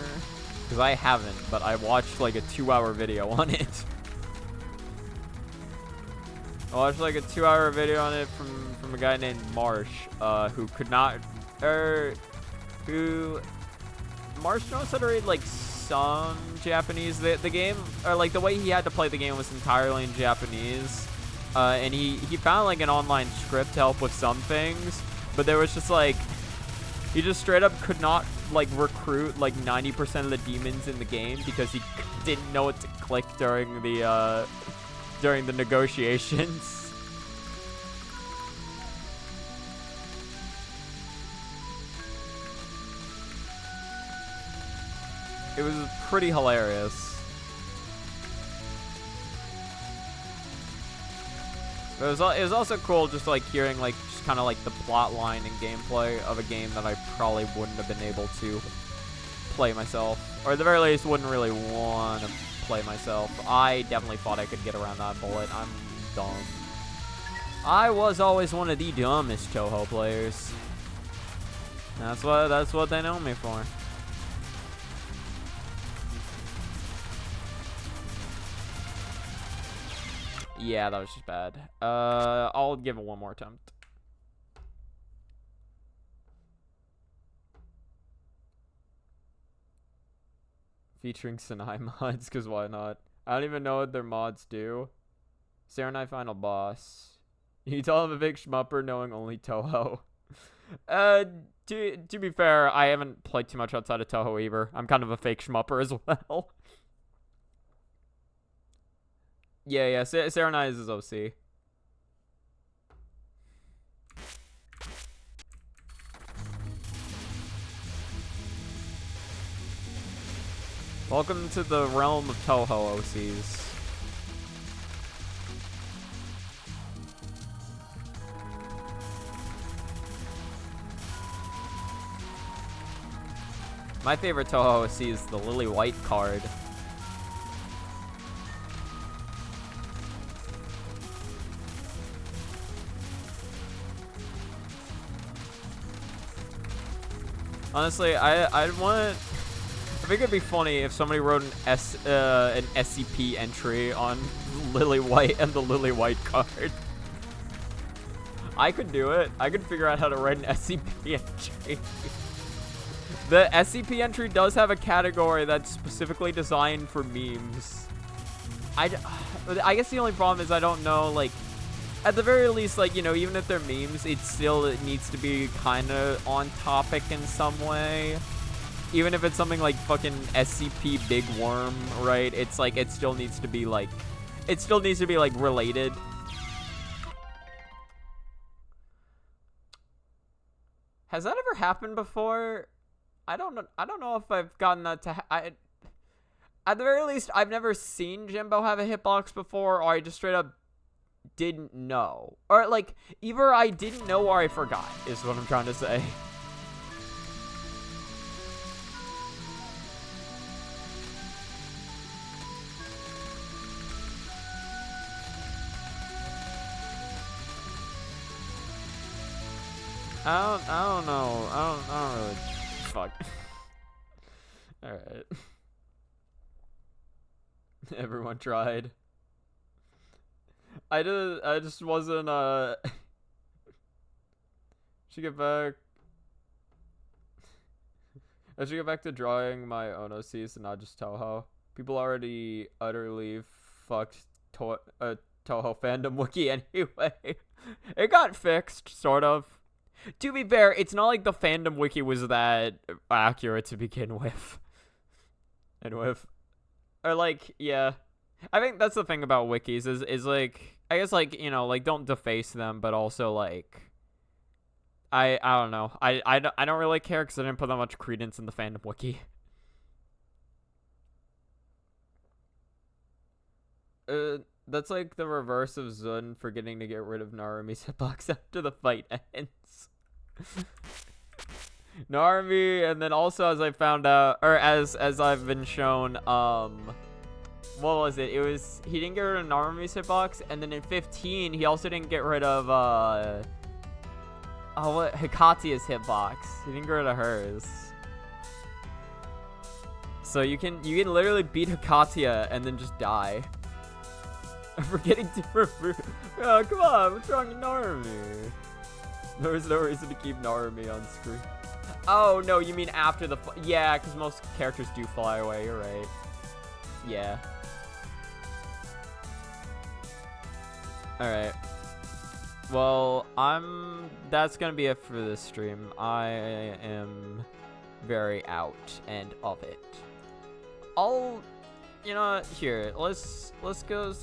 Because I haven't, but I watched like a 2-hour video on it. I watched like a 2-hour video on it from a guy named Marsh, who could not, Marsh knows how to read like some Japanese. The game, or like the way he had to play the game was entirely in Japanese, and he found like an online script to help with some things, but there was just like, he just straight up could not like recruit like 90% of the demons in the game because he didn't know what to click during the negotiations. It was pretty hilarious. It was also cool just like hearing like just kind of like the plot line and gameplay of a game that I probably wouldn't have been able to play myself, or at the very least wouldn't really want to play myself. I definitely thought I could get around that bullet. I'm dumb. I was always one of the dumbest Touhou players. That's what they know me for. Yeah, that was just bad. I'll give it one more attempt. Featuring Sanai mods, because why not? I don't even know what their mods do. Serenai Final Boss. You tell them a big shmupper knowing only Touhou. To be fair, I haven't played too much outside of Touhou either. I'm kind of a fake shmupper as well. Yeah, Serenai is his OC. Welcome to the realm of Touhou OCs. My favorite Touhou OC is the Lily White card. Honestly, I think it'd be funny if somebody wrote an SCP entry on Lily White and the Lily White card. I could do it. I could figure out how to write an SCP entry. The SCP entry does have a category that's specifically designed for memes. I guess the only problem is I don't know, like, at the very least, like, you know, even if they're memes, it needs to be kind of on topic in some way. Even if it's something like fucking SCP Big Worm, right? It's like, it still needs to be like related. Has that ever happened before? I don't know if I've gotten that to at the very least, I've never seen Jimbo have a hitbox before, or I just straight up didn't know. Or, like, either I didn't know or I forgot, is what I'm trying to say. I don't know. I don't really. Fuck. Alright. Everyone tried. I just wasn't, should get back. I should get back to drawing my own OCs and not just Touhou. People already utterly fucked Touhou fandom wiki anyway. It got fixed, sort of. To be fair, it's not like the fandom wiki was that accurate to begin with. Or like, yeah. I think that's the thing about wikis is like, I guess, like, you know, like, don't deface them, but also like, I don't know. I don't really care because I didn't put that much credence in the fandom wiki. That's like the reverse of Zun forgetting to get rid of Narumi's hitbox after the fight ends. Narumi, and then also as I found out, or as I've been shown, what was it? It was, he didn't get rid of Narumi's hitbox, and then in 15, he also didn't get rid of, Hikatia's hitbox. He didn't get rid of hers. So you can literally beat Hikatia and then just die. I'm forgetting to remove. Oh, come on, what's wrong with Narumi? There's no reason to keep Narumi on screen. Oh, no, you mean after the... Yeah, because most characters do fly away, you're right. Yeah. Alright. Well, that's gonna be it for this stream. I am very out and of it. You know, here, let's go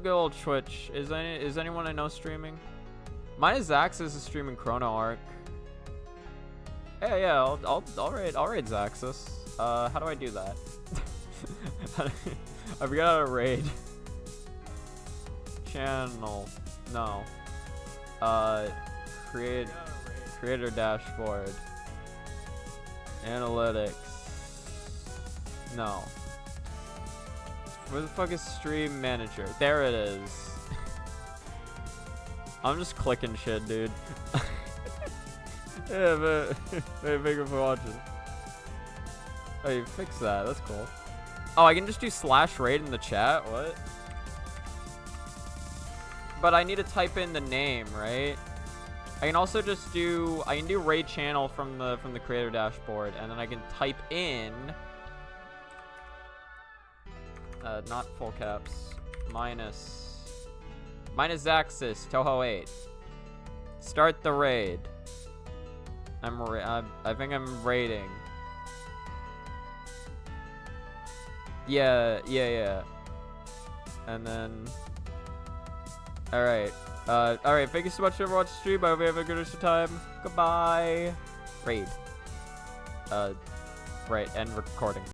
old Twitch. Is anyone I know streaming? Mine is Zaxxus is streaming Chrono Arc. Yeah, I'll raid Zaxxus. How do I do that? I forgot how to raid. Channel. No. Creator dashboard. Analytics. No. Where the fuck is stream manager? There it is. I'm just clicking shit, dude. Yeah, but thank you for watching. Oh, you fixed that. That's cool. Oh, I can just do /raid in the chat. What? But I need to type in the name, right? I can also just do raid channel from the creator dashboard, and then I can type in not full caps, minus Zaxxus Touhou 8. Start the raid. I think I'm raiding. Yeah. And then alright. Thank you so much for watching the stream. I hope you have a good rest of time. Goodbye. Raid. Right, end recording.